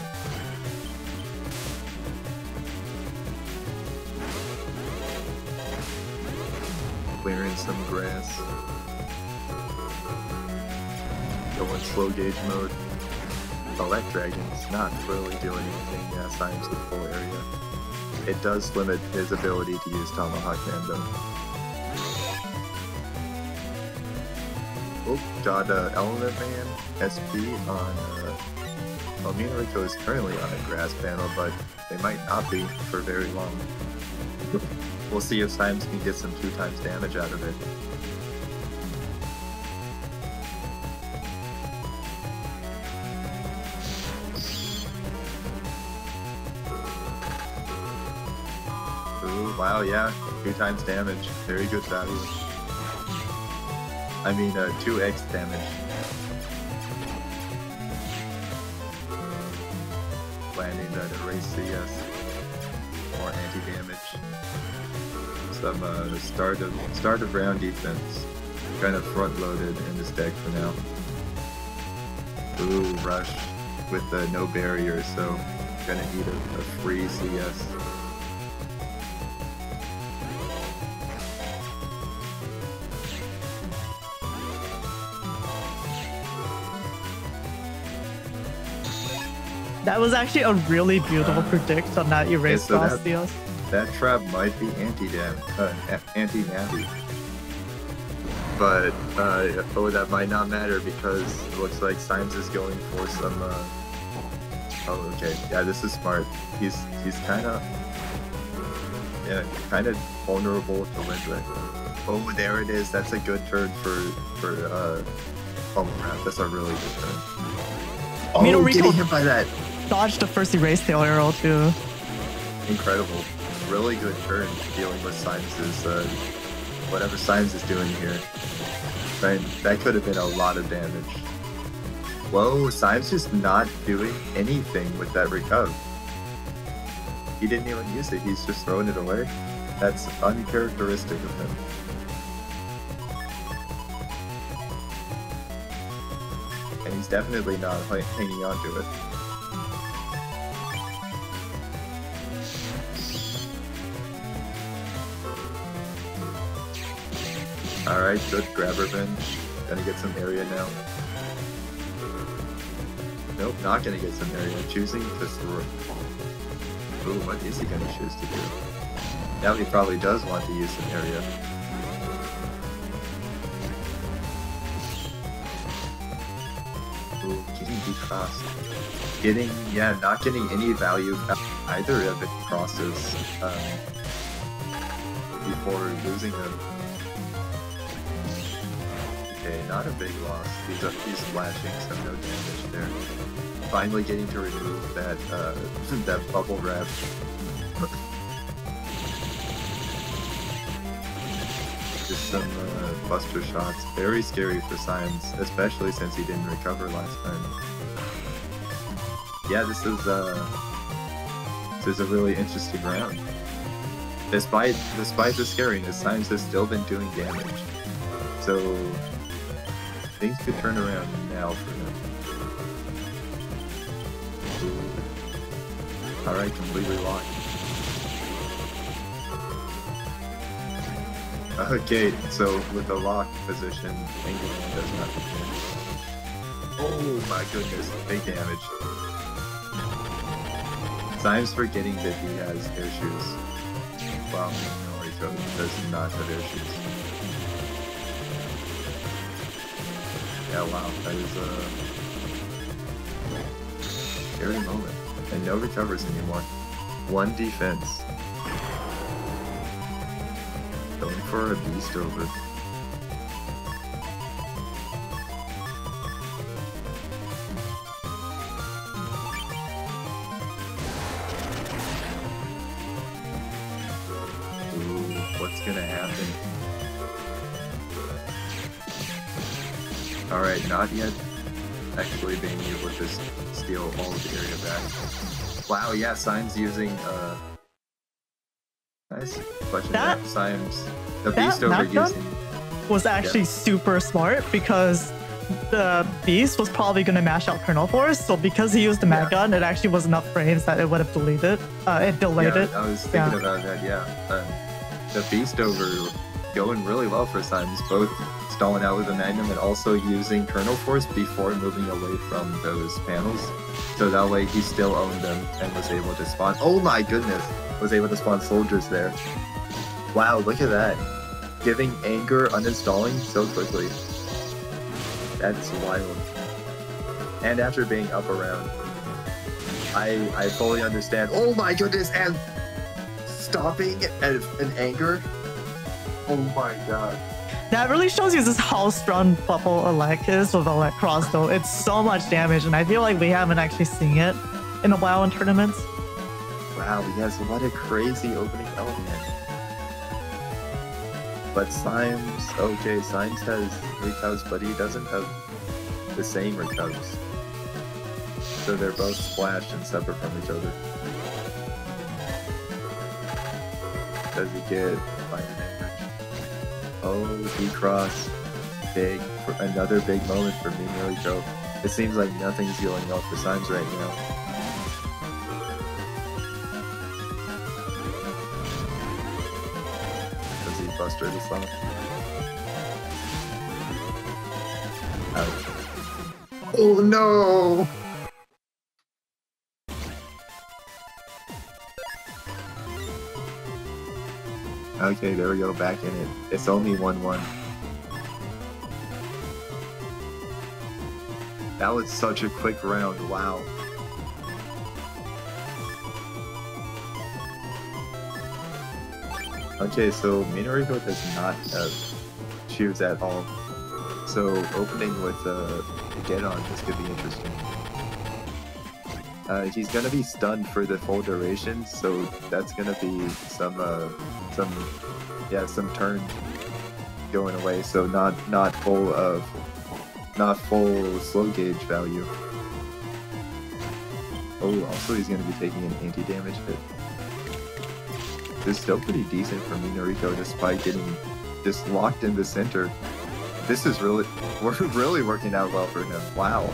Clearing some grass. Going slow gauge mode. Electragon's not really doing anything. Symes the full area. It does limit his ability to use Tomahawk Mando. Oh, got Element Man SP on. Well, me and Rico is currently on a grass panel, but they might not be for very long. We'll see if Symes can get some 2x damage out of it. Ooh, wow, yeah, 2x damage. Very good value. I mean, 2x damage. Landing that erase CS. More anti-damage. Some start of round defense. Kind of front-loaded in this deck for now. Ooh, rush with no barrier, so gonna eat a free CS. That was actually a really beautiful predict on that erase so cross deals. That trap might be anti-Navi. But, oh, that might not matter because it looks like Symes is going for some, oh, okay. Yeah, this is smart. He's kind of, yeah, kind of vulnerable to Lindred. Oh, there it is. That's a good turn for Bubble Wrap. That's a really good turn. Oh, getting hit by that. Dodged the first erase tail arrow too. Incredible. Really good turn dealing with Symes's, whatever Symes is doing here. Right, that could have been a lot of damage. Whoa, Symes just not doing anything with that recover. He didn't even use it, he's just throwing it away. That's uncharacteristic of him. And he's definitely not hanging on to it. Alright, good grab revenge. Gonna get some area now. Nope, not gonna get some area. Choosing to throw. Ooh, what is he gonna choose to do? Now he probably does want to use some area. Ooh, getting decrossed. Not getting any value either of it crosses before losing them. Okay, not a big loss. He's flashing, so no damage there. Finally getting to remove that that bubble wrap. Just some buster shots. Very scary for Symes, especially since he didn't recover last time. Yeah, this is a really interesting round. Despite the scariness, Symes has still been doing damage. So things could turn around now for him. Alright, completely locked. Okay, so with the lock position, England does nothing. Oh my goodness, big damage. Symes forgetting that he has air shoes. Wow, Norito does not have air shoes. Yeah, wow, that is a scary moment. And no recovers anymore. One defense. Going for a beast over. Ooh, what's gonna happen? Alright, not yet actually being able to just steal all of the area back. Wow, yeah, Symes using, nice question. That Symes, the beast over using... was actually super smart because the beast was probably going to mash out Kernel Force, so because he used the mag gun, it actually was enough frames that it would have delayed it. I was thinking about that, the beast over going really well for Symes, both stalling out with the Magnum and also using Kernel Force before moving away from those panels. So that way he still owned them and was able to spawn. Oh my goodness! Was able to spawn soldiers there. Wow, look at that. Giving anger uninstalling so quickly. That's wild. And after being up around, I fully understand. Oh my goodness! And stopping and anger. Oh my god. That really shows you just how strong Bubble Elect is with Elect Cross, though. It's so much damage, and I feel like we haven't actually seen it in a while in tournaments. Wow, yes, what a crazy opening element. But Symes, okay, Symes has recovs, but he doesn't have the same recovs. So they're both splashed and separate from each other. Does he get fire damage? Oh, D-Cross. Big, another big moment for Minoriko. It seems like nothing's going off for Symes right now. Does he buster this off? Ouch. Oh no! Okay, there we go, back in it. It's only 1-1. That was such a quick round, wow. Okay, so Minoriko does not have shoes at all. So opening with Get On, this could be interesting. He's gonna be stunned for the full duration, so that's gonna be some turn going away. So not full slow gauge value. Oh, also he's gonna be taking an anti-damage hit. This is still pretty decent for Minoriko despite getting just locked in the center. This is really working out well for him. Wow.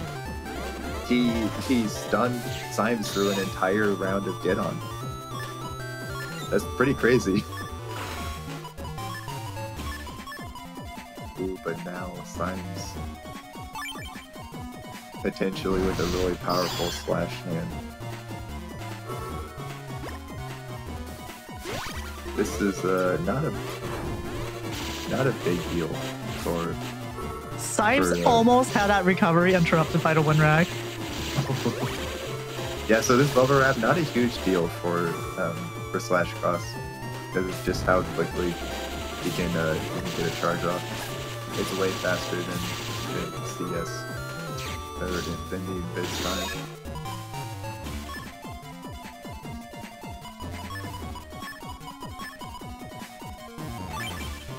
He stunned Symes through an entire round of Get On. That's pretty crazy. Ooh, but now Symes potentially with a really powerful slash hand. This is not a big deal for Symes almost had that recovery interrupted by the wind rag. Yeah, so this bubble wrap not a huge deal for Slash Cross because it's just how quickly he can get a charge off. It's way faster than CS or than the Biz time.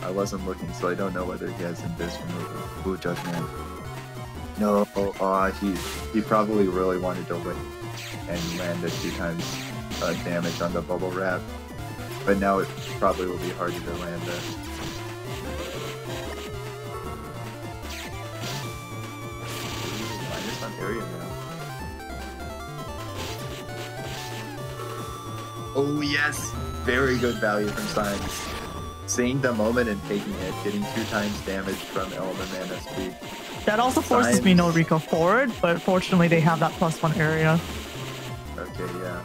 I wasn't looking, so I don't know whether he has Invis removal. Ooh, Judgment. No, he probably really wanted to win and land a 2x damage on the bubble wrap, but now it probably will be harder to land that. Minus on area now. Oh yes, very good value from Symes. Seeing the moment and taking it, getting 2x damage from Element Man SP. That also forces Minoriko forward, but fortunately they have that +1 area. Okay, yeah.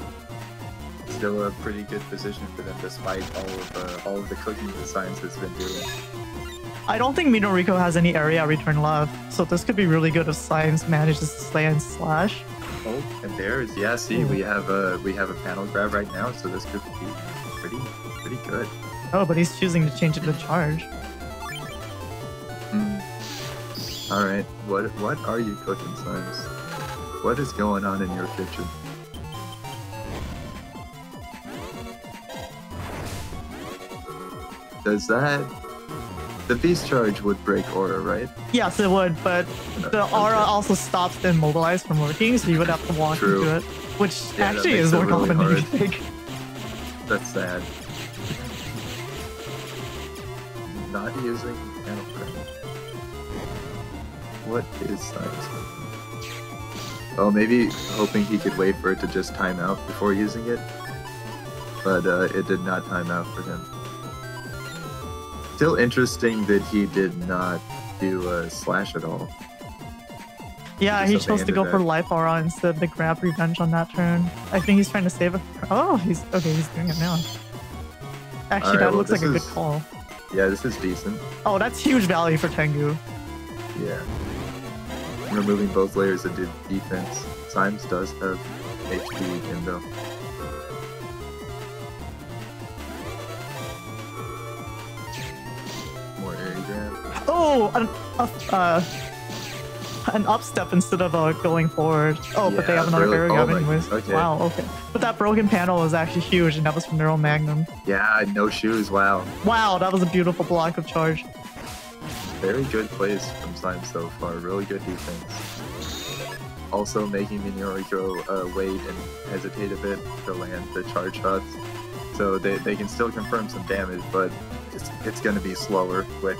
Still a pretty good position for them despite all of the cooking that Symes has been doing. I don't think Minoriko has any area return left, so this could be really good if Symes manages to stay and slash. Oh, and there's see, we have a panel grab right now, so this could be pretty good. Oh, but he's choosing to change it to charge. All right, what are you cooking, Symes? What is going on in your kitchen? Does the beast charge would break aura, right? Yes, it would, but the aura also stops the immobilize from working, so you would have to walk into it, which actually is more common than you think. That's sad. Not using panel grab. What is Symes? Oh, maybe hoping he could wait for it to just time out before using it, but it did not time out for him. Still interesting that he did not do a slash at all. Yeah, he chose to go for life aura instead of the grab revenge on that turn. I think he's trying to save it. Oh, he's doing it now. Actually, that looks like a good call. Yeah, this is decent. Oh, that's huge value for Tengu. Yeah. removing both layers of defense. Symes does have HP in though. More area grab. Oh, an upstep instead of going forward. Oh, but they Yeah, have another really? barrier grab Oh my- anyways. okay. Wow, okay. But that broken panel was actually huge, and that was from Neural Magnum. Yeah, no shoes. Wow. Wow, that was a beautiful block of charge. Very good plays from Symes so far. Really good defense. Also making Minoriko wait and hesitate a bit to land the charge shots. So they can still confirm some damage, but it's going to be slower, which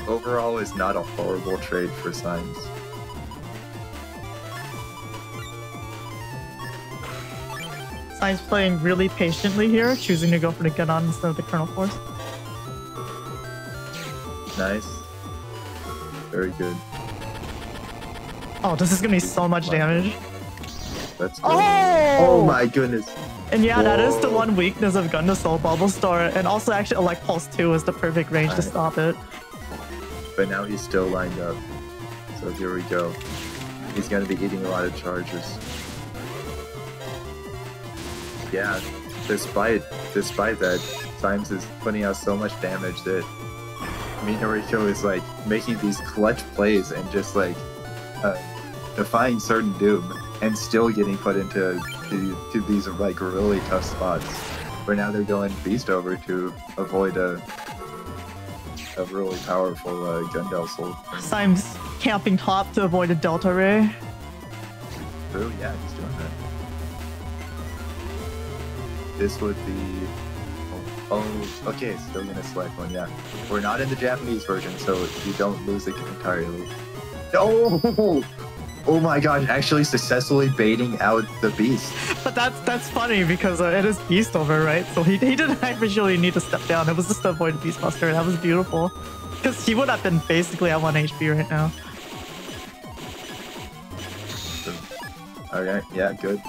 overall is not a horrible trade for Symes. Symes playing really patiently here, choosing to go for the Ganon instead of the Kernel Force. Nice. Very good. Oh, this is gonna be so much damage. That's good. Oh! Oh my goodness. And yeah, that is the Whoa. one weakness of Gundasoul, Bubble Star, and also actually Elect Pulse 2 is the perfect range to Alright. stop it. But now he's still lined up. So here we go. He's going to be eating a lot of charges. Yeah, despite that, Symes is putting out so much damage that Minoriko is like making these clutch plays and just like defying certain doom and still getting put into to these like really tough spots. Where now they're going Beast over to avoid a really powerful Gundasoul. Symes camping top to avoid a Delta Ray. True, yeah, he's doing that. This would be... Oh, okay, still gonna select one, yeah. We're not in the Japanese version, so you don't lose it entirely. Oh! Oh my god, actually successfully baiting out the beast. But that's funny because it is Beast over, right? So he didn't actually need to step down. It was just to avoid Beast Buster. That was beautiful. Because he would have been basically at 1 HP right now. Alright, yeah, good.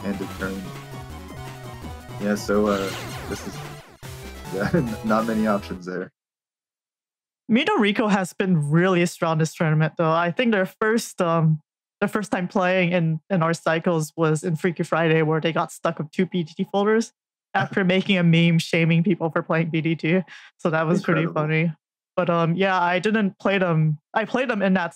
End of turn. Yeah, so this is... Yeah, not many options there. Minoriko has been really strong this tournament, though. I think their first time playing in our cycles was in Freaky Friday, where they got stuck with 2 BDT folders after making a meme shaming people for playing BDT. So that was Incredible. pretty funny. But yeah, I didn't play them. I played them in that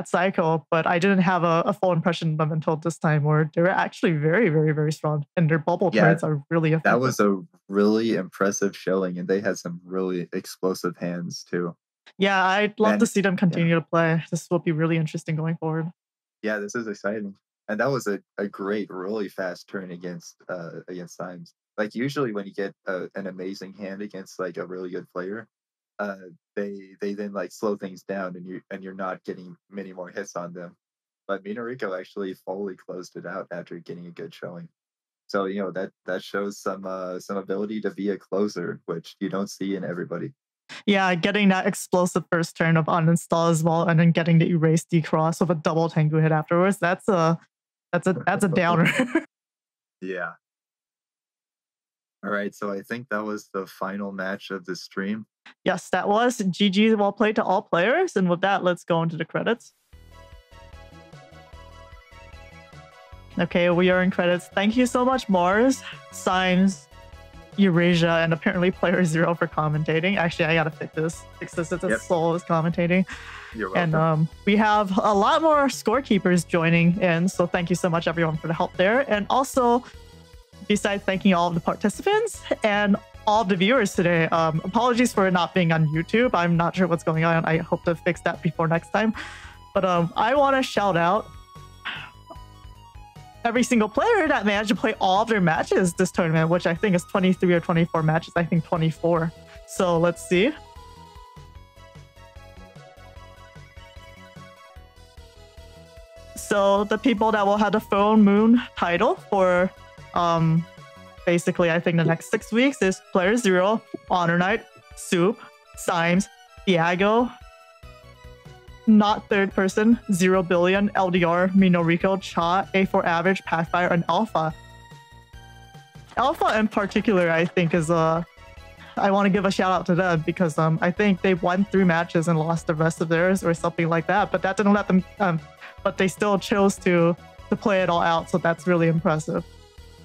cycle, but I didn't have a full impression of them until this time, where they were actually very, very, very strong, and their bubble Yeah, turrets are really effective. That was a really impressive showing, and they had some really explosive hands, too. Yeah, I'd love to And- see them continue to play. This will be really interesting going forward. Yeah, this is exciting. And that was a great, really fast turn against Symes. Like, usually when you get an amazing hand against, like, a really good player, they then, like, slow things down, and you're not getting many more hits on them. But Minoriko actually fully closed it out after getting a good showing. So, you know, that shows some ability to be a closer, which you don't see in everybody. Yeah, getting that explosive first turn of uninstall as well, and then getting the erase decross with a double Tengu hit afterwards. That's a downer. Yeah. All right, so I think that was the final match of the stream. Yes, that was GG. Well played to all players. And with that, let's go into the credits. Okay, we are in credits. Thank you so much, Mars, Symes, Eurasia, and apparently Player Zero for commentating. Actually, I gotta fix this. It's Yep. Soul is commentating. You're welcome. And we have a lot more scorekeepers joining in, so thank you so much everyone for the help there. And also, besides thanking all of the participants and all of the viewers today, apologies for not being on YouTube. I'm not sure what's going on. I hope to fix that before next time. But I want to shout out every single player that managed to play all of their matches this tournament, which I think is 23 or 24 matches. I think 24. So let's see. So the people that will have the Phone Moon title for basically I think the next 6 weeks is Player Zero, Honor Knight, Soup, Symes, Diago, Not Third Person, 0 Billion, LDR, Minoriko, Cha, A4 Average, Pathfire, and Alpha. Alpha in particular, I think, is I want to give a shout out to them because I think they won 3 matches and lost the rest of theirs or something like that. But that didn't let them. But they still chose to play it all out. So that's really impressive.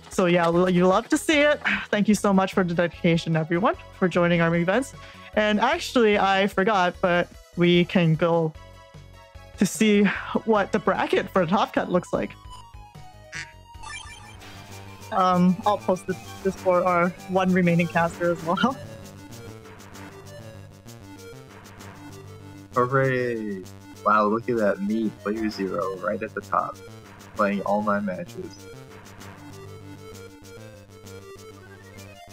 So yeah, you love to see it. Thank you so much for the dedication, everyone, for joining our events. And actually, I forgot, but we can go to see what the bracket for Top Cut looks like. I'll post this for our one remaining caster as well. Hooray! Wow, look at that, me, player 0, right at the top, playing all my matches.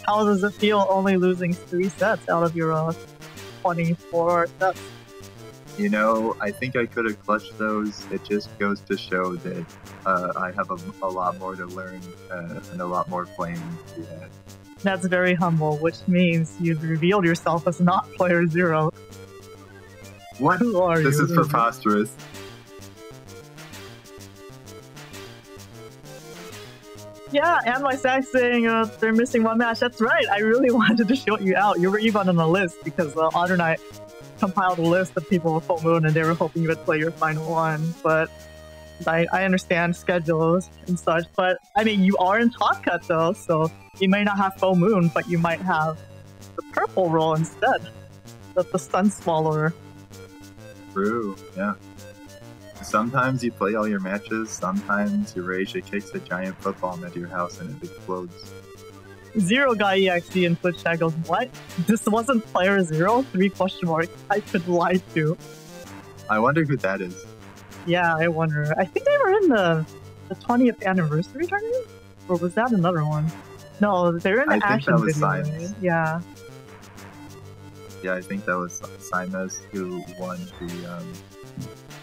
How does it feel only losing 3 sets out of your 24 sets? You know, I think I could have clutched those. It just goes to show that I have a lot more to learn and a lot more playing to do that. That's very humble, which means you've revealed yourself as not player 0. What? Who are This you? is preposterous. Yeah, and my Sack saying they're missing 1 match. That's right. I really wanted to shout you out. You were even on the list because Honor Knight compiled a list of people with full moon and they were hoping you would play your final one. But I understand schedules and such. But I mean, you are in Top Cut though, so you may not have full moon, but you might have the purple role instead. The Sun Swallower. True, yeah. Sometimes you play all your matches, sometimes Eurasia kicks a giant football into your house and it explodes. Zero Guy EXE in Twitch chat goes, what? This wasn't player 0? 3 question mark. I could lie to. I wonder who that is. Yeah, I wonder. I think they were in the 20th anniversary tournament? Or was that another one? No, they were in the I think action that was video, Simes. right? Yeah. Yeah, I think that was Simes who won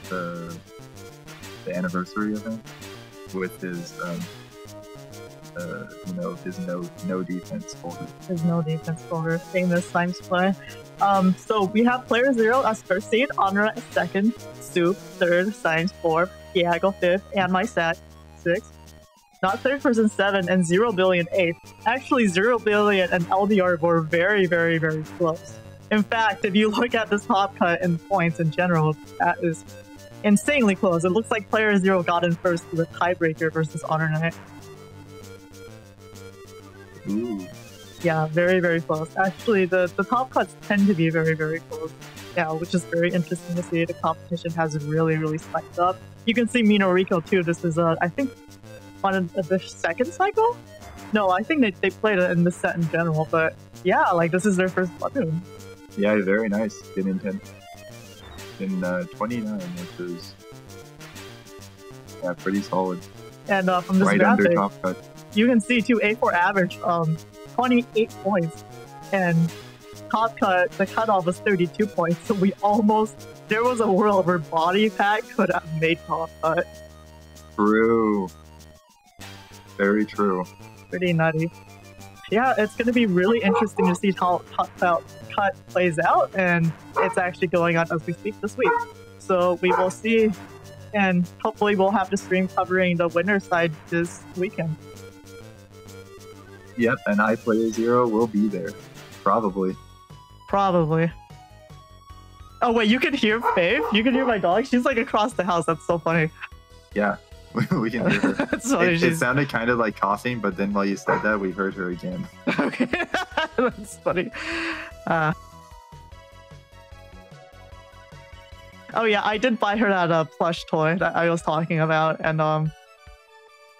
the anniversary event with his his no defense folder. There's no defense folder. Famous Simes play. So we have player 0 as first seed, Honor as second, Soup third, Simes 4, Diago 5th, and my Sack 6. Not third person 7 and 0 billion 8th. Actually, 0 billion and LDR were very, very, very close. In fact, if you look at this Top Cut in points in general, that is insanely close. It looks like player 0 got in first with a tiebreaker versus Honor Knight. Ooh. Yeah, very, very close. Actually, the Top Cuts tend to be very, very close. Yeah, which is very interesting to see. The competition has really, really spiked up. You can see Mino Rico too. This is, I think, on the second cycle? No, I think they played it in the set in general, but yeah, like this is their first Splatoon. Yeah, very nice. In 29, which is pretty solid. And from this right graphic, under Top Cut. you can see too A4 average 28 points, and Top Cut, the cutoff was 32 points. So there was a world where Body Pack could have made Top Cut. True. Very true. Pretty nutty. Yeah, it's going to be really interesting to see how Top Cut plays out, and it's actually going on as we speak this week. So we will see, and hopefully we'll have the stream covering the winner side this weekend. Yep, and I Player 0 will be there. Probably. Probably. Oh wait, you can hear Faith? You can hear my dog? She's like across the house. That's so funny. Yeah, we can hear her. That's funny. It sounded kind of like coughing, but then while you said that, we heard her again. Okay, that's funny. Oh yeah, I did buy her that plush toy that I was talking about, and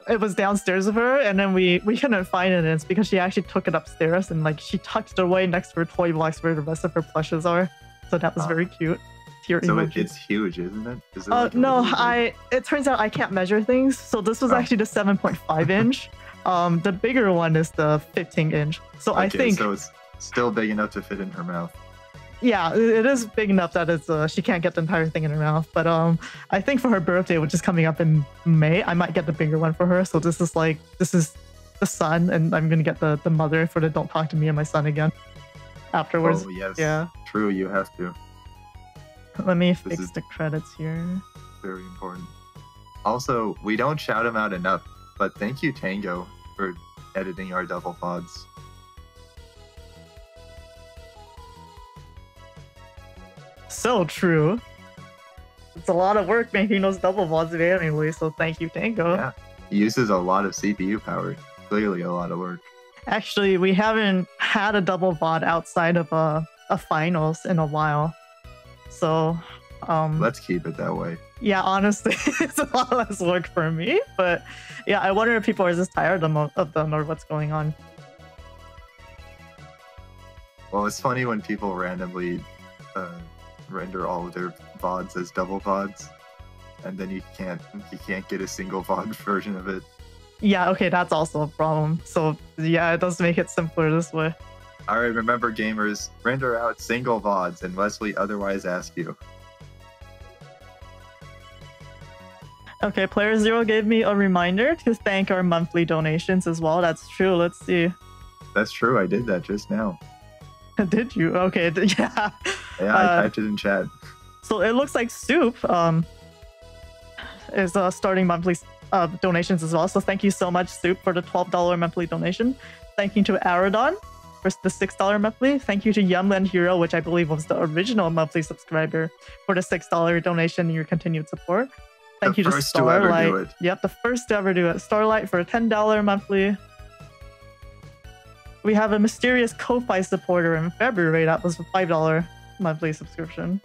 it was downstairs of her, and then we couldn't find it, and it's because she actually took it upstairs and like she tucked it away next to her toy box where the rest of her plushes are. So that was very cute. Tear So emoji. it's huge, isn't it? Is it like a No, really big- it turns out I can't measure things, so this was actually the 7.5 inch. The bigger one is the 15 inch. So I Okay, think, so it's still big enough to fit in her mouth. yeah, it is big enough that it's she can't get the entire thing in her mouth. But I think for her birthday, which is coming up in May, I might get the bigger one for her. So this is the son, and I'm gonna get the mother for the Don't Talk to Me and My Son Again afterwards. Oh yes. Yeah. True, you have to. Let me This fix is- the credits here. Very important. Also, we don't shout him out enough, but thank you, Tango, for editing our double pods. So true. It's a lot of work making those double VODs anyway, so thank you, Tango. Yeah, it uses a lot of CPU power. Clearly a lot of work. Actually, we haven't had a double VOD outside of a finals in a while. So, let's keep it that way. Yeah, honestly, it's a lot less work for me. But yeah, I wonder if people are just tired of them or what's going on. Well, it's funny when people randomly render all of their VODs as double VODs, and then you can't get a single VOD version of it. Yeah, okay, that's also a problem. So yeah, it does make it simpler this way. All right, remember gamers, render out single VODs unless we otherwise ask you. Okay, Player Zero gave me a reminder to thank our monthly donations as well. That's true. Let's see. That's true. I did that just now. Did you? Okay, yeah. Yeah, I typed it in chat. So it looks like Soup is starting monthly donations as well. So thank you so much, Soup, for the $12 monthly donation. Thank you to Aradon for the $6 monthly. Thank you to Yumland Hero, which I believe was the original monthly subscriber, for the $6 donation and your continued support. Thank you to Starlight. Yep, the first to ever do it. Starlight for a $10 monthly. We have a mysterious Ko-Fi supporter in February. That was a $5 monthly subscription.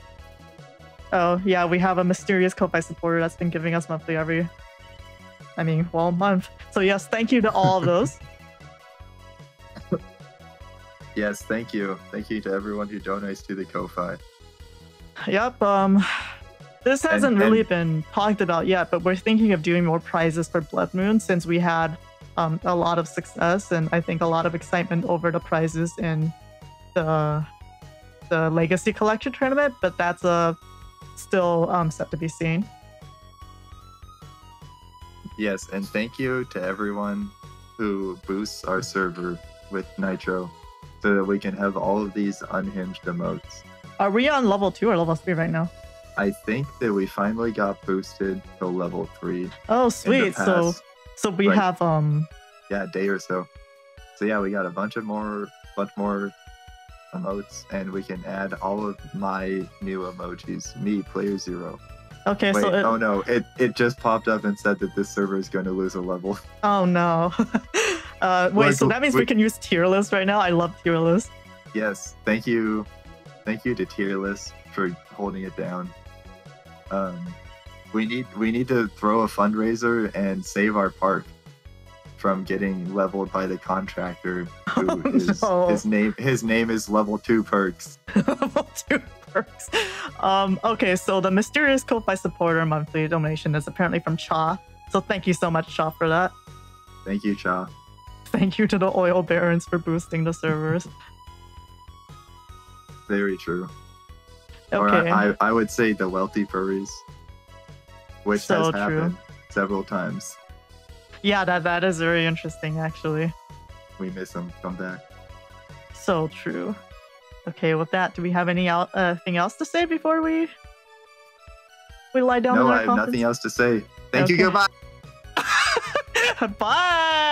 Oh, yeah, we have a mysterious Ko-Fi supporter that's been giving us monthly month. So yes, thank you to all of those. Yes, thank you. Thank you to everyone who donates to the Ko-Fi. Yep, this hasn't really been talked about yet, but we're thinking of doing more prizes for Blood Moon since we had a lot of success and I think a lot of excitement over the prizes in the Legacy Collection tournament, but that's still set to be seen. Yes, and thank you to everyone who boosts our server with Nitro so that we can have all of these unhinged emotes. Are we on level 2 or level 3 right now? I think that we finally got boosted to level 3. Oh, sweet. So we have yeah, a day or so. So yeah, we got a bunch more emotes, and we can add all of my new emojis. Me, Player Zero. Okay, wait, so oh no, it just popped up and said that this server is going to lose a level. Oh no. Wait, so that means we can use tier list right now? I love tier list. Yes, thank you to tier list for holding it down. We need to throw a fundraiser and save our park from getting leveled by the contractor who his name is Level 2 Perks. Level 2 Perks. Okay, so the mysterious Ko-Fi supporter monthly donation is apparently from Cha. So thank you so much, Cha, for that. Thank you, Cha. Thank you to the Oil Barons for boosting the servers. Very true. Okay. Or I would say the wealthy furries, which so has happened several times. Yeah, that is very interesting, actually. We miss them. Come back. So true. Okay, with that, do we have anything else to say before we lie down? No, I have nothing else to say. Thank you. Goodbye. Bye.